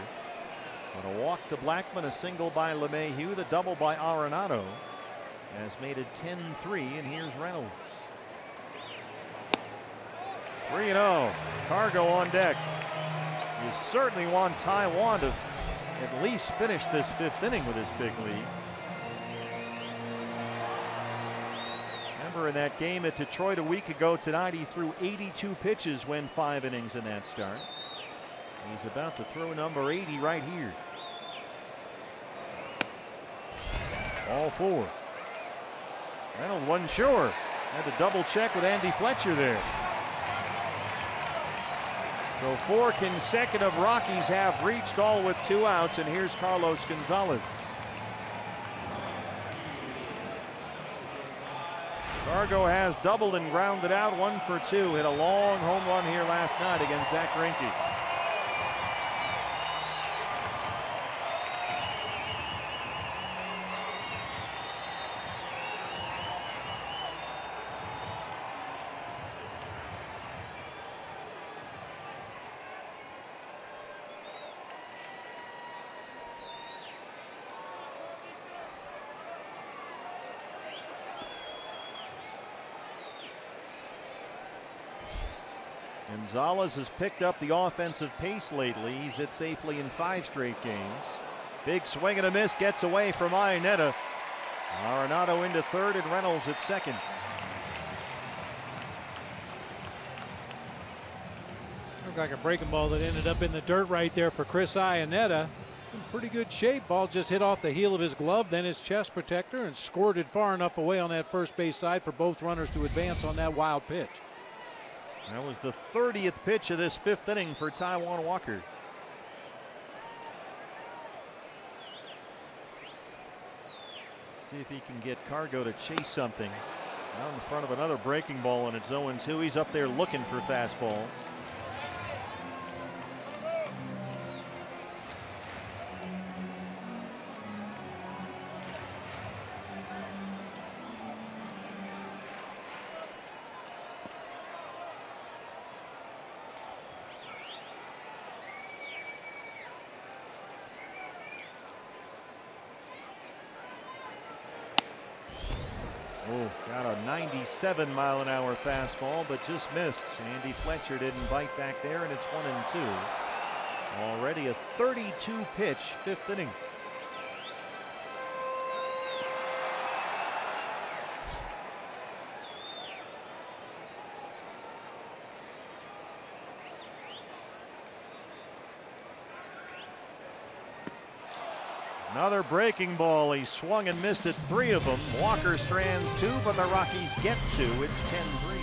But a walk to Blackman, a single by LeMahieu, the double by Arenado has made it 10-3, and here's Reynolds. 3-0. Cargo on deck. You certainly want Taijuan to at least finish this 5th inning with his big lead. Remember in that game at Detroit a week ago tonight, he threw 82 pitches, went 5 innings in that start. He's about to throw number 80 right here. All 4. Reynolds wasn't sure. Had to double check with Andy Fletcher there. So 4 consecutive Rockies have reached, all with 2 outs, and here's Carlos Gonzalez. Cargo has doubled and grounded out, 1 for 2. Hit a long home run here last night against Zach Greinke. Gonzalez has picked up the offensive pace lately. He's hit safely in 5 straight games. Big swing and a miss, gets away from Iannetta. Arenado into 3rd and Reynolds at 2nd. Looked like a breaking ball that ended up in the dirt right there for Chris Iannetta. In pretty good shape. Ball just hit off the heel of his glove, then his chest protector, and squirted far enough away on that first base side for both runners to advance on that wild pitch. That was the 30th pitch of this 5th inning for Taijuan Walker. See if he can get Cargo to chase something. Out in front of another breaking ball, and it's 0-2. He's up there looking for fastballs. Oh, got a 97-mile-an-hour fastball, but just missed. Andy Fletcher didn't bite back there, and it's 1-2. Already a 32-pitch 5th inning. Another breaking ball. He swung and missed at 3 of them. Walker strands 2, but the Rockies get 2. It's 10-3.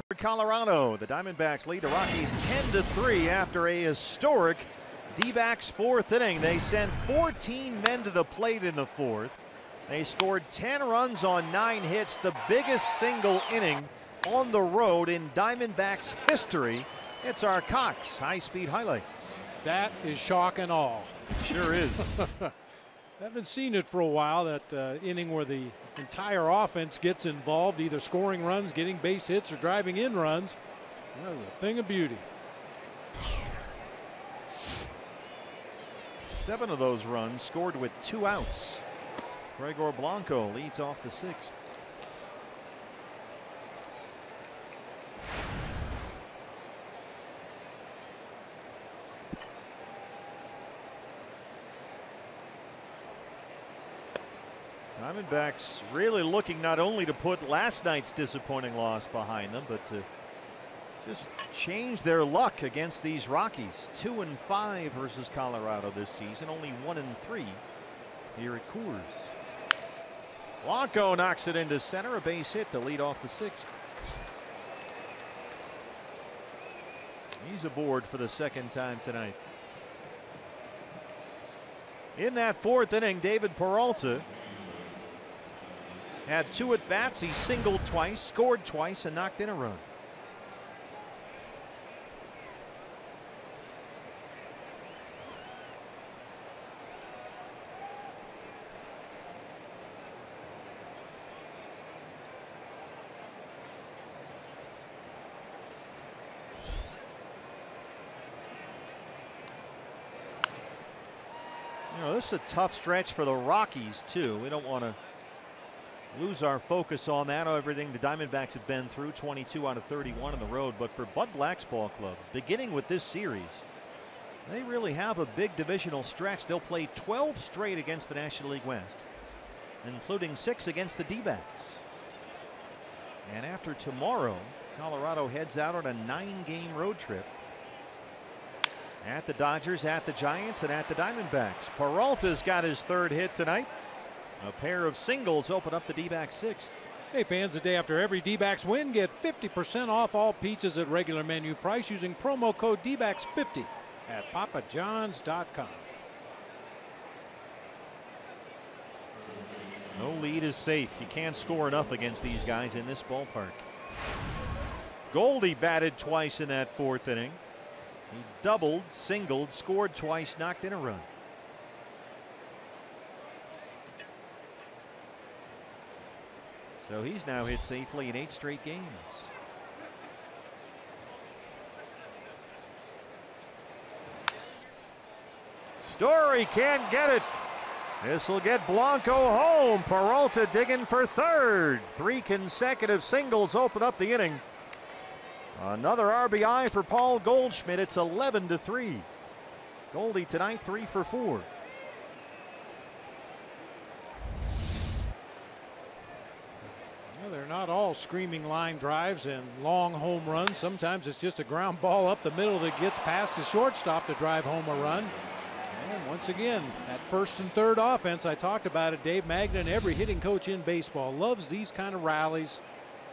For Colorado, the Diamondbacks lead the Rockies 10-3 after a historic D-backs 4th inning. They sent 14 men to the plate in the 4th. They scored 10 runs on 9 hits, the biggest single inning on the road in Diamondbacks history. It's our Cox high-speed highlights. That is shock and awe. Sure is. Haven't seen it for a while, that inning where the entire offense gets involved, either scoring runs, getting base hits, or driving in runs. That was a thing of beauty. 7 of those runs scored with 2 outs. Gregor Blanco leads off the 6th. Diamondbacks really looking not only to put last night's disappointing loss behind them, but to just change their luck against these Rockies. 2-5 versus Colorado this season, only 1-3 here at Coors. Blanco knocks it into center, a base hit to lead off the 6th. He's aboard for the 2nd time tonight. In that 4th inning, David Peralta had 2 at-bats. He singled twice, scored twice, and knocked in a run. You know, this is a tough stretch for the Rockies, too. We don't want to lose our focus on that, everything the Diamondbacks have been through, 22 out of 31 on the road. But for Bud Black's ball club, beginning with this series, They really have a big divisional stretch. They'll play 12 straight against the National League West, including 6 against the D-backs. And after tomorrow, Colorado heads out on a 9-game road trip at the Dodgers, at the Giants, and at the Diamondbacks. Peralta's got his 3rd hit tonight. A pair of singles open up the D-backs' 6th. Hey fans, the day after every D-backs win, get 50% off all pizzas at regular menu price using promo code D-backs50 at papajohns.com. No lead is safe. You can't score enough against these guys in this ballpark. Goldie batted twice in that 4th inning. He doubled, singled, scored twice, knocked in a run. So he's now hit safely in 8 straight games. Story can't get it. This will get Blanco home. Peralta digging for 3rd. 3 consecutive singles open up the inning. Another RBI for Paul Goldschmidt. It's 11-3. Goldie tonight 3 for 4. Well, they're not all screaming line drives and long home runs. Sometimes it's just a ground ball up the middle that gets past the shortstop to drive home a run. And once again, that 1st and 3rd offense, I talked about it. Dave Magnan, every hitting coach in baseball, loves these kind of rallies.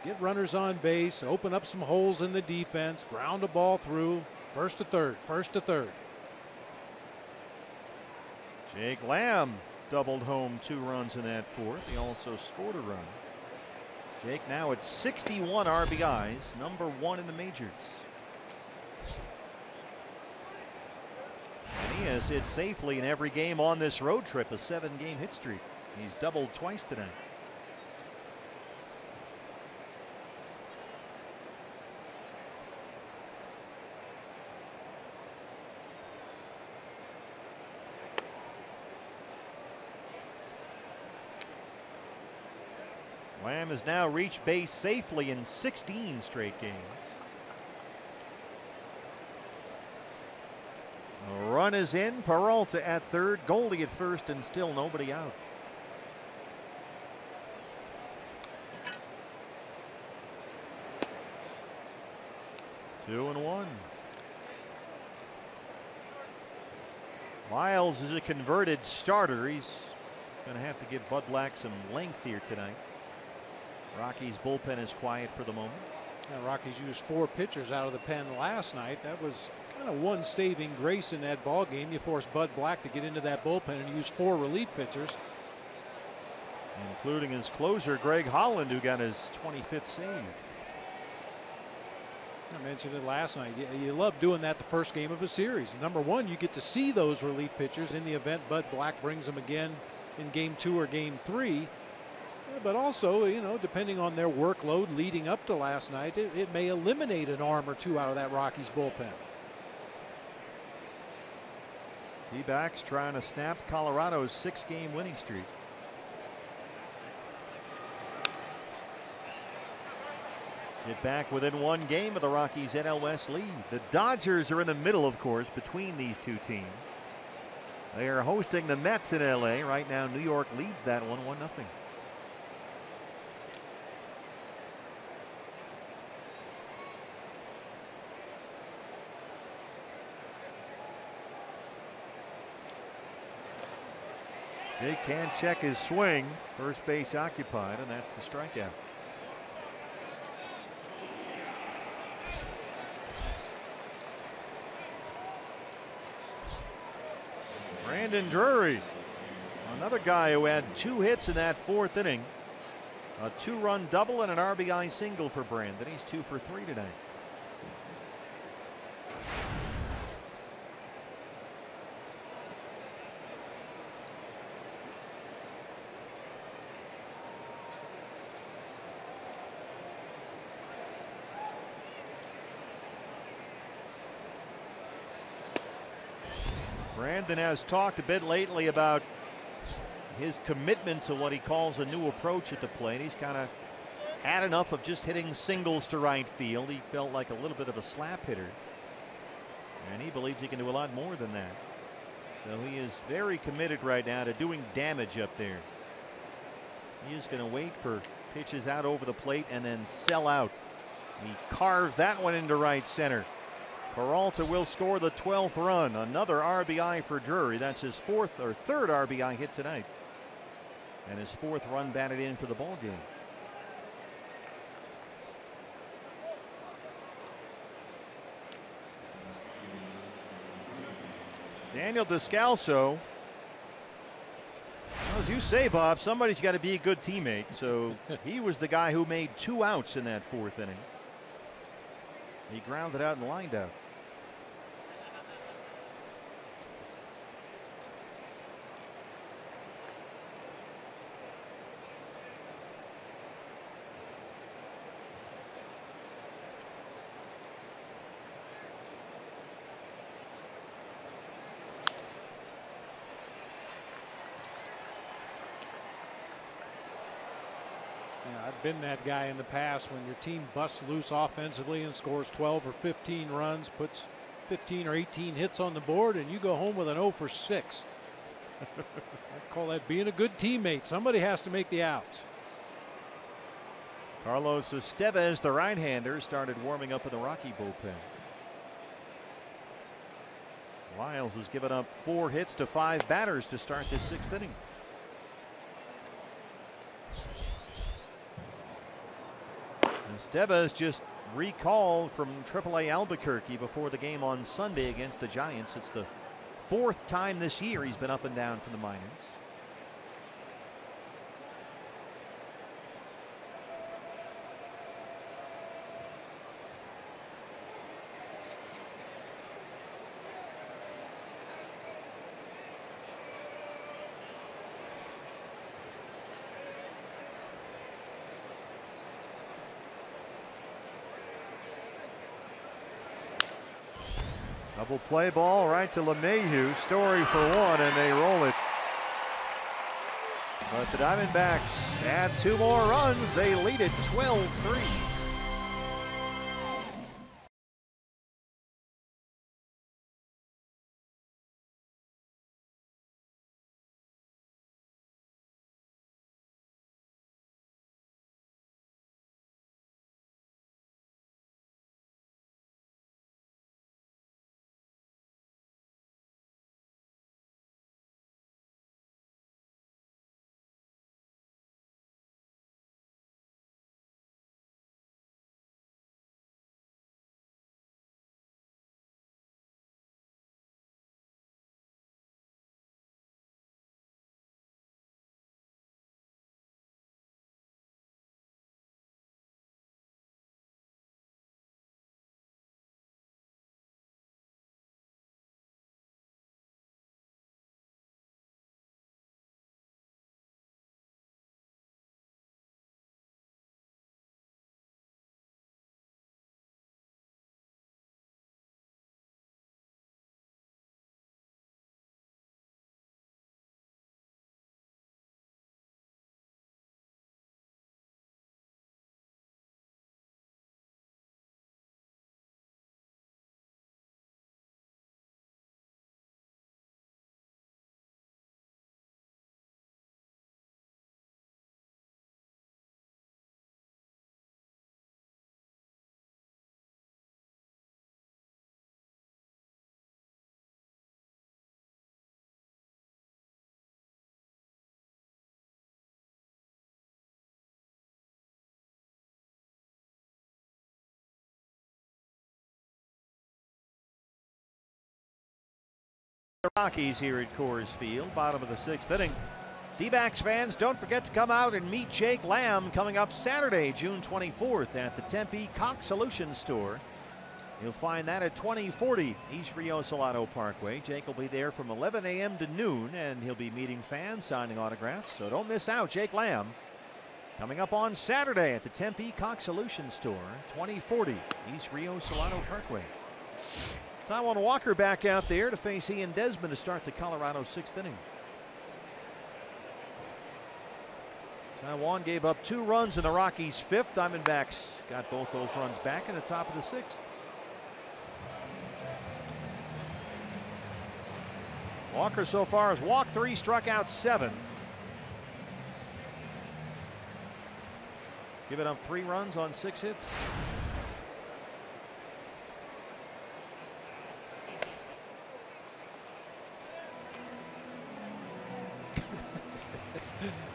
Get runners on base, open up some holes in the defense, ground a ball through, 1st to 3rd, 1st to 3rd. Jake Lamb doubled home 2 runs in that 4th. He also scored a run. Jake now at 61 RBIs, number 1 in the majors. And he has hit safely in every game on this road trip, a 7-game hit streak. He's doubled twice tonight. Lamb has now reached base safely in 16 straight games. A run is in. Peralta at 3rd, Goldie at 1st, and still nobody out. Two and 1. Miles is a converted starter. He's going to have to give Bud Black some length here tonight. Rockies bullpen is quiet for the moment. Yeah, Rockies used 4 pitchers out of the pen last night. That was kind of one saving grace in that ball game. You forced Bud Black to get into that bullpen and use 4 relief pitchers, including his closer Greg Holland, who got his 25th save. I mentioned it last night. You love doing that the first game of a series. Number 1, you get to see those relief pitchers in the event Bud Black brings them again in game 2 or game 3. But also, you know, depending on their workload leading up to last night, it may eliminate an arm or 2 out of that Rockies bullpen. D-backs trying to snap Colorado's 6-game winning streak. Get back within 1 game of the Rockies' NL West lead. The Dodgers are in the middle, of course, between these 2 teams. They are hosting the Mets in LA. Right now, New York leads that one 1-0. Jake can't check his swing. First base occupied, and that's the strikeout. Brandon Drury, another guy who had 2 hits in that 4th inning. A 2-run double and an RBI single for Brandon. He's 2 for 3 tonight. Brandon has talked a bit lately about his commitment to what he calls a new approach at the plate. He's kind of had enough of just hitting singles to right field. He felt like a little bit of a slap hitter. And he believes he can do a lot more than that. So he is very committed right now to doing damage up there. He is going to wait for pitches out over the plate and then sell out. He carves that one into right center. Peralta will score the 12th run. Another RBI for Drury. That's his third RBI hit tonight. And his 4th run batted in for the ball game. Daniel Descalso. As you say, Bob, somebody's got to be a good teammate. So he was the guy who made 2 outs in that 4th inning. He grounded out and lined out. I've been that guy in the past when your team busts loose offensively and scores 12 or 15 runs, puts 15 or 18 hits on the board, and you go home with an 0 for 6. I call that being a good teammate. Somebody has to make the outs. Carlos Estevez, the right-hander, started warming up in the Rocky bullpen. Lyles has given up 4 hits to 5 batters to start this 6th inning. Estevez just recalled from AAA Albuquerque before the game on Sunday against the Giants. It's the 4th time this year he's been up and down from the minors. Double play ball right to LeMahieu. Story for 1, and they roll it. But the Diamondbacks add 2 more runs. They lead it 12-3. Rockies here at Coors Field, bottom of the 6th inning. D-backs fans, don't forget to come out and meet Jake Lamb coming up Saturday, June 24th at the Tempe Cox Solution Store. You'll find that at 2040 East Rio Salado Parkway. Jake will be there from 11 a.m. to noon, and he'll be meeting fans, signing autographs. So don't miss out. Jake Lamb coming up on Saturday at the Tempe Cox Solution Store, 2040 East Rio Salado Parkway. Taijuan Walker back out there to face Ian Desmond to start the Colorado 6th inning. Taijuan gave up 2 runs in the Rockies' 5th. Diamondbacks got both those runs back in the top of the 6th. Walker so far has walked 3, struck out 7. Giving up 3 runs on 6 hits.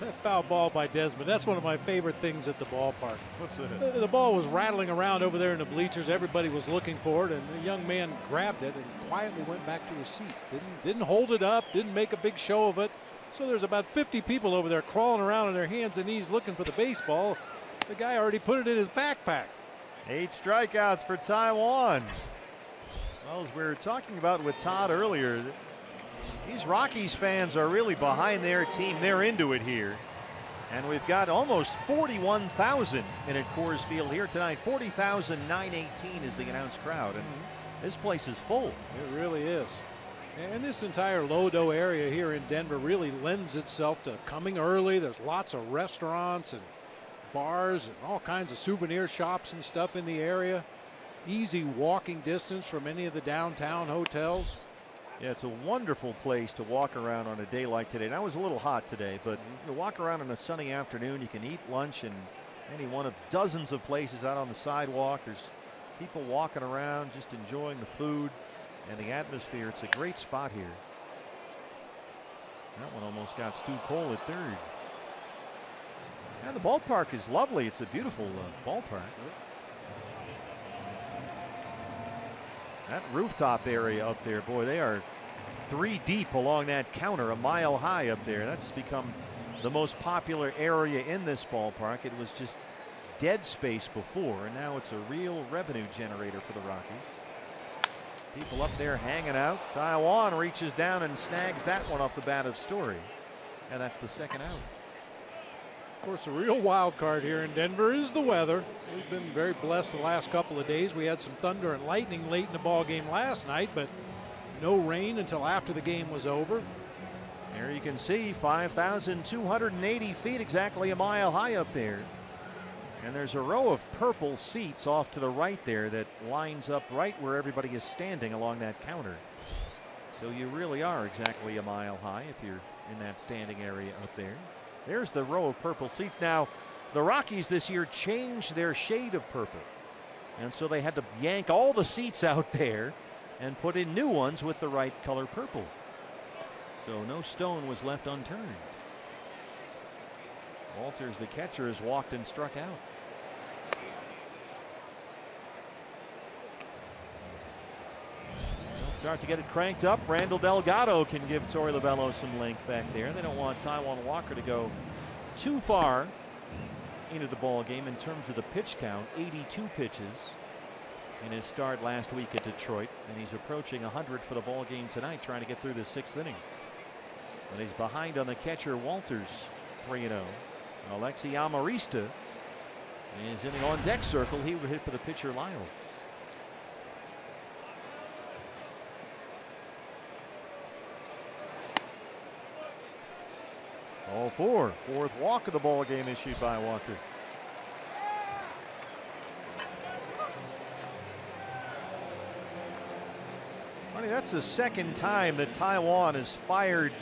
That foul ball by Desmond, that's one of my favorite things at the ballpark. What's it? The ball was rattling around over there in the bleachers. Everybody was looking for it, and the young man grabbed it and quietly went back to his seat. Didn't hold it up, didn't make a big show of it. So there's about 50 people over there crawling around on their hands and knees looking for the baseball. The guy already put it in his backpack. 8 strikeouts for Taijuan. Well, as we were talking about with Todd earlier, these Rockies fans are really behind their team. They're into it here. And we've got almost 41,000 in at Coors Field here tonight. 40,918 is the announced crowd. And this place is full. It really is. And this entire Lodo area here in Denver really lends itself to coming early. There's lots of restaurants and bars and all kinds of souvenir shops and stuff in the area. Easy walking distance from any of the downtown hotels. Yeah, it's a wonderful place to walk around on a day like today. Now, it was a little hot today, but you walk around on a sunny afternoon. You can eat lunch in any one of dozens of places out on the sidewalk. There's people walking around just enjoying the food and the atmosphere. It's a great spot here. That one almost got Stu Cole at third. And the ballpark is lovely. It's a beautiful ballpark. That rooftop area up there, boy, they are 3 deep along that counter, a mile high up there. That's become the most popular area in this ballpark. It was just dead space before, and now it's a real revenue generator for the Rockies. People up there hanging out. Taijuan reaches down and snags that one off the bat of Story, and that's the second out. Of course, a real wild card here in Denver is the weather. We've been very blessed the last couple of days. We had some thunder and lightning late in the ball game last night, but no rain until after the game was over. There you can see 5,280 feet, exactly a mile high up there. And there's a row of purple seats off to the right there that lines up right where everybody is standing along that counter. So you really are exactly a mile high if you're in that standing area up there. There's the row of purple seats. Now, the Rockies this year changed their shade of purple. And so they had to yank all the seats out there and put in new ones with the right color purple. So no stone was left unturned. Walters, the catcher, has walked and struck out. They'll start to get it cranked up. Randall Delgado can give Torey Lovullo some length back there. They don't want Taijuan Walker to go too far into the ball game in terms of the pitch count. 82 pitches in his start last week at Detroit, and he's approaching 100 for the ball game tonight, trying to get through the 6th inning. But he's behind on the catcher Walters, 3-0. Alexi Amarista is in the on-deck circle. He would hit for the pitcher Lyles. All 4. 4th walk of the ball game issued by Walker. Funny, that's the second time that Taijuan has fired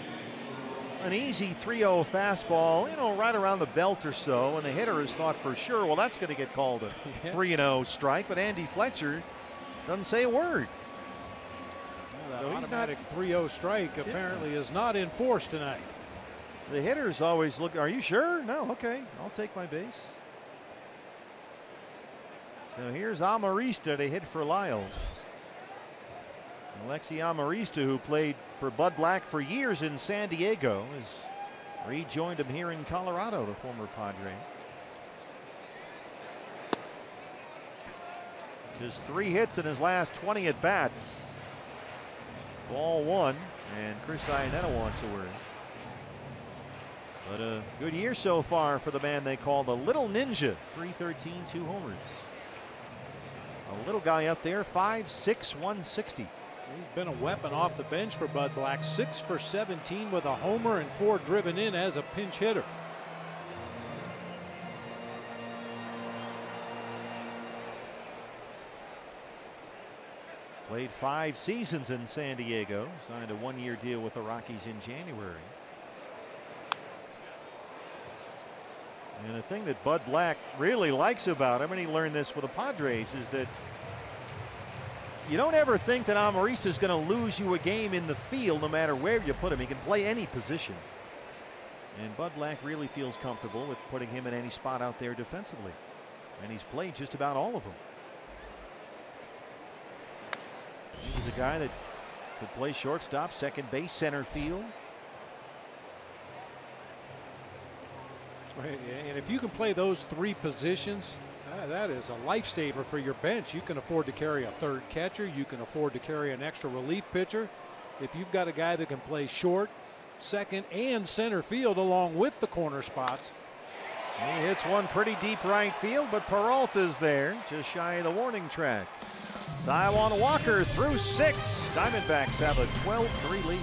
an easy 3-0 fastball, you know, right around the belt or so, and the hitter has thought for sure, well, that's going to get called a 3-0 strike, but Andy Fletcher doesn't say a word. Well, that automatic 3-0 strike apparently is not in force tonight. The hitters always look, are you sure? No, okay, I'll take my base. So here's Amarista to hit for Lyles. Alexi Amarista, who played for Bud Black for years in San Diego, has rejoined him here in Colorado, the former Padre. Just 3 hits in his last 20 at bats. Ball 1, and Chris Iannetta wants a word. But a good year so far for the man they call the Little Ninja. 313, 2 homers. A little guy up there, 5'6", 160. He's been a weapon off the bench for Bud Black. 6 for 17 with a homer and 4 driven in as a pinch hitter. Played 5 seasons in San Diego. Signed a 1-year deal with the Rockies in January. And the thing that Bud Black really likes about him, and he learned this with the Padres, is that you don't ever think that Amarista is going to lose you a game in the field no matter where you put him. He can play any position. And Bud Black really feels comfortable with putting him in any spot out there defensively. And he's played just about all of them. He's a guy that could play shortstop, second base, center field. And if you can play those 3 positions, that is a lifesaver for your bench. You can afford to carry a third catcher. You can afford to carry an extra relief pitcher. If you've got a guy that can play short, second, and center field along with the corner spots. He hits one pretty deep right field, but Peralta's there, just shy of the warning track. Taijuan Walker through 6. Diamondbacks have a 12-3 lead.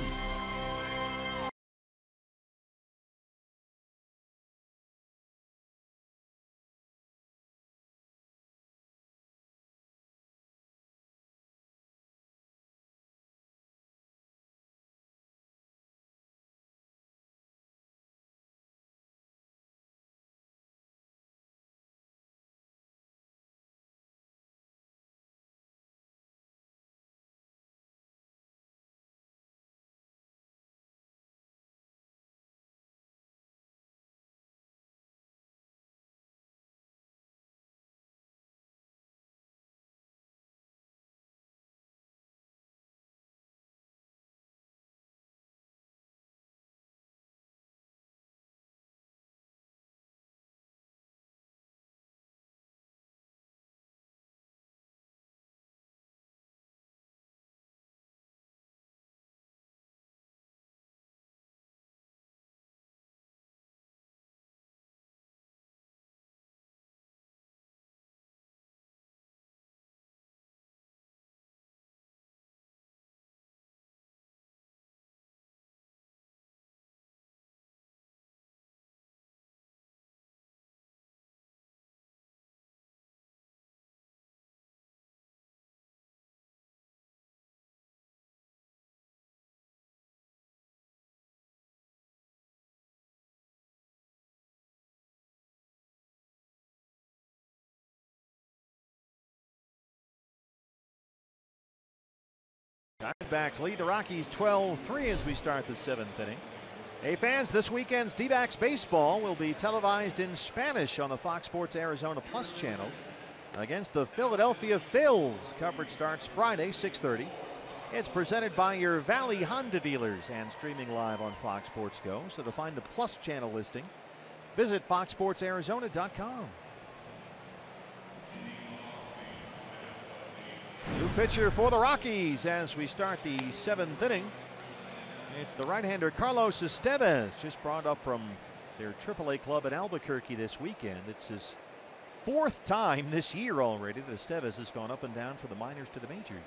Diamondbacks lead the Rockies 12-3 as we start the 7th inning. Hey fans, this weekend's D-backs baseball will be televised in Spanish on the Fox Sports Arizona Plus channel against the Philadelphia Phillies. Coverage starts Friday, 6:30. It's presented by your Valley Honda dealers and streaming live on Fox Sports Go. So to find the Plus channel listing, visit foxsportsarizona.com. New pitcher for the Rockies as we start the 7th inning. It's the right-hander Carlos Estevez, just brought up from their AAA club in Albuquerque this weekend. It's his 4th time this year already that Estevez has gone up and down from the minors to the majors.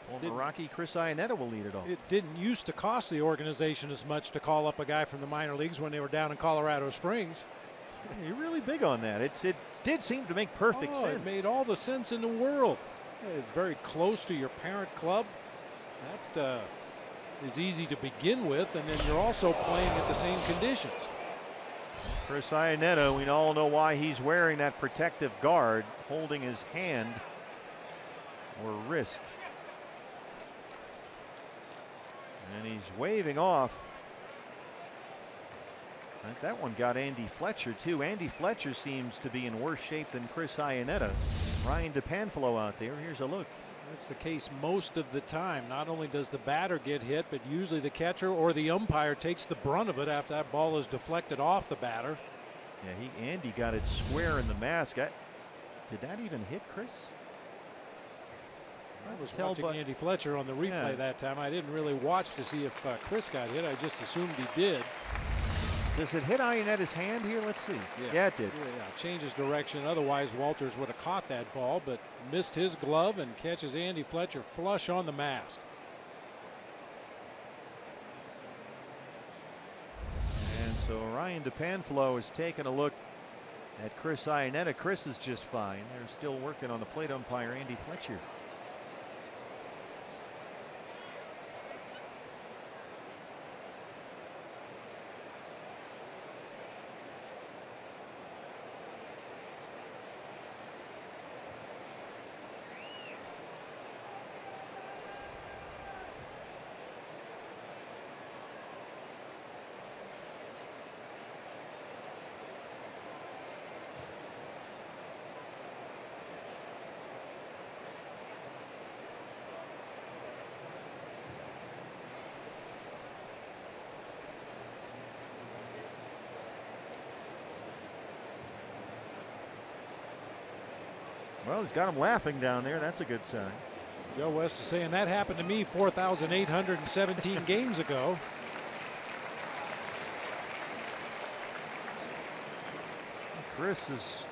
Former Rocky Chris Iannetta will lead it off. It didn't used to cost the organization as much to call up a guy from the minor leagues when they were down in Colorado Springs. You're really big on that. It did seem to make perfect sense. It made all the sense in the world. Very close to your parent club. That is easy to begin with, and then you're also playing at the same conditions. Chris Iannetta, we all know why he's wearing that protective guard, holding his hand or wrist. And he's waving off. That one got Andy Fletcher too. Andy Fletcher seems to be in worse shape than Chris Iannetta. Ryan DePanfilo out there. Here's a look. That's the case most of the time. Not only does the batter get hit, but usually the catcher or the umpire takes the brunt of it after that ball is deflected off the batter. Yeah, Andy got it square in the mask. Did that even hit Chris? I was watching Andy Fletcher on the replay that time. I didn't really watch to see if Chris got hit. I just assumed he did. Does it hit Iannetta's hand here? Let's see. Yeah, it did. Yeah, changes direction. Otherwise, Walters would have caught that ball, but missed his glove and catches Andy Fletcher flush on the mask. And so Ryan DePanfilo is taking a look at Chris Iannetta. Chris is just fine. They're still working on the plate umpire, Andy Fletcher. Well, he's got him laughing down there. That's a good sign. Joe West is saying that happened to me 4,817 games ago. Chris's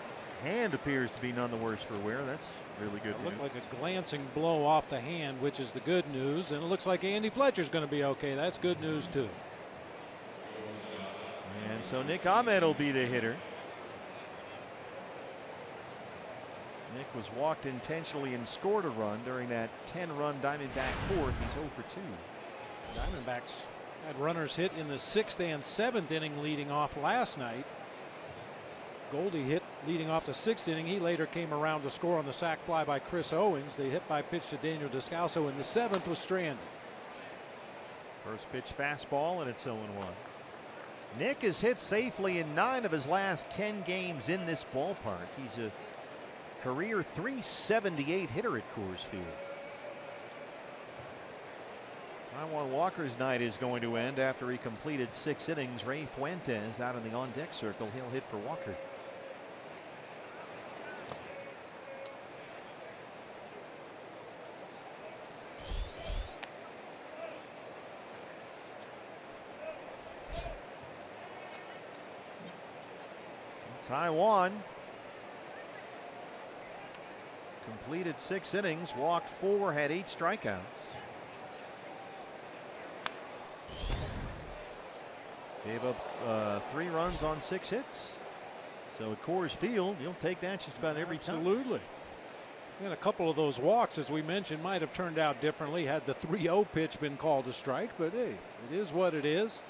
hand appears to be none the worse for wear. That's really good. It looked like a glancing blow off the hand, which is the good news. And it looks like Andy Fletcher's going to be okay. That's good news, too. And so Nick Ahmed will be the hitter. Nick was walked intentionally and scored a run during that 10-run Diamondback fourth. He's 0 for 2. Diamondbacks had runners hit in the 6th and 7th inning leading off last night. Goldie hit leading off the 6th inning. He later came around to score on the sac fly by Chris Owings. The hit by pitch to Daniel Descalso in the 7th was stranded. First pitch fastball, and it's 0-1. Nick has hit safely in 9 of his last 10 games in this ballpark. He's a career .378 hitter at Coors Field. Taijuan Walker's night is going to end after he completed 6 innings. Ray Fuentes out in the on-deck circle. He'll hit for Walker. Taijuan completed 6 innings, walked 4, had 8 strikeouts. Gave up 3 runs on 6 hits. So at Coors Field, you'll take that just about every time. Absolutely. And a couple of those walks, as we mentioned, might have turned out differently had the 3-0 pitch been called a strike. But hey, it is what it is.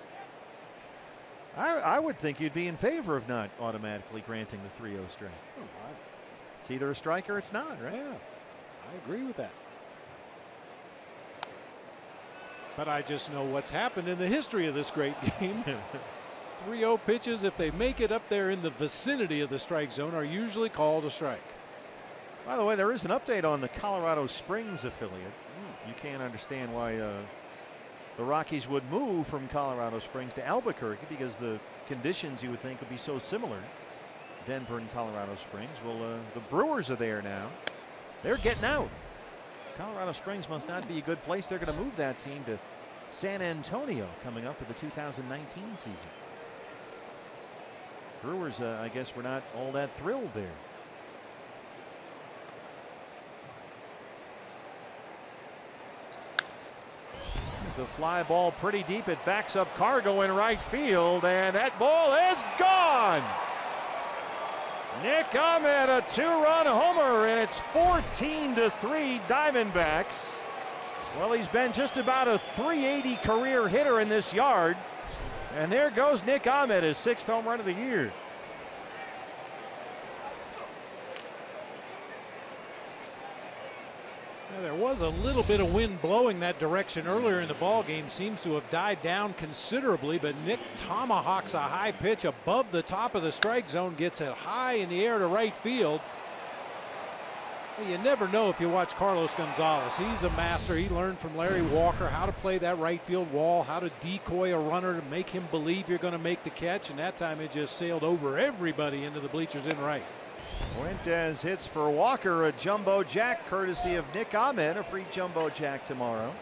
I would think you'd be in favor of not automatically granting the 3-0 strike. Oh, it's either a strike or it's not, right? yeah, I agree with that. But I just know what's happened in the history of this great game. 3-0 pitches, if they make it up there in the vicinity of the strike zone, are usually called a strike. By the way, there is an update on the Colorado Springs affiliate. You can't understand why the Rockies would move from Colorado Springs to Albuquerque, because the conditions you would think would be so similar. Denver and Colorado Springs. Well, the Brewers are there now. They're getting out. Colorado Springs must not be a good place. They're going to move that team to San Antonio coming up for the 2019 season. Brewers, I guess, were not all that thrilled there. There's a fly ball pretty deep. It backs up Cargo in right field, and that ball is gone. Nick Ahmed, a 2-run homer, and it's 14-3 Diamondbacks. Well, he's been just about a .380 career hitter in this yard. And there goes Nick Ahmed, his 6th home run of the year. There was a little bit of wind blowing that direction earlier in the ball game. Seems to have died down considerably, but Nick tomahawks a high pitch above the top of the strike zone, gets it high in the air to right field. You never know if you watch Carlos Gonzalez. He's a master. He learned from Larry Walker how to play that right field wall, how to decoy a runner to make him believe you're going to make the catch, and that time it just sailed over everybody into the bleachers in right. Fuentes hits for Walker, a jumbo jack courtesy of Nick Ahmed. A free jumbo jack tomorrow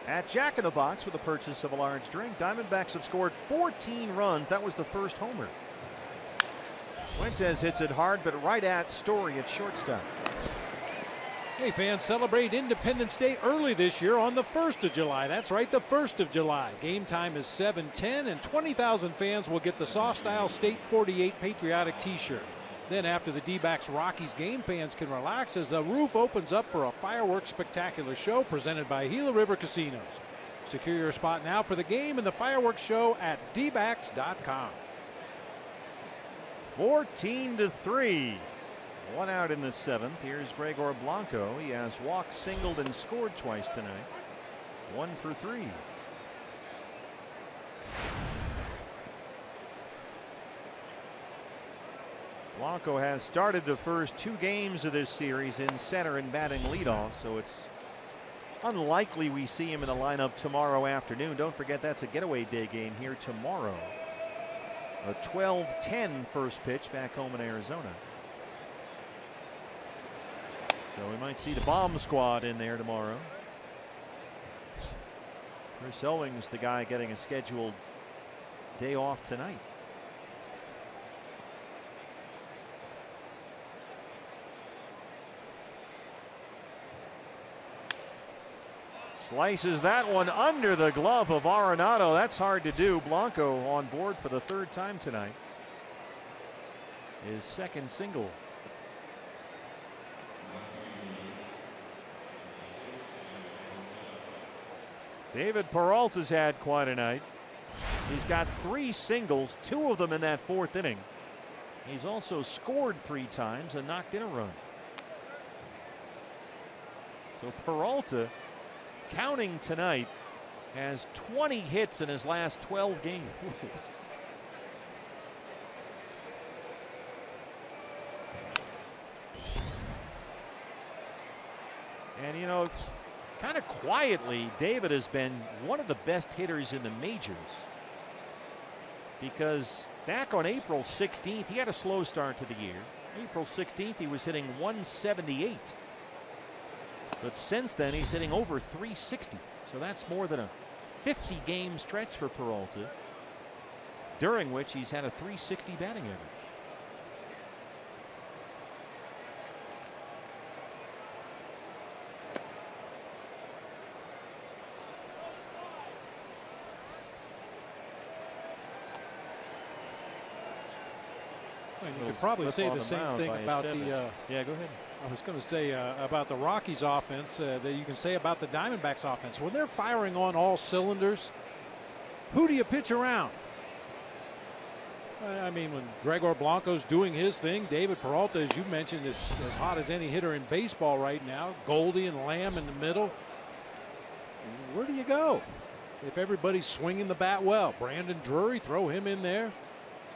at Jack in the Box with the purchase of a large drink. Diamondbacks have scored 14 runs. That was the first homer. Fuentes hits it hard, but right at Story at shortstop. Hey fans, celebrate Independence Day early this year on the 1st of July. That's right, the 1st of July. Game time is 7:10 and 20,000 fans will get the soft style State 48 patriotic t-shirt. Then after the D-backs Rockies game, fans can relax as the roof opens up for a fireworks spectacular show presented by Gila River Casinos. Secure your spot now for the game and the fireworks show at dbacks.com. 14-3. One out in the 7th. Here's Gregor Blanco. He has walked, singled, and scored twice tonight. 1 for 3. Blanco has started the first 2 games of this series in center and batting leadoff, so it's unlikely we see him in the lineup tomorrow afternoon. Don't forget that's a getaway day game here tomorrow. A 12:10 first pitch back home in Arizona. So we might see the bomb squad in there tomorrow. Chris Owings, the guy getting a scheduled day off tonight. Slices that one under the glove of Arenado. That's hard to do. Blanco on board for the 3rd time tonight. His 2nd single. David Peralta's had quite a night. He's got 3 singles, 2 of them in that 4th inning. He's also scored 3 times and knocked in a run. So Peralta, counting tonight, has 20 hits in his last 12 games. And you know, kind of quietly, David has been one of the best hitters in the majors, because back on April 16th, he had a slow start to the year. April 16th, he was hitting 178. But since then, he's hitting over 360. So that's more than a 50 game stretch for Peralta, during which he's had a 360 batting average. You could probably say the same thing about the yeah, go ahead. I was going to say about the Rockies offense that you can say about the Diamondbacks offense. When they're firing on all cylinders, who do you pitch around? I mean, when Gregor Blanco's doing his thing, David Peralta, as you mentioned, is as hot as any hitter in baseball right now. Goldie and Lamb in the middle. Where do you go if everybody's swinging the bat well? Brandon Drury, throw him in there.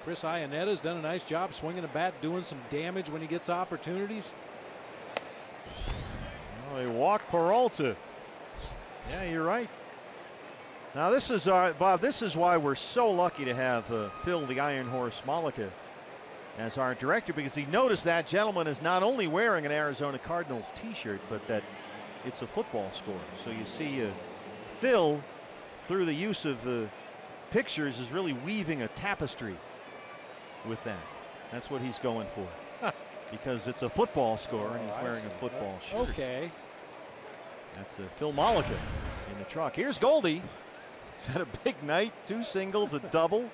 Chris Ionetta's done a nice job swinging the bat, doing some damage when he gets opportunities. Well, they walk Peralta. Yeah, you're right. Now this is our Bob. This is why we're so lucky to have Phil the Iron Horse Malika as our director, because he noticed that gentleman is not only wearing an Arizona Cardinals T-shirt, but that it's a football score. So you see Phil, through the use of pictures, is really weaving a tapestry with that. That's what he's going for. Because it's a football score and he's wearing a football shirt. Okay. That's Phil Malika in the truck. Here's Goldie. He's had a big night. 2 singles, a double.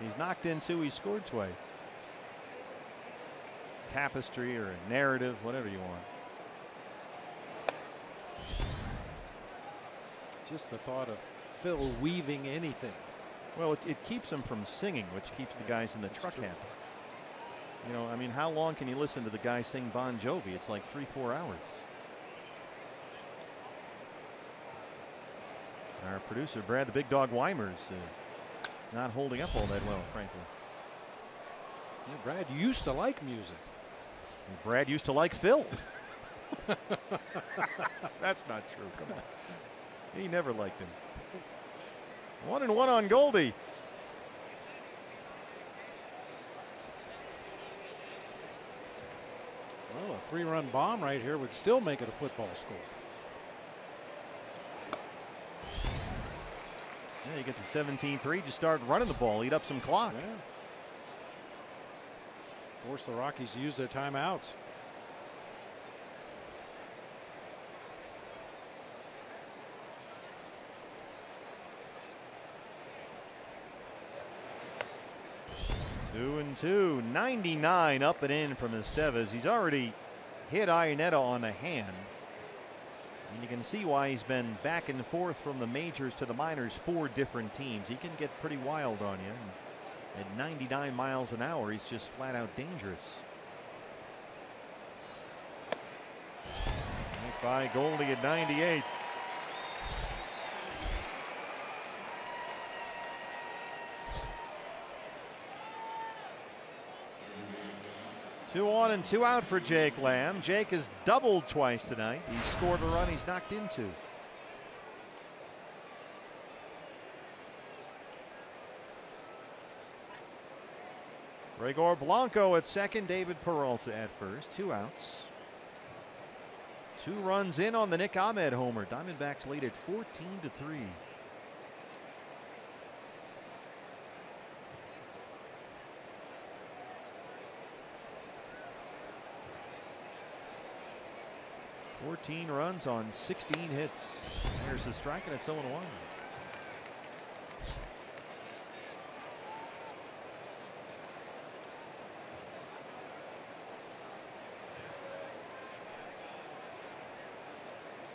He's knocked in 2. He scored twice. Tapestry or a narrative, whatever you want. Just the thought of Phil weaving anything. Well, it keeps him from singing, which keeps the guys in the truck happy. You know, I mean, how long can you listen to the guy sing Bon Jovi? It's like 3-4 hours. Our producer, Brad the Big Dog Weimer's not holding up all that well, frankly. Yeah, Brad used to like music. And Brad used to like Phil. That's not true. Come on. He never liked him. 1-1 on Goldie. Well, a 3-run bomb right here would still make it a football score. Yeah, you get to 17-3, just start running the ball, eat up some clock. Yeah. Force the Rockies to use their timeouts. 2-2. 99 up and in from Estevez. He's already hit Iannetta on the hand. And you can see why he's been back and forth from the majors to the minors, 4 different teams. He can get pretty wild on you. And at 99 miles an hour, he's just flat out dangerous. By Goldie at 98. Two on and 2 out for Jake Lamb. Jake has doubled twice tonight. He scored a run he's knocked into. Gregor Blanco at second. David Peralta at first. 2 outs. 2 runs in on the Nick Ahmed homer. Diamondbacks lead at 14-3. Runs on 16 hits. There's a strike and it's 0-1.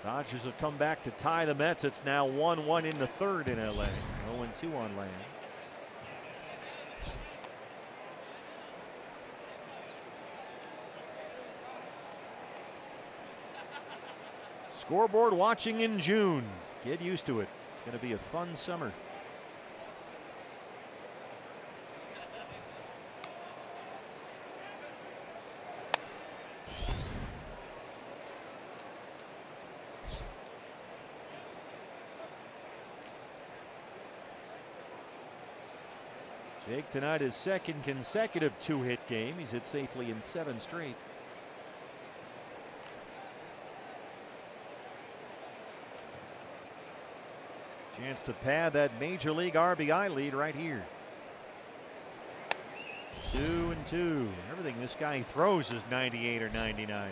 Dodgers have come back to tie the Mets. It's now 1-1 in the third in LA. 0-2 on Lamb. Scoreboard watching in June. Get used to it. It's going to be a fun summer. Jake tonight his second consecutive 2-hit game. He's hit safely in 7 straight. Chance to pad that major league RBI lead right here. 2-2. Everything this guy throws is 98 or 99.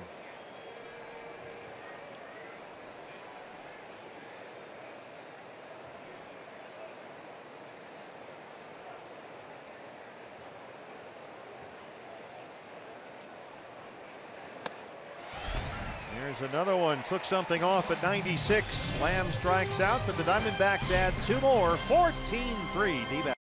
There's another one. Took something off at 96. Lamb strikes out, but the Diamondbacks add 2 more. 14-3. D-backs.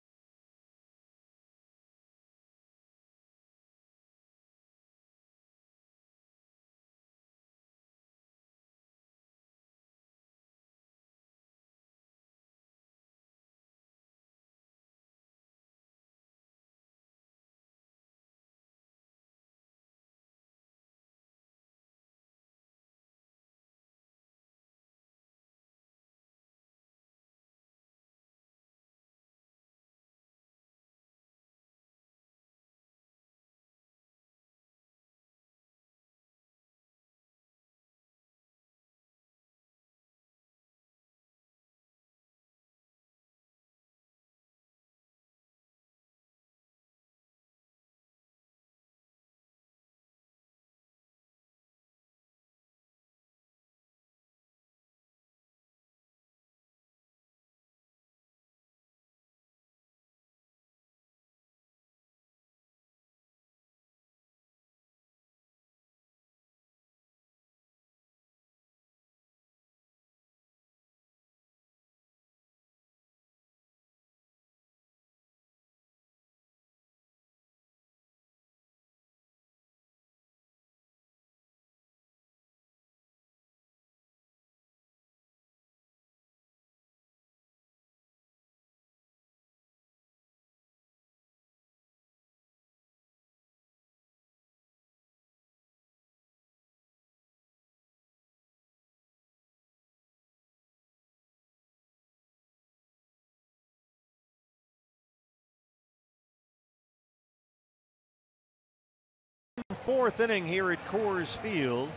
Fourth inning here at Coors Field.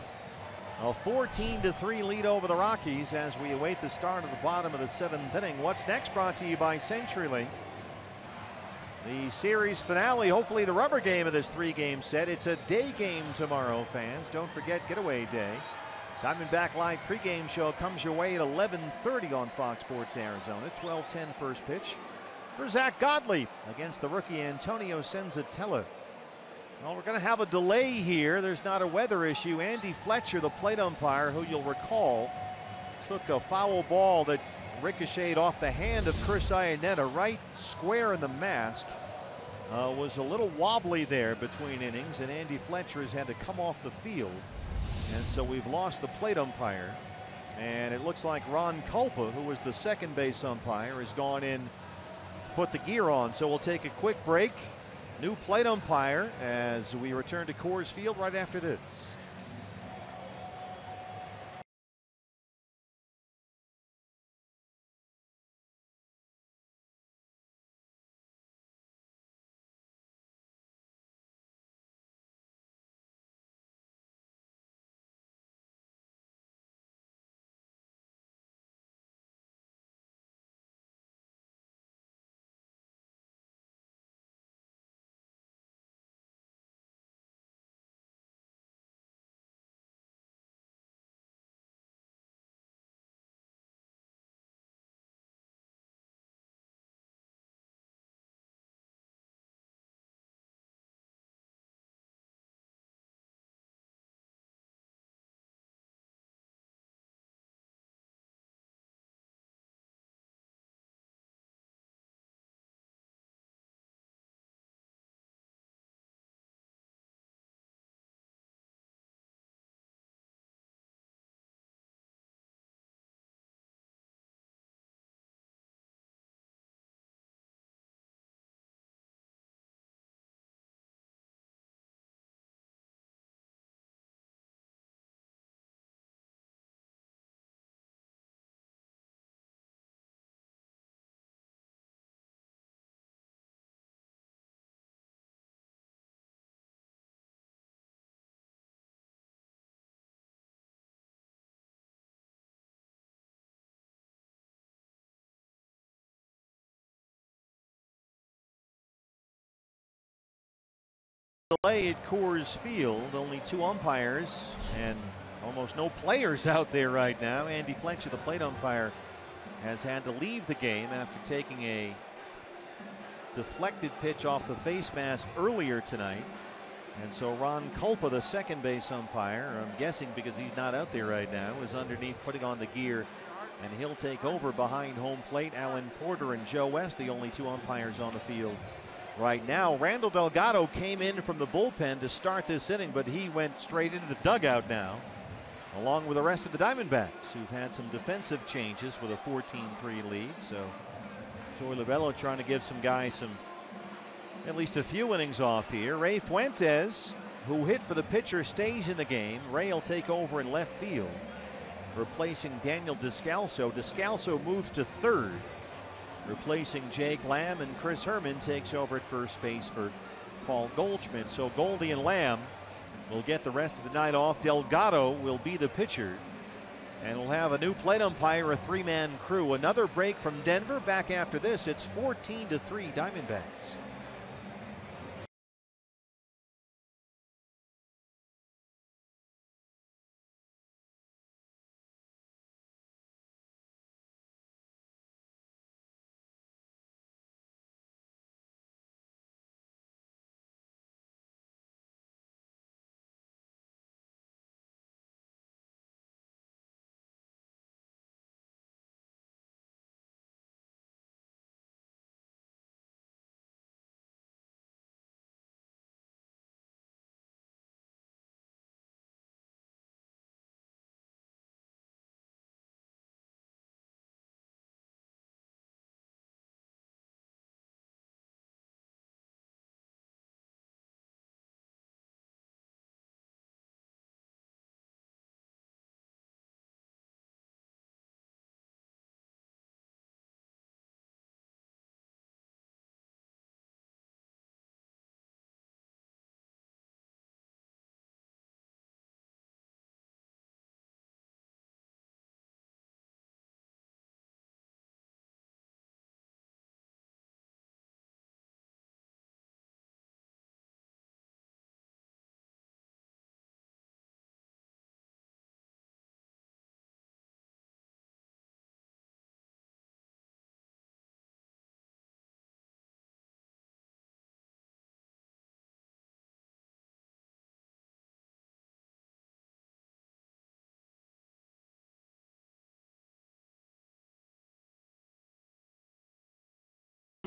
A 14-3 lead over the Rockies as we await the start of the bottom of the 7th inning. What's next brought to you by CenturyLink. The series finale, hopefully the rubber game of this 3-game set. It's a day game tomorrow, fans. Don't forget Getaway Day. Diamondback Live pregame show comes your way at 11:30 on Fox Sports Arizona. 12:10 first pitch. for Zach Godley against the rookie Antonio Senzatella. Well, we're going to have a delay here. There's not a weather issue. Andy Fletcher, the plate umpire, who you'll recall took a foul ball that ricocheted off the hand of Chris Iannetta right square in the mask. Was a little wobbly there between innings, and Andy Fletcher has had to come off the field. And so we've lost the plate umpire. And it looks like Ron Culpa, who was the second base umpire, has gone in to put the gear on. So we'll take a quick break. New plate umpire as we return to Coors Field right after this. Delay at Coors Field. Only two umpires and almost no players out there right now. Andy Fletcher, the plate umpire, has had to leave the game after taking a deflected pitch off the face mask earlier tonight. And so Ron Culpa, the second base umpire, I'm guessing because he's not out there right now, is underneath putting on the gear, and he'll take over behind home plate. Alan Porter and Joe West, the only two umpires on the field right now. Randall Delgado came in from the bullpen to start this inning, but he went straight into the dugout now, along with the rest of the Diamondbacks, who've had some defensive changes with a 14-3 lead. So Joey Lovullo trying to give some guys at least a few innings off here. Ray Fuentes, who hit for the pitcher, stays in the game. Ray will take over in left field, replacing Daniel Descalso. Descalso moves to third, replacing Jake Lamb, and Chris Herman takes over at first base for Paul Goldschmidt. So Goldie and Lamb will get the rest of the night off. Delgado will be the pitcher, and we'll have a new plate umpire, a three-man crew. Another break from Denver. Back after this, it's 14-3 Diamondbacks.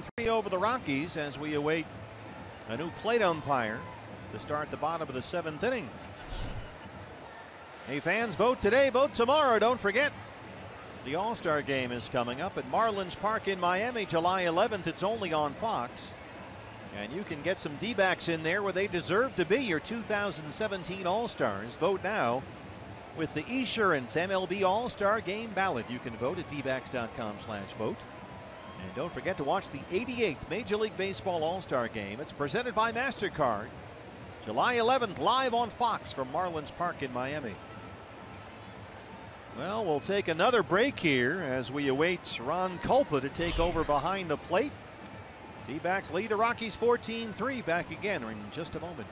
3 over the Rockies as we await a new plate umpire to start the bottom of the 7th inning. Hey fans, vote today, vote tomorrow. Don't forget, the All-Star game is coming up at Marlins Park in Miami, July 11th. It's only on Fox. And you can get some D-backs in there where they deserve to be, your 2017 All-Stars. Vote now with the Esurance MLB All-Star Game ballot. You can vote at dbacks.com/vote. And don't forget to watch the 88th Major League Baseball All-Star Game. It's presented by MasterCard. July 11th, live on Fox from Marlins Park in Miami. Well, we'll take another break here as we await Ron Kulpa to take over behind the plate. D-backs lead the Rockies 14-3. Back again in just a moment.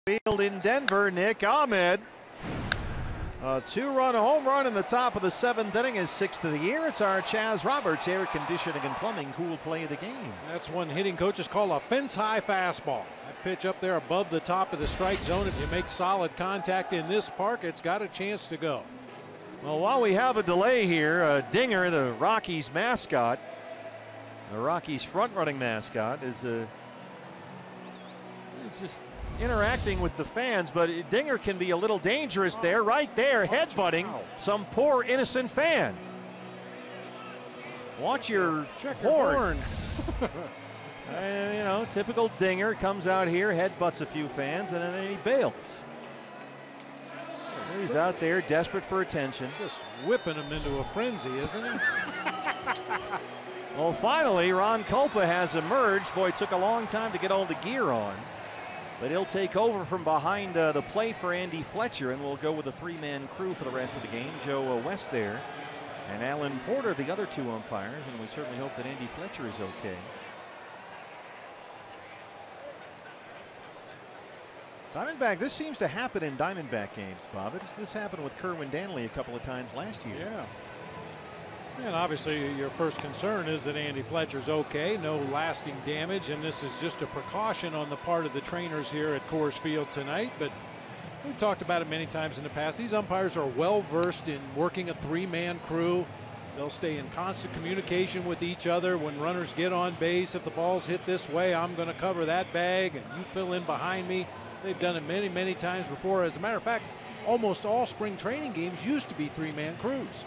Field in Denver, Nick Ahmed. A 2-run home run in the top of the 7th inning, his 6th of the year. It's our Chaz Roberts Air Conditioning and Plumbing cool play of the game. That's one hitting coaches call a fence-high fastball. That pitch up there above the top of the strike zone. If you make solid contact in this park, it's got a chance to go. Well, while we have a delay here, Dinger, the Rockies mascot, the Rockies front-running mascot, is just interacting with the fans, but Dinger can be a little dangerous there, right there, headbutting some poor innocent fan. Watch your horn. You know, typical Dinger comes out here, headbutts a few fans, and then he bails. He's out there desperate for attention. Just whipping him into a frenzy, isn't he? Well, finally, Ron Kulpa has emerged. Boy, it took a long time to get all the gear on. But he'll take over from behind the plate for Andy Fletcher, and we'll go with a 3-man crew for the rest of the game. Joe West there, and Alan Porter, the other 2 umpires, and we certainly hope that Andy Fletcher is okay. Diamondback, this seems to happen in Diamondback games, Bob. This happened with Kerwin Danley a couple of times last year. Yeah. And obviously your first concern is that Andy Fletcher's okay, no lasting damage, and this is just a precaution on the part of the trainers here at Coors Field tonight. But we've talked about it many times in the past. These umpires are well versed in working a 3-man crew. They'll stay in constant communication with each other when runners get on base. If the ball's hit this way, I'm going to cover that bag and you fill in behind me. They've done it many, many times before. As a matter of fact, almost all spring training games used to be 3-man crews.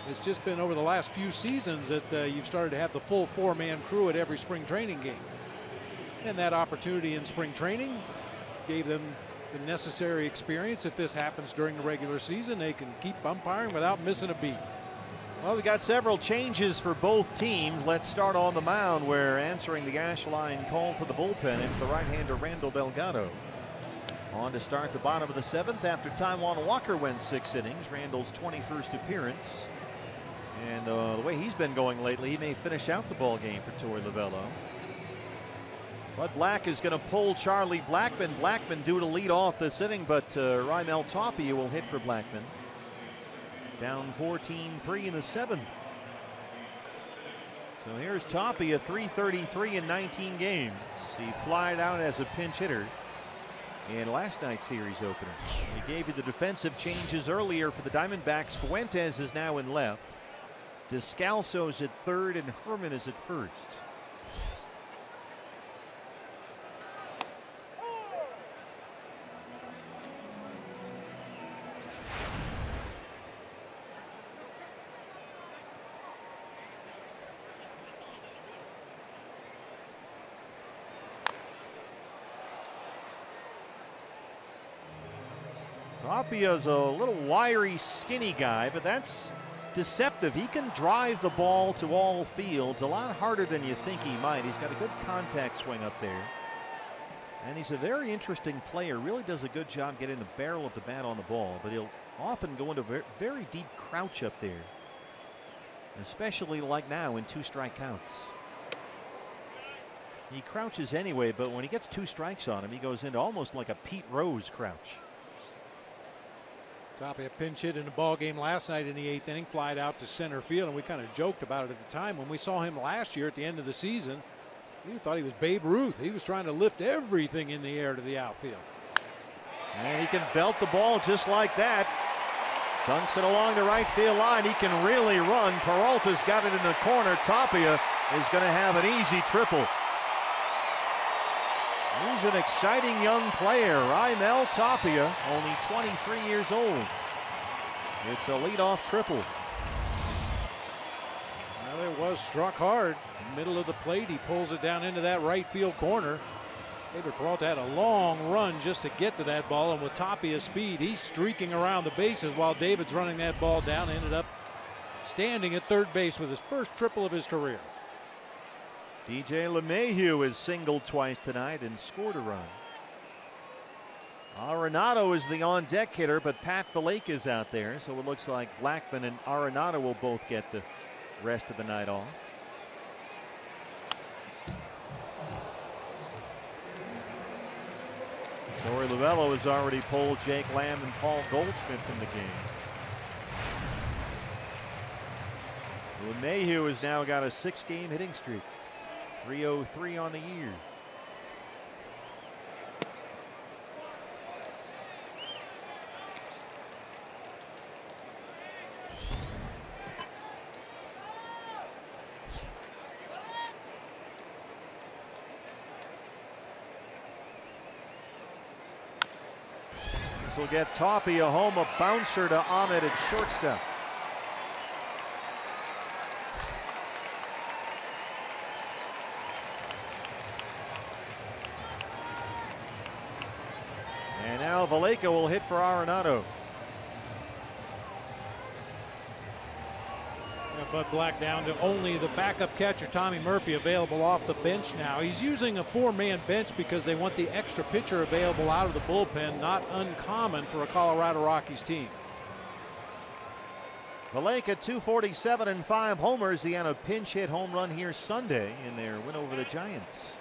It's just been over the last few seasons that you've started to have the full 4-man crew at every spring training game. And that opportunity in spring training gave them the necessary experience. If this happens during the regular season, they can keep umpiring without missing a beat. Well, we got several changes for both teams. Let's start on the mound, where answering the ash line call for the bullpen, it's the right-hander Randall Delgado. On to start the bottom of the 7th after Taijuan Walker went 6 innings, Randall's 21st appearance. And the way he's been going lately, he may finish out the ball game for Torey Lovullo. Bud Black is going to pull Charlie Blackmon. Blackmon due to lead off this inning, but Raimel Tapia will hit for Blackmon. Down 14-3 in the 7th. So here's Tapia, 333 in 19 games. He flied out as a pinch hitter in last night's series opener. He gave you the defensive changes earlier for the Diamondbacks. Fuentes is now in left. Descalso's at third and Herman is at first. Tapia's a little wiry, skinny guy, but that's deceptive. He can drive the ball to all fields a lot harder than you think he might. He's got a good contact swing up there. And he's a very interesting player. Really does a good job getting the barrel of the bat on the ball, but he'll often go into very deep crouch up there, especially like now in 2-strike counts. He crouches anyway, but when he gets 2 strikes on him, he goes into almost like a Pete Rose crouch. Tapia pinch hit in the ball game last night in the 8th inning, flied out to center field, and we kind of joked about it at the time when we saw him last year at the end of the season. You thought he was Babe Ruth. He was trying to lift everything in the air to the outfield. And he can belt the ball just like that. Dunks it along the right field line. He can really run. Peralta's got it in the corner. Tapia is going to have an easy triple. He's an exciting young player, Raimel Tapia, only 23 years old. It's a leadoff triple. Well, there was struck hard, middle of the plate. He pulls it down into that right field corner. David Peralta had a long run just to get to that ball, and with Tapia's speed, he's streaking around the bases while David's running that ball down. Ended up standing at third base with his first triple of his career. DJ LeMahieu has singled twice tonight and scored a run. Arenado is the on-deck hitter, but Pat Valleca is out there, so it looks like Blackmon and Arenado will both get the rest of the night off. Torey Lovullo has already pulled Jake Lamb and Paul Goldschmidt from the game. LeMahieu has now got a 6-game hitting streak. 303 on the year. This will get Tapia home, a bouncer to Ahmed at shortstop. Now Valleca will hit for Arenado. Bud Black down to only the backup catcher Tommy Murphy available off the bench now. He's using a 4-man bench because they want the extra pitcher available out of the bullpen. Not uncommon for a Colorado Rockies team. Valleca 247 and 5 homers. He had a pinch hit home run here Sunday in their win over the Giants.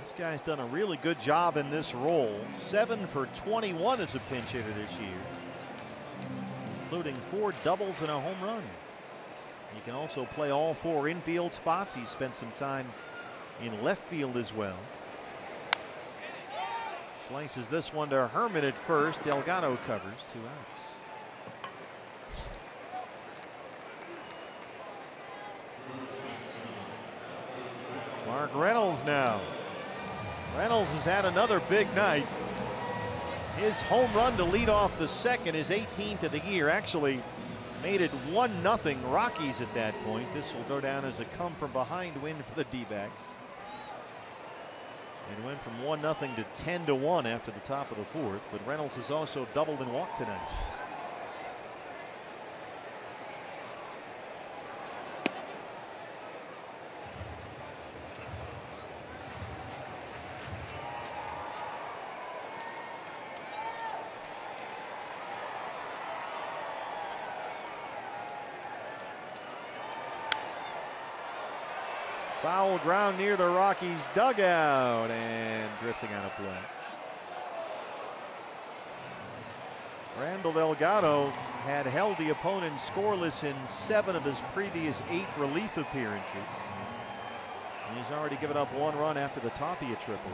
This guy's done a really good job in this role. 7 for 21 as a pinch hitter this year, including 4 doubles and a home run. He can also play all 4 infield spots. He's spent some time in left field as well. Slices this one to Herman at first. Delgado covers, 2 outs. Mark Reynolds now. Reynolds has had another big night. His home run to lead off the second, his 18th of the year, actually made it 1-0 Rockies at that point. This will go down as a come from behind win for the D-backs. It went from 1-0 to 10-1 after the top of the 4th, but Reynolds has also doubled and walked tonight. Foul ground near the Rockies dugout and drifting out of play. Randall Delgado had held the opponent scoreless in 7 of his previous 8 relief appearances. And he's already given up 1 run after the Tapia triple.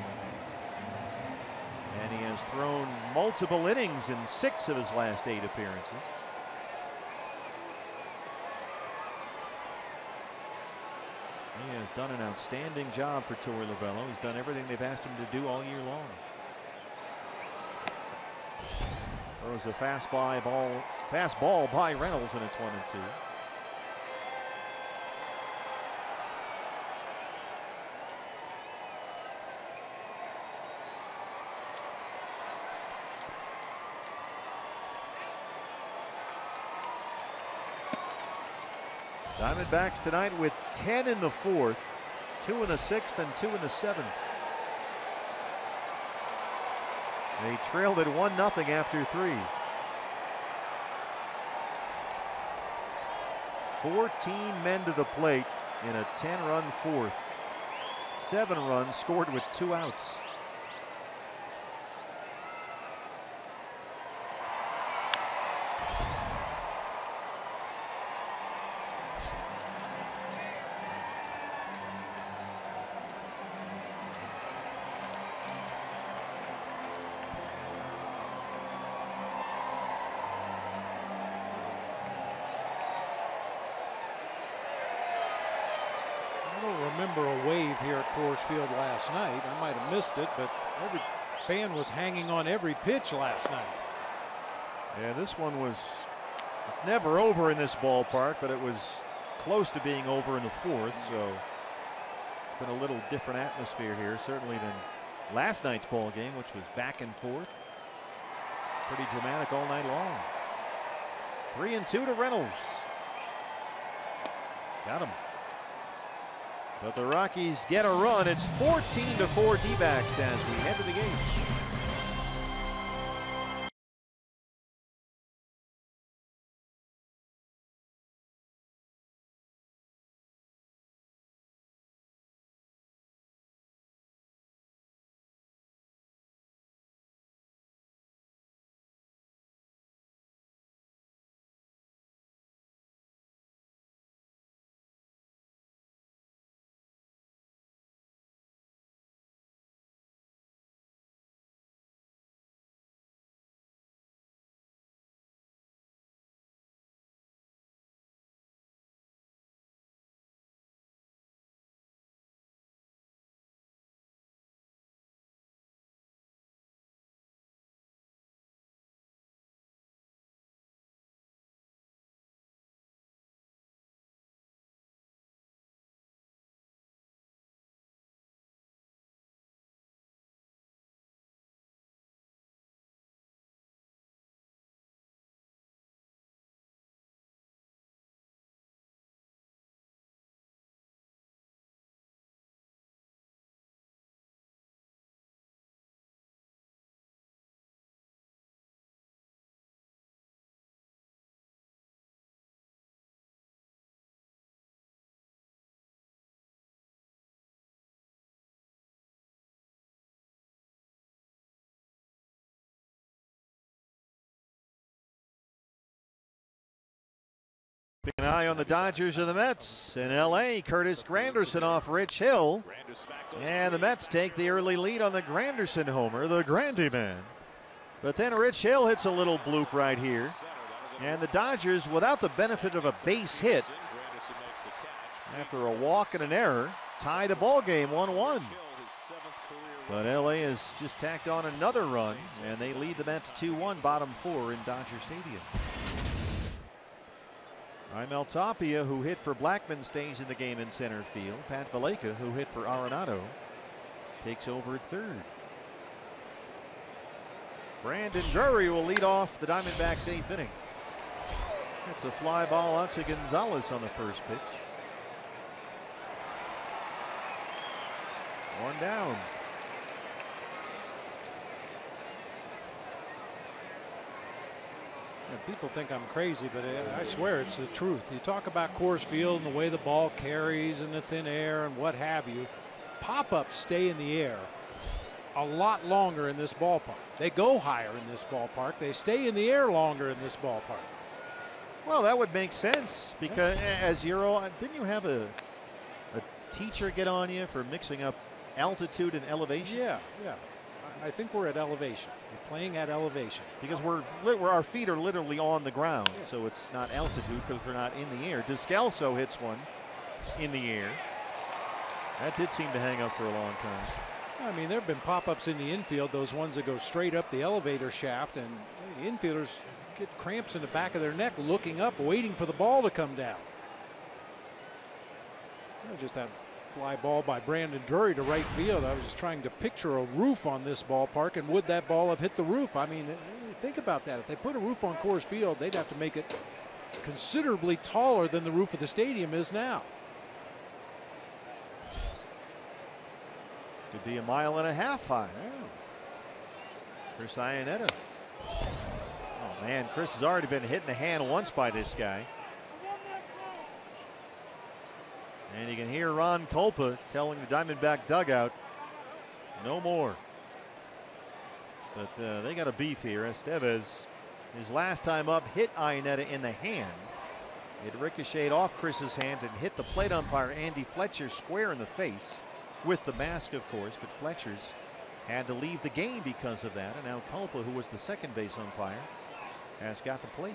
And he has thrown multiple innings in 6 of his last 8 appearances. He has done an outstanding job for Torey Lovullo. He's done everything they've asked him to do all year long. Throws a fastball by Reynolds, and it's 1-2. Diamondbacks tonight with 10 in the 4th, 2 in the 6th, and 2 in the 7th. They trailed at 1-0 after 3. 14 men to the plate in a 10-run 4th. 7 runs scored with 2 outs. Field last night. I might have missed it, but every fan was hanging on every pitch last night. Yeah, this one was, it's never over in this ballpark, but it was close to being over in the 4th, so it's been a little different atmosphere here, certainly than last night's ball game, which was back and forth. Pretty dramatic all night long. 3-2 to Reynolds. Got him. But the Rockies get a run. It's 14-4 D-backs as we head to the game. An eye on the Dodgers and the Mets. In LA, Curtis Granderson off Rich Hill. And the Mets take the early lead on the Granderson homer, the Grandy Man. But then Rich Hill hits a little bloop right here. And the Dodgers, without the benefit of a base hit, after a walk and an error, tie the ball game 1-1. But LA has just tacked on another run, and they lead the Mets 2-1, bottom 4 in Dodger Stadium. Raimel Tapia, who hit for Blackman, stays in the game in center field. Pat Valaika, who hit for Arenado, takes over at third. Brandon Drury will lead off the Diamondbacks' 8th inning. It's a fly ball out to Gonzalez on the first pitch. 1 down. And people think I'm crazy, but I swear it's the truth. You talk about Coors Field and the way the ball carries in the thin air and what have you. Pop-ups stay in the air a lot longer in this ballpark. They go higher in this ballpark. They stay in the air longer in this ballpark. Well, that would make sense because as Euro, didn't you have a teacher get on you for mixing up altitude and elevation? Yeah. I think we're at elevation. We're playing at elevation because our feet are literally on the ground, so it's not altitude because we're not in the air. Descalso hits one in the air. That did seem to hang up for a long time. I mean, there have been pop-ups in the infield, those ones that go straight up the elevator shaft, and the infielders get cramps in the back of their neck looking up, waiting for the ball to come down. Just that fly ball by Brandon Drury to right field. I was just trying to picture a roof on this ballpark, and would that ball have hit the roof? I mean, think about that. If they put a roof on Coors Field, they'd have to make it considerably taller than the roof of the stadium is now. Could be 1.5 miles high. Chris Iannetta. Oh man, Chris has already been hit in the hand once by this guy. And you can hear Ron Kulpa telling the Diamondback dugout, no more. But they got a beef here. Estevez, his last time up, hit Iannetta in the hand. It ricocheted off Chris's hand and hit the plate umpire Andy Fletcher square in the face, with the mask, of course. But Fletcher's had to leave the game because of that. And now Kulpa, who was the second base umpire, has got the plate.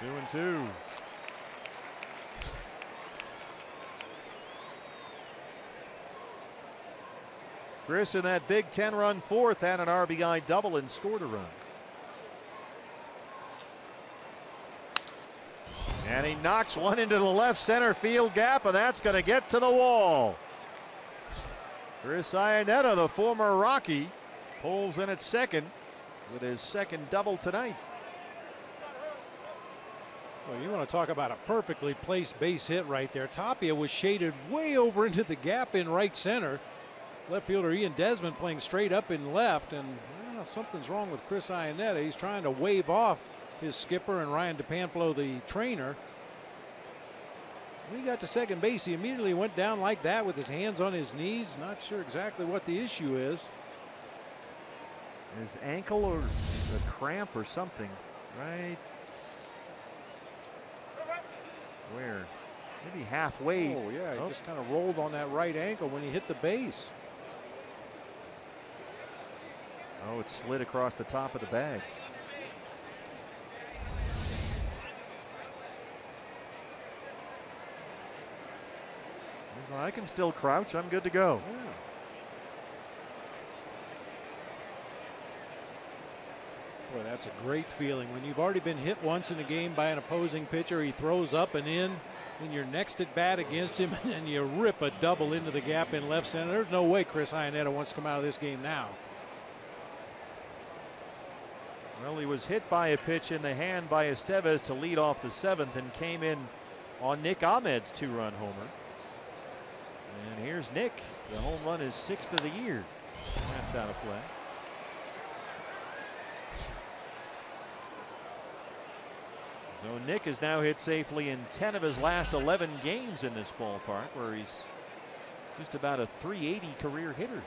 Two and two. Chris in that big 10-run fourth had an RBI double and scored a run. And he knocks one into the left center field gap, and that's going to get to the wall. Chris Iannetta, the former Rocky, pulls in at second with his second double tonight. Well, you want to talk about a perfectly placed base hit right there. Tapia was shaded way over into the gap in right center. Left fielder Ian Desmond playing straight up in left, and well, something's wrong with Chris Iannetta. He's trying to wave off his skipper and Ryan DePanflo, the trainer. When he got to second base, he immediately went down like that with his hands on his knees. Not sure exactly what the issue is. His ankle or a cramp or something, right? Where? Maybe halfway. Oh, yeah, he just kind of rolled on that right ankle when he hit the base. Oh, it slid across the top of the bag. He's like, I can still crouch. I'm good to go. Yeah. Boy, that's a great feeling when you've already been hit once in a game by an opposing pitcher. He throws up and in, and you're next at bat against him, and you rip a double into the gap in left center. There's no way Chris Iannetta wants to come out of this game now. Well, he was hit by a pitch in the hand by Estevez to lead off the seventh and came in on Nick Ahmed's two-run homer. And here's Nick. The home run is 6th of the year. That's out of play. So Nick has now hit safely in 10 of his last 11 games in this ballpark, where he's just about a .380 career hitter.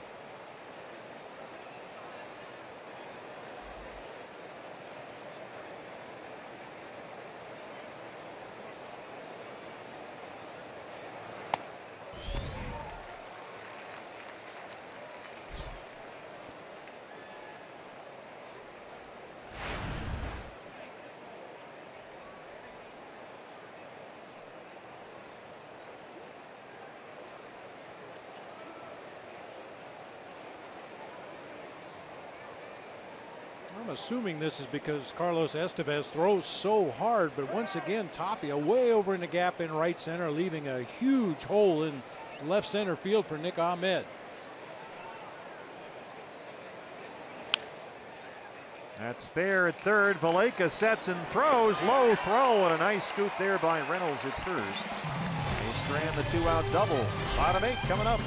I'm assuming this is because Carlos Estevez throws so hard, but once again Tapia way over in the gap in right center, leaving a huge hole in left center field for Nick Ahmed. That's fair at third. Valaika sets and throws. Low throw and a nice scoop there by Reynolds at first. They strand the 2-out double. Bottom 8 coming up.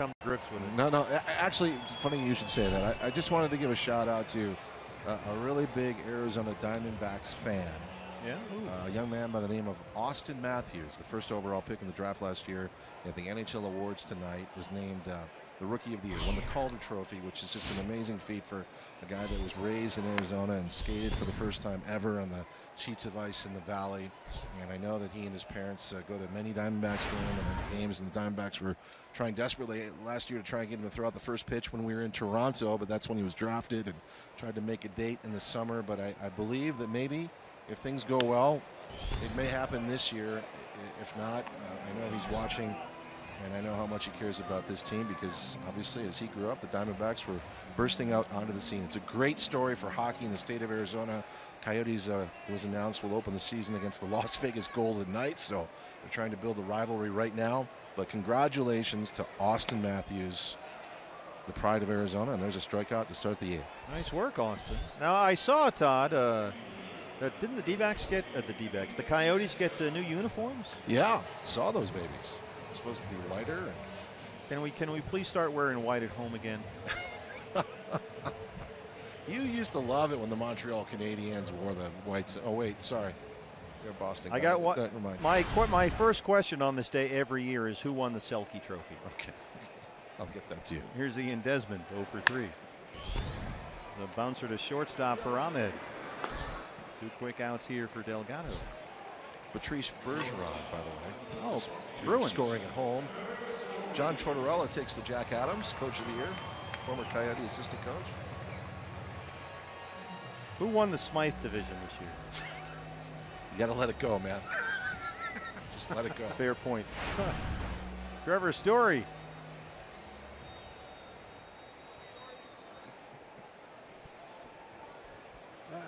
Come to grips with it. No. Actually, it's funny you should say that. I just wanted to give a shout out to a really big Arizona Diamondbacks fan. Yeah. A young man by the name of Austin Matthews, the first overall pick in the draft last year at the NHL Awards tonight, was named the Rookie of the Year, won the Calder Trophy, which is just an amazing feat for a guy that was raised in Arizona and skated for the first time ever on the sheets of ice in the Valley. And I know that he and his parents go to many Diamondbacks games, and the Diamondbacks were trying desperately last year to try and get him to throw out the first pitch when we were in Toronto, but that's when he was drafted, and tried to make a date in the summer. But I believe that maybe if things go well, it may happen this year. If not, I know he's watching, and I know how much he cares about this team, because obviously as he grew up, the Diamondbacks were bursting out onto the scene. It's a great story for hockey in the state of Arizona. Coyotes, it was announced, will open the season against the Las Vegas Golden Knights, so they're trying to build a rivalry right now. But congratulations to Austin Matthews, the pride of Arizona, and there's a strikeout to start the 8th. Nice work, Austin. Now I saw, Todd, didn't the D-backs get the Coyotes get new uniforms? Yeah, saw those babies. Supposed to be lighter. And can we please start wearing white at home again? You used to love it when the Montreal Canadiens wore the whites. Oh wait, sorry, you're Boston. I got what? My first question on this day every year is who won the Selke Trophy. Okay, I'll get that to you. Here's Ian Desmond, 0 for 3. The bouncer to shortstop for Ahmed. 2 quick outs here for Delgado. Patrice Bergeron, by the way. Oh, Bruin scoring at home. John Tortorella takes the Jack Adams Coach of the Year, former Coyote assistant coach. Who won the Smythe division this year? You got to let it go, man. Just let it go. Fair point. Trevor Story.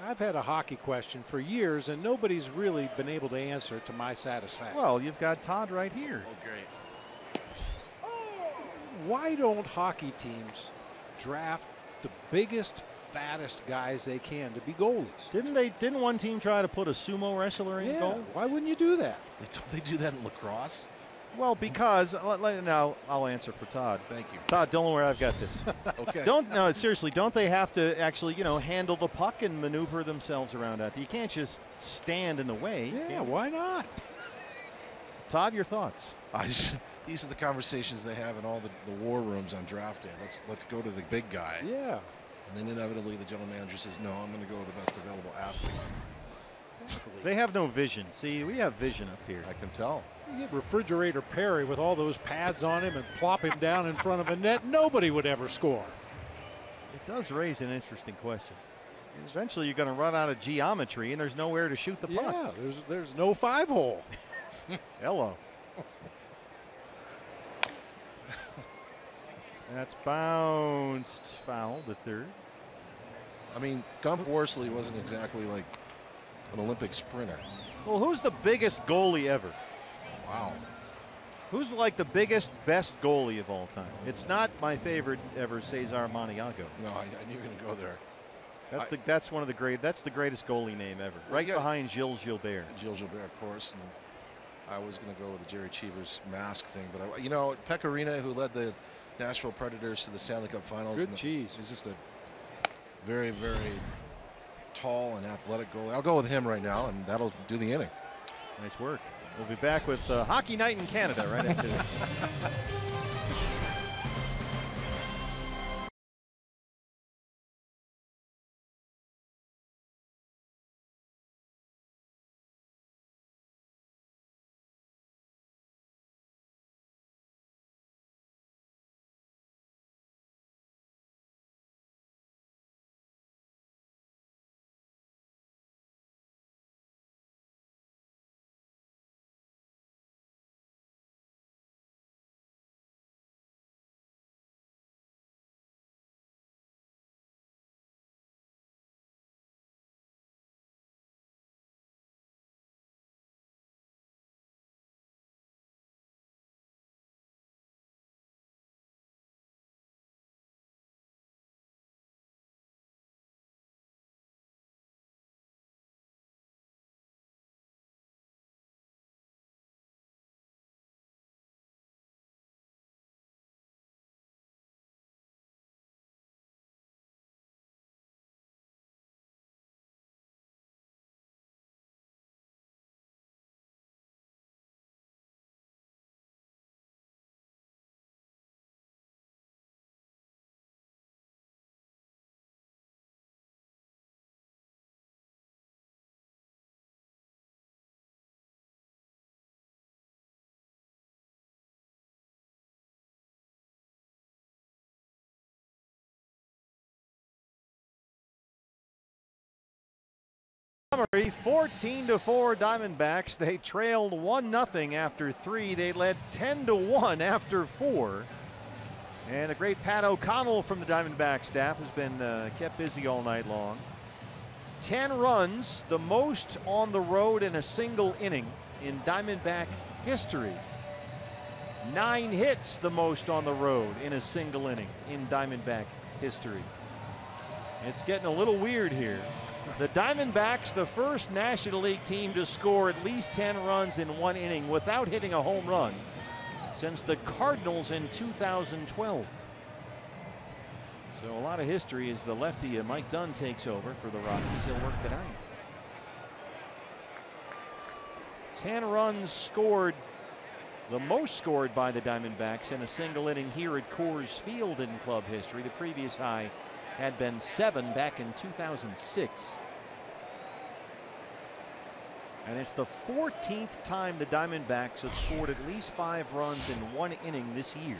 I've had a hockey question for years, and nobody's really been able to answer to my satisfaction. Well, you've got Todd right here. Oh, great. Why don't hockey teams draft the biggest, fattest guys they can to be goalies? Didn't one team try to put a sumo wrestler in goal? Why wouldn't you do that? Don't they do that in lacrosse? Well, because now I'll answer for Todd. Thank you. Todd, don't worry, I've got this. Okay. Seriously, don't they have to actually, handle the puck and maneuver themselves around that? You can't just stand in the way. Yeah, why not? Todd, your thoughts? these are the conversations they have in all the war rooms on draft day. Let's go to the big guy. Yeah. And then inevitably the general manager says, no, I'm going to go with the best available athlete. They have no vision. See, we have vision up here. I can tell. You get Refrigerator Perry with all those pads on him and plop him down in front of a net. Nobody would ever score. It does raise an interesting question. Eventually you're going to run out of geometry and there's nowhere to shoot the puck. Yeah, there's no 5-hole. Hello. That's bounced foul to third. I mean, Gump Worsley wasn't exactly like an Olympic sprinter. Well, who's the biggest goalie ever? Wow. Who's like the biggest, best goalie of all time? It's not my favorite ever, Cesar Maniago. No, I knew you were going to go there. That's one of the great. That's the greatest goalie name ever. Right behind Gilles Gilbert. Gilles Gilbert, of course. And I was going to go with the Jerry Cheevers mask thing, but you know, Pecorino, who led the Nashville Predators to the Stanley Cup Finals. Good cheese. He's just a very, very tall and athletic goalie. I'll go with him right now, and that'll do the inning. Nice work. We'll be back with Hockey Night in Canada right after this. Summary, 14-4 Diamondbacks. They trailed 1-0 after 3. They led 10-1 after 4. And a great Pat O'Connell from the Diamondback staff has been kept busy all night long. 10 runs, the most on the road in a single inning in Diamondback history. 9 hits, the most on the road in a single inning in Diamondback history. It's getting a little weird here. The Diamondbacks, the first National League team to score at least 10 runs in one inning without hitting a home run since the Cardinals in 2012. So a lot of history as the lefty Mike Dunn takes over for the Rockies. He'll work the ninth. 10 runs scored, the most scored by the Diamondbacks in a single inning here at Coors Field in club history. The previous high had been 7 back in 2006. And it's the 14th time the Diamondbacks have scored at least 5 runs in one inning this year.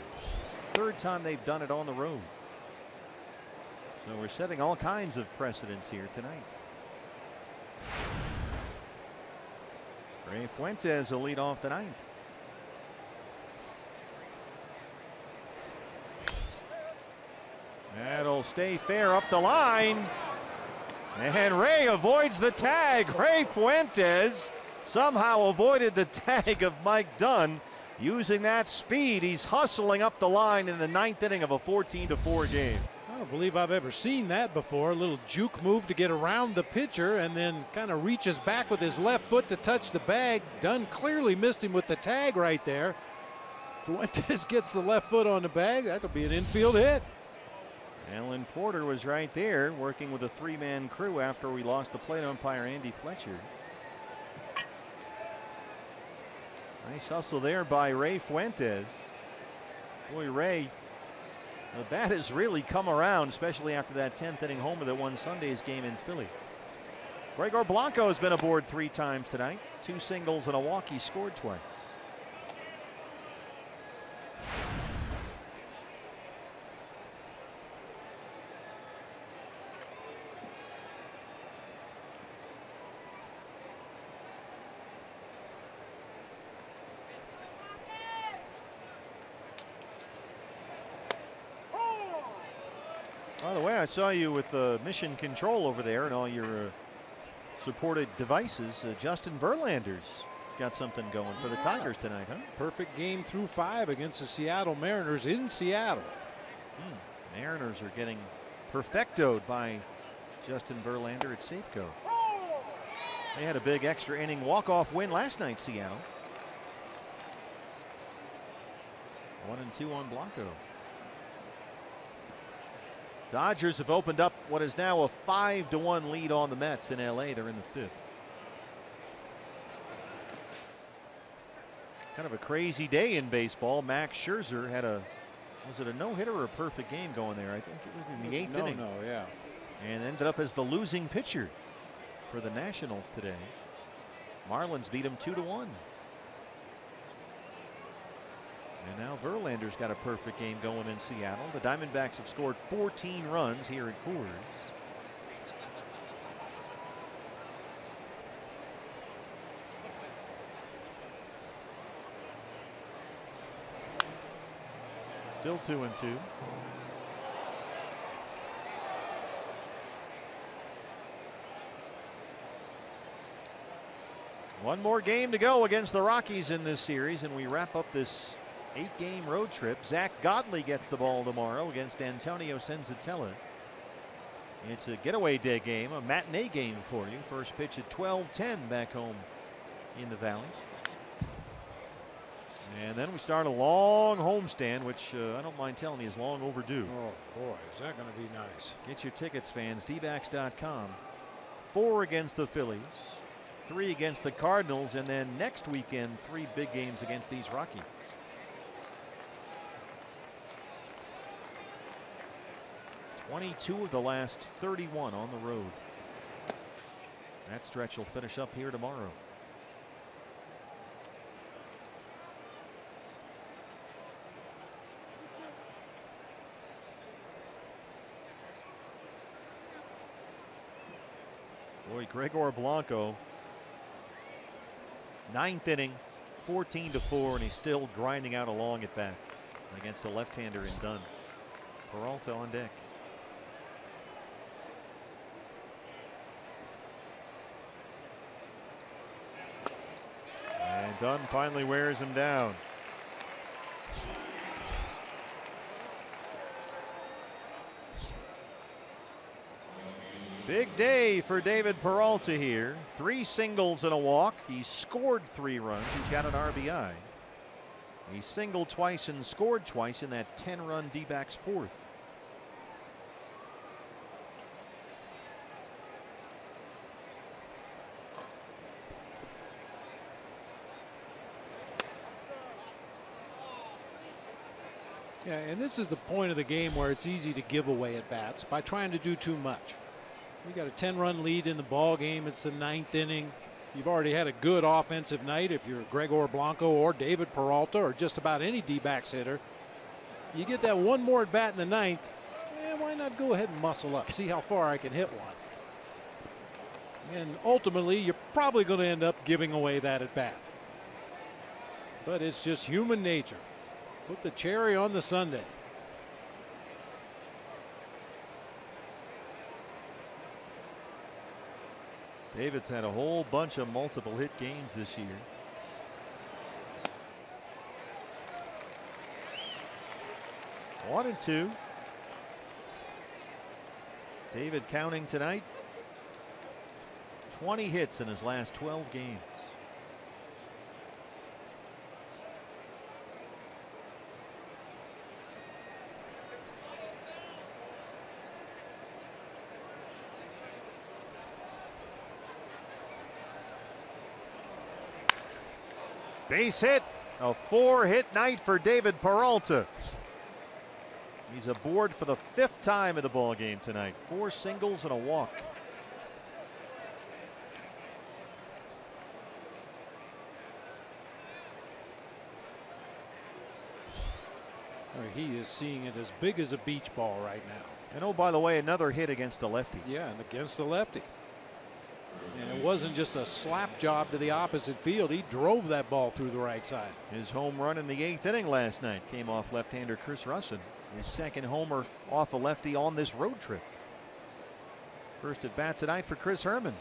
3rd time they've done it on the road. So we're setting all kinds of precedents here tonight. Ray Fuentes will lead off the ninth. That'll stay fair up the line. And Ray avoids the tag. Ray Fuentes somehow avoided the tag of Mike Dunn. Using that speed, he's hustling up the line in the 9th inning of a 14-4 game. I don't believe I've ever seen that before. A little juke move to get around the pitcher and then kind of reaches back with his left foot to touch the bag. Dunn clearly missed him with the tag right there. Fuentes gets the left foot on the bag. That'll be an infield hit. Alan Porter was right there working with a 3-man crew after we lost the plate umpire Andy Fletcher. Nice hustle there by Ray Fuentes. Boy, Ray, the bat has really come around, especially after that 10th inning homer that won Sunday's game in Philly. Gregor Blanco has been aboard 3 times tonight. 2 singles and a walk. He scored twice. By the way, I saw you with Mission Control over there and all your supported devices. Justin Verlander's got something going for the Tigers tonight, huh? Perfect game through 5 against the Seattle Mariners in Seattle. Mariners are getting perfectoed by Justin Verlander at Safeco. They had a big extra inning walk-off win last night, Seattle. 1-2 on Blanco. Dodgers have opened up what is now a 5-1 lead on the Mets in LA. They're in the 5th. Kind of a crazy day in baseball. Max Scherzer had was it a no-hitter or a perfect game going there? I think it was in the 8th inning. Yeah. And ended up as the losing pitcher for the Nationals today. Marlins beat him 2-1. And now Verlander's got a perfect game going in Seattle. The Diamondbacks have scored 14 runs here at Coors. Still 2-2. One more game to go against the Rockies in this series, and we wrap up this 8-game road trip. Zach Godley gets the ball tomorrow against Antonio Senzatella. It's a getaway day game, a matinee game for you. First pitch at 12:10 back home in the Valley. And then we start a long homestand, which I don't mind telling you is long overdue. Oh boy, is that going to be nice. Get your tickets, fans. dbacks.com. 4 against the Phillies, 3 against the Cardinals, and then next weekend 3 big games against these Rockies. (22 of the last 31 on the road. That stretch will finish up here tomorrow. Boy, Gregor Blanco, 9th inning, 14-4, and he's still grinding out a long at bat against a left-hander in Dunn. Peralta on deck. And Dunn finally wears him down. Big day for David Peralta here. 3 singles and a walk. He's scored 3 runs. He's got an RBI. He singled twice and scored twice in that 10-run D-backs 4th. Yeah, and this is the point of the game where it's easy to give away at bats by trying to do too much. We got a 10-run lead in the ball game. It's the 9th inning. You've already had a good offensive night if you're Gregor Blanco or David Peralta or just about any D-backs hitter. You get that one more at bat in the 9th, why not go ahead and muscle up, see how far I can hit one. And ultimately, you're probably going to end up giving away that at bat. But it's just human nature. Put the cherry on the sundae. David's had a whole bunch of multiple hit games this year. One and 2. David counting tonight. 20 hits in his last 12 games. Base hit. A 4-hit night for David Peralta. He's aboard for the 5th time in the ball game tonight. 4 singles and a walk. He is seeing it as big as a beach ball right now. And oh, by the way, another hit against a lefty. Yeah, and against the lefty. And it wasn't just a slap job to the opposite field. He drove that ball through the right side. His home run in the 8th inning last night came off left-hander Chris Russin. His 2nd homer off a lefty on this road trip. First at bat tonight for Chris Herman.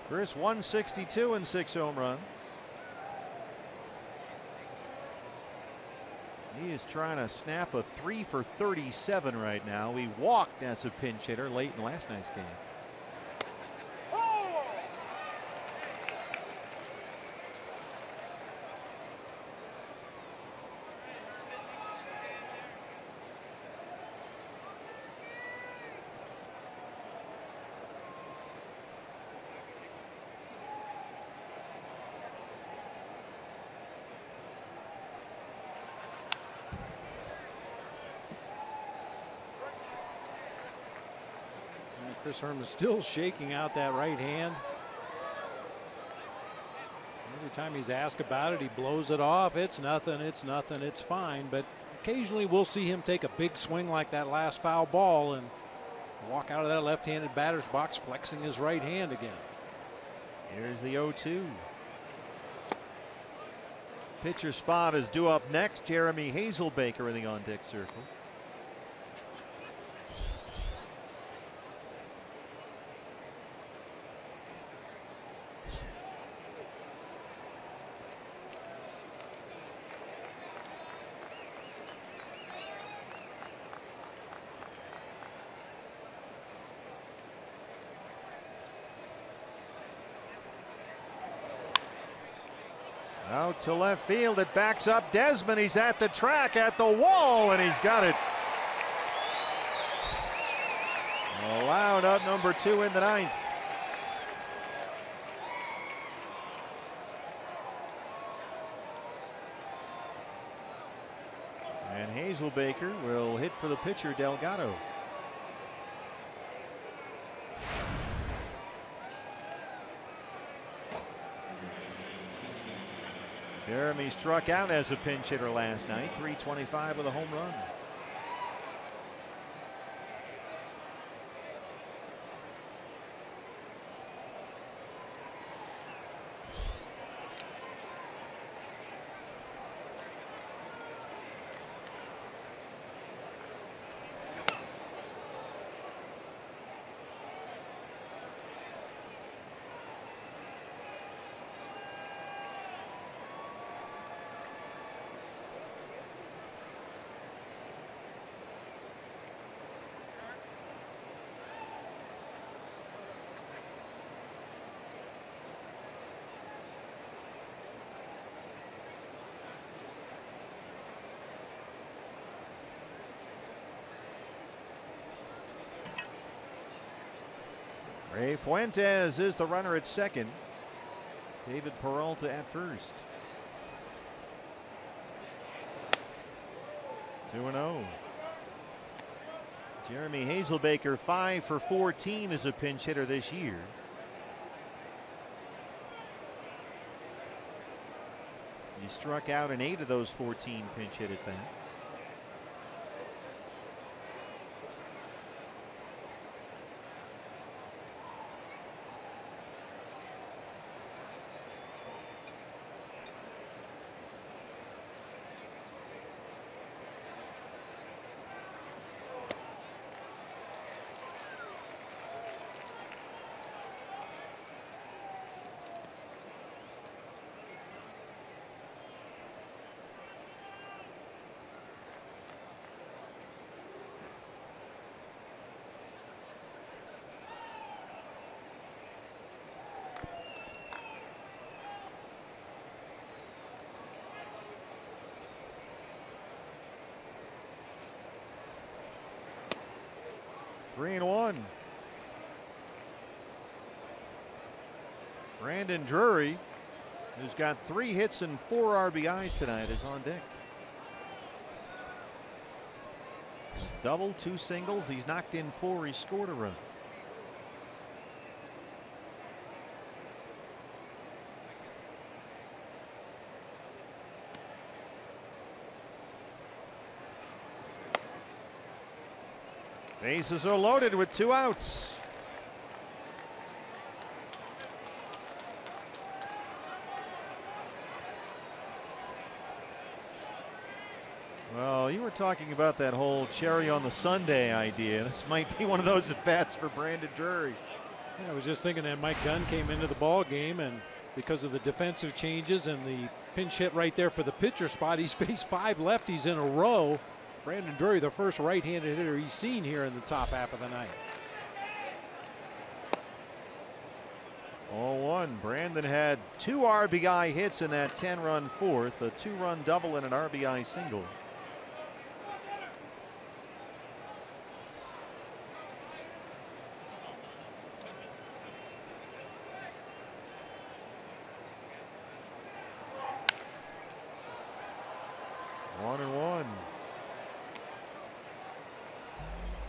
Chris 162 and 6 home runs. He is trying to snap a 3 for 37 right now. He walked as a pinch hitter late in last night's game. Chris Herman still shaking out that right hand. Every time he's asked about it, he blows it off. It's nothing, it's nothing, it's fine. But occasionally we'll see him take a big swing like that last foul ball and walk out of that left-handed batter's box flexing his right hand again. Here's the 0-2. Pitcher spot is due up next. Jeremy Hazelbaker in the on-deck circle. Out to left field. It backs up Desmond. He's at the track, at the wall, and he's got it. Allowed up number 2 in the 9th. And Hazelbaker will hit for the pitcher, Delgado. Jeremy struck out as a pinch hitter last night, 325 with a home run. Ray Fuentes is the runner at second. David Peralta at first. 2-0. Jeremy Hazelbaker 5 for 14 as a pinch hitter this year. He struck out in 8 of those 14 pinch hit at bats. 3-1. Brandon Drury, who's got 3 hits and 4 RBIs tonight, is on deck. Double, 2 singles. He's knocked in 4. He scored a run. Bases are loaded with 2 outs. Well, you were talking about that whole cherry on the sundae idea. This might be one of those at bats for Brandon Drury. Yeah, I was just thinking that Mike Dunn came into the ball game, and because of the defensive changes and the pinch hit right there for the pitcher spot, he's faced 5 lefties in a row. Brandon Drury, the first right-handed hitter he's seen here in the top half of the night. 0-1. Brandon had 2 RBI hits in that 10-run fourth, a 2-run double and an RBI single.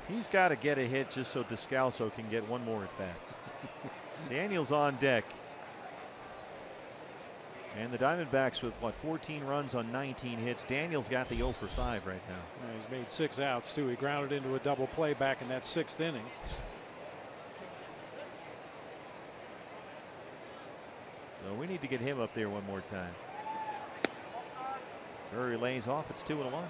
He's got to get a hit just so Descalso can get one more at bat. Daniels on deck. And the Diamondbacks with, what, 14 runs on 19 hits. Daniels got the 0 for 5 right now. Yeah, he's made 6 outs, too. He grounded into a double play back in that 6th inning. So we need to get him up there one more time. Drury lays off. It's 2-1.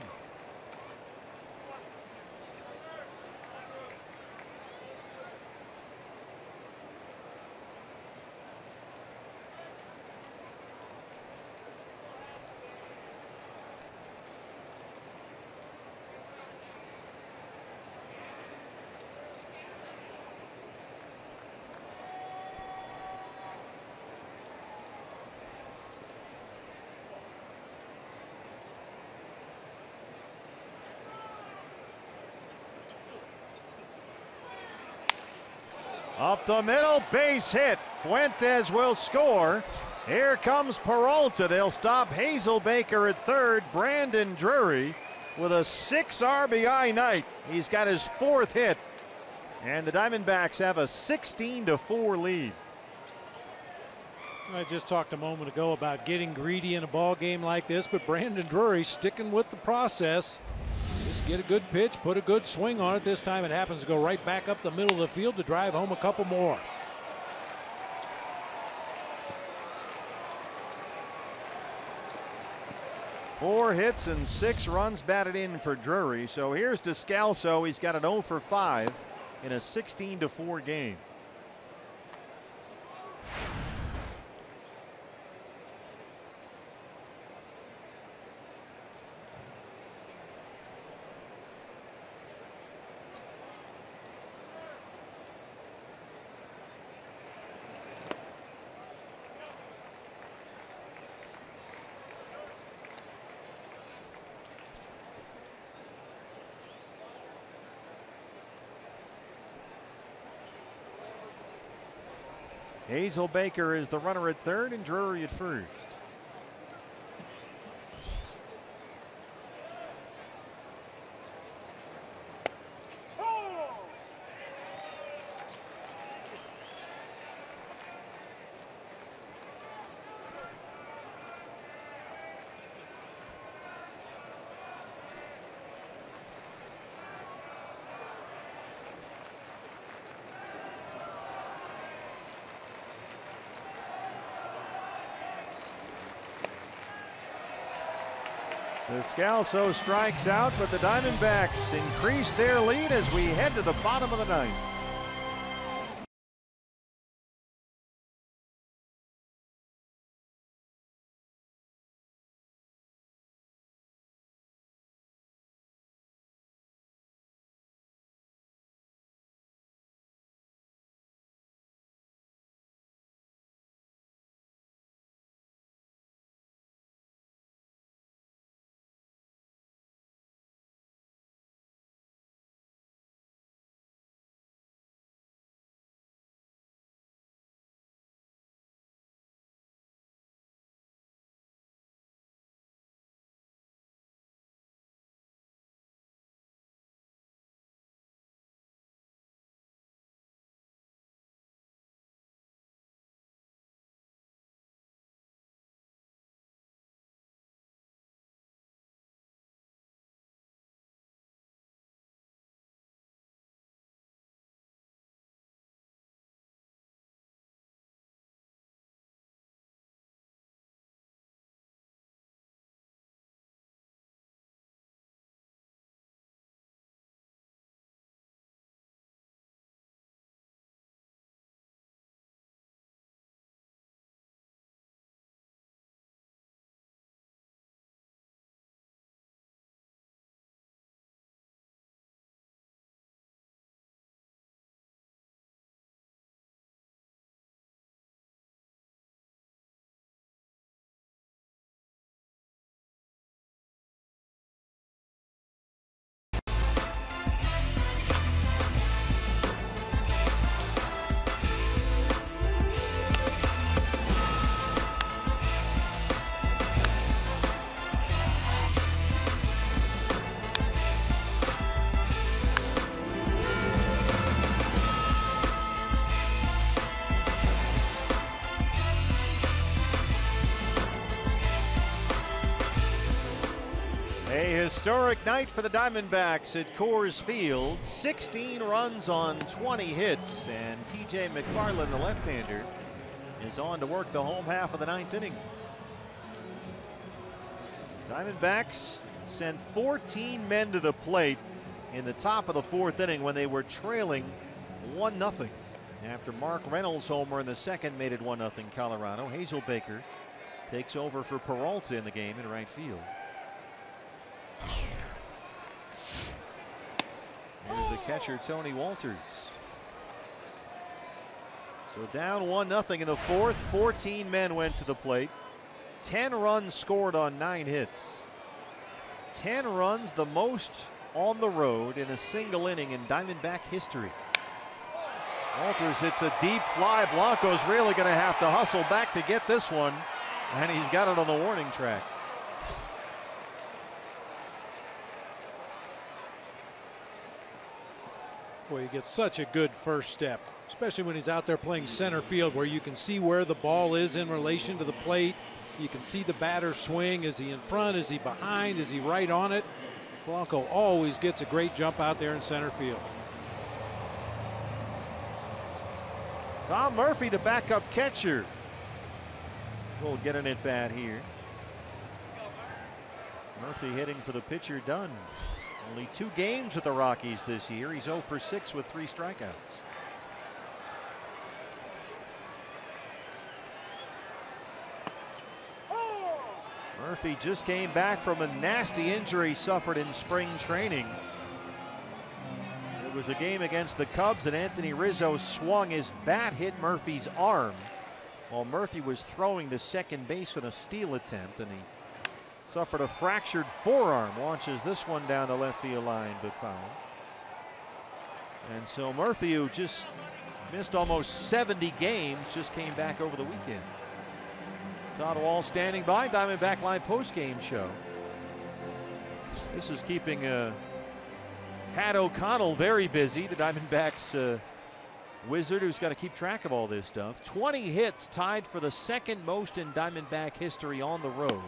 Up the middle, base hit. Fuentes will score. Here comes Peralta. They'll stop Hazelbaker at third. Brandon Drury with a 6 RBI night. He's got his 4th hit. And the Diamondbacks have a 16-4 lead. I just talked a moment ago about getting greedy in a ball game like this, but Brandon Drury sticking with the process. Just get a good pitch, put a good swing on it. This time it happens to go right back up the middle of the field to drive home a couple more. Four hits and 6 runs batted in for Drury. So here's Descalso. He's got an 0 for 5 in a 16-4 game. Hazelbaker is the runner at third and Drury at first. Descalso strikes out, but the Diamondbacks increase their lead as we head to the bottom of the ninth. historic night for the Diamondbacks at Coors Field. 16 runs on 20 hits, and TJ McFarland, the left-hander, is on to work the home half of the 9th inning. Diamondbacks sent 14 men to the plate in the top of the 4th inning when they were trailing 1-0. After Mark Reynolds' homer in the second made it 1-0 Colorado. Hazel Baker takes over for Peralta in the game in right field. Here's the catcher, Tony Walters. So down 1-0 in the 4th. 14 men went to the plate. 10 runs scored on 9 hits. 10 runs, the most on the road in a single inning in Diamondback history. Walters hits a deep fly. Blanco's really going to have to hustle back to get this one, and he's got it on the warning track. Boy, he gets such a good first step, especially when he's out there playing center field, where you can see where the ball is in relation to the plate. You can see the batter swing. Is he in front? Is he behind? Is he right on it? Blanco always gets a great jump out there in center field. Tom Murphy, the backup catcher, will get an at-bat here. Murphy hitting for the pitcher, Dunn. Only 2 games with the Rockies this year. He's 0 for 6 with 3 strikeouts. Murphy just came back from a nasty injury suffered in spring training. It was a game against the Cubs, and Anthony Rizzo swung his bat, hit Murphy's arm while Murphy was throwing to second base on a steal attempt, and he suffered a fractured forearm. Launches this one down the left field line, but foul. And so Murphy, who just missed almost 70 games, just came back over the weekend. Todd Wall standing by. Diamondback Live post-game show. This is keeping Pat O'Connell very busy. The Diamondbacks wizard who's got to keep track of all this stuff. 20 hits, tied for the second most in Diamondback history on the road,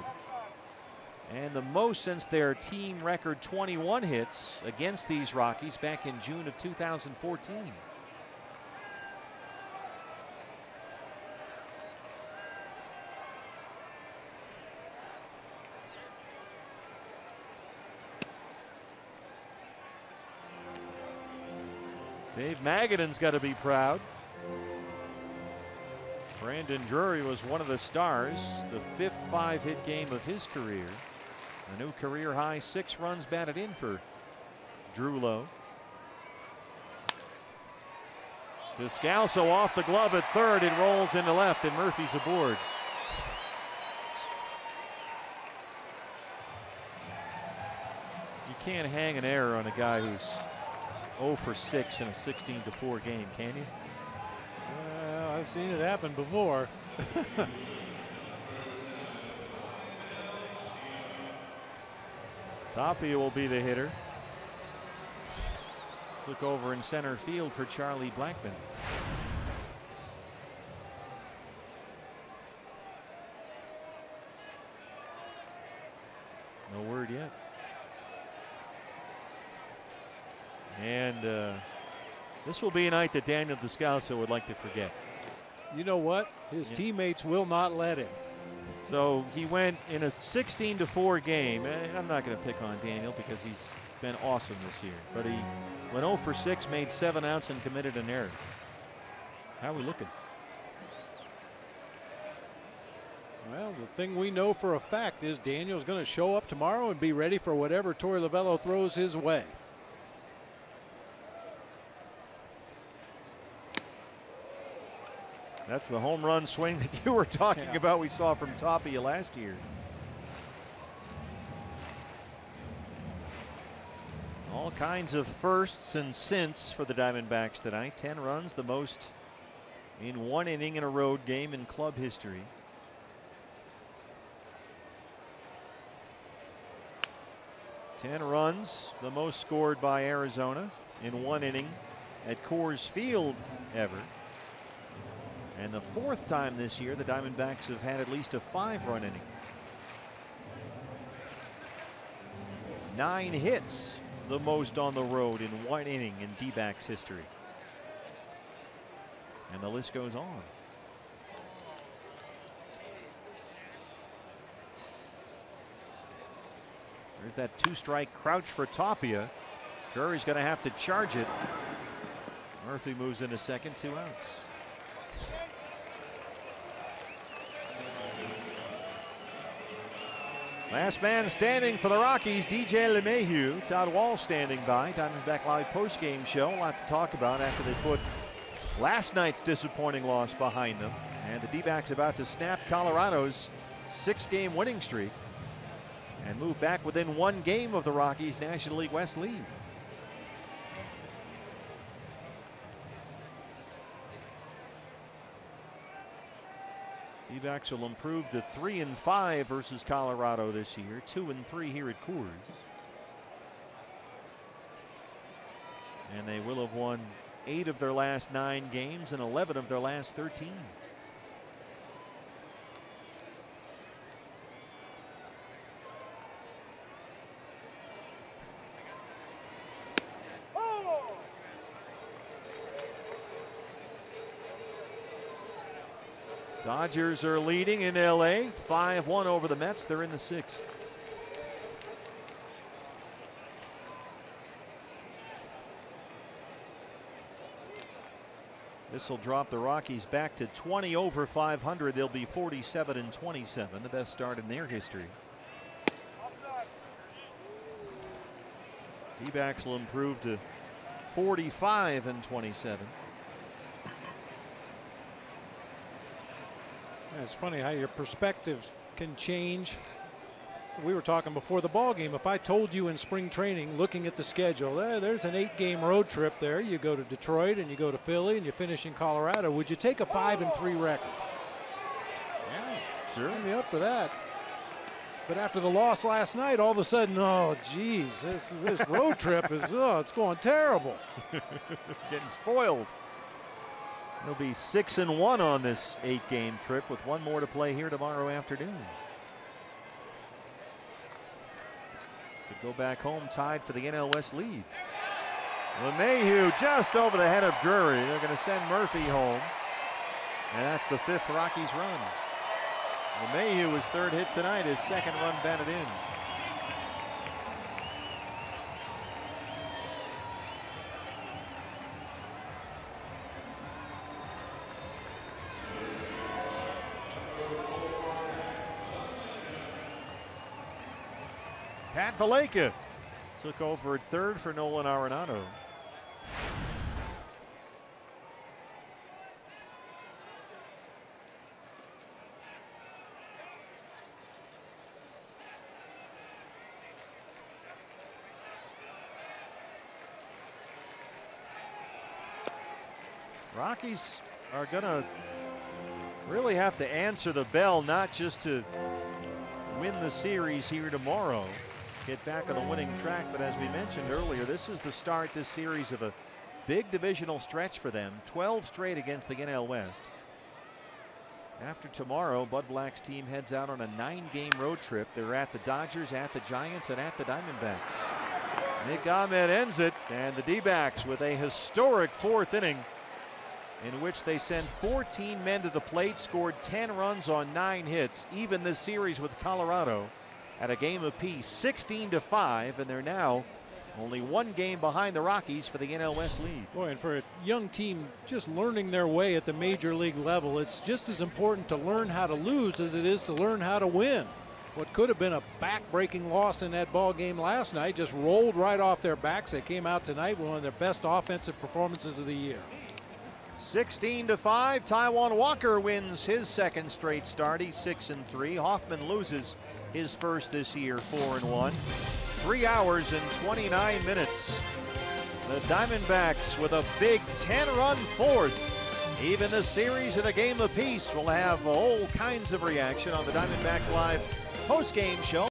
and the most since their team record 21 hits against these Rockies back in June of 2014. Dave Magadan's got to be proud. Brandon Drury was one of the stars, the 5th 5-hit game of his career. A new career high 6 runs batted in for Drew Lowe. Descalso off the glove at third. It rolls into left, and Murphy's aboard. You can't hang an error on a guy who's 0 for 6 in a 16-4 game, can you? Well, I've seen it happen before. Tapia will be the hitter. Took over in center field for Charlie Blackmon. No word yet. And this will be a night that Daniel Descalso would like to forget. You know what? His teammates will not let him. So he went in a 16-4 game. I'm not going to pick on Daniel because he's been awesome this year. But he went 0 for 6, made 7 outs, and committed an error. How are we looking? Well, the thing we know for a fact is Daniel's going to show up tomorrow and be ready for whatever Torey Lovullo throws his way. That's the home run swing that you were talking about we saw from Tapia last year. All kinds of firsts and since for the Diamondbacks tonight. 10 runs, the most in 1 inning in a road game in club history. Ten runs, the most scored by Arizona in 1 inning at Coors Field ever. And the 4th time this year the Diamondbacks have had at least a 5-run inning. 9 hits, the most on the road in one inning in D-backs history. And the list goes on. There's that 2-strike crouch for Tapia. Drury's going to have to charge it. Murphy moves into second, 2 outs. Last man standing for the Rockies, DJ LeMahieu. Todd Wall standing by. Diamondback Live postgame show. Lots to talk about after they put last night's disappointing loss behind them. And the D-backs about to snap Colorado's 6-game winning streak and move back within 1 game of the Rockies' National League West lead. D-backs will improve to 3-5 versus Colorado this year, 2-3 here at Coors. And they will have won 8 of their last 9 games and 11 of their last 13. Dodgers are leading in LA, 5-1 over the Mets. They're in the 6th. This will drop the Rockies back to 20 over 500. They'll be 47-27, the best start in their history. D-backs will improve to 45-27. It's funny how your perspectives can change. We were talking before the ball game. If I told you in spring training, looking at the schedule, there's an 8-game road trip there. You go to Detroit and you go to Philly and you finish in Colorado. Would you take a 5-3 record? Yeah, sure. Sign me up for that. But after the loss last night, all of a sudden, oh, geez, this road trip is, it's going terrible. Getting spoiled. They'll be 6-1 on this 8-game trip with 1 more to play here tomorrow afternoon. Could go back home tied for the NL West lead. LeMahieu just over the head of Drury. They're going to send Murphy home. And that's the 5th Rockies run. LeMahieu, his 3rd hit tonight, his 2nd run batted in. Pat Valaika took over at 3rd for Nolan Arenado. Rockies are going to really have to answer the bell, not just to win the series here tomorrow, get back on the winning track, but as we mentioned earlier, this is the start this series of a big divisional stretch for them. 12 straight against the NL West. After tomorrow, Bud Black's team heads out on a 9-game road trip. They're at the Dodgers, at the Giants, and at the Diamondbacks. Nick Ahmed ends it, and the D-backs with a historic 4th inning in which they sent 14 men to the plate, scored 10 runs on 9 hits, even this series with Colorado at a game apiece, 16-5, and they're now only 1 game behind the Rockies for the NL West lead. Boy, and for a young team just learning their way at the major league level, it's just as important to learn how to lose as it is to learn how to win. What could have been a back-breaking loss in that ball game last night just rolled right off their backs. They came out tonight with one of their best offensive performances of the year. 16-5. Taijuan Walker wins his 2nd straight start. He's 6-3. Hoffman loses his 1st this year, 4-1. 3 hours and 29 minutes. The Diamondbacks with a big 10-run 4th. Even the series in a game apiece will have all kinds of reaction on the Diamondbacks Live postgame show.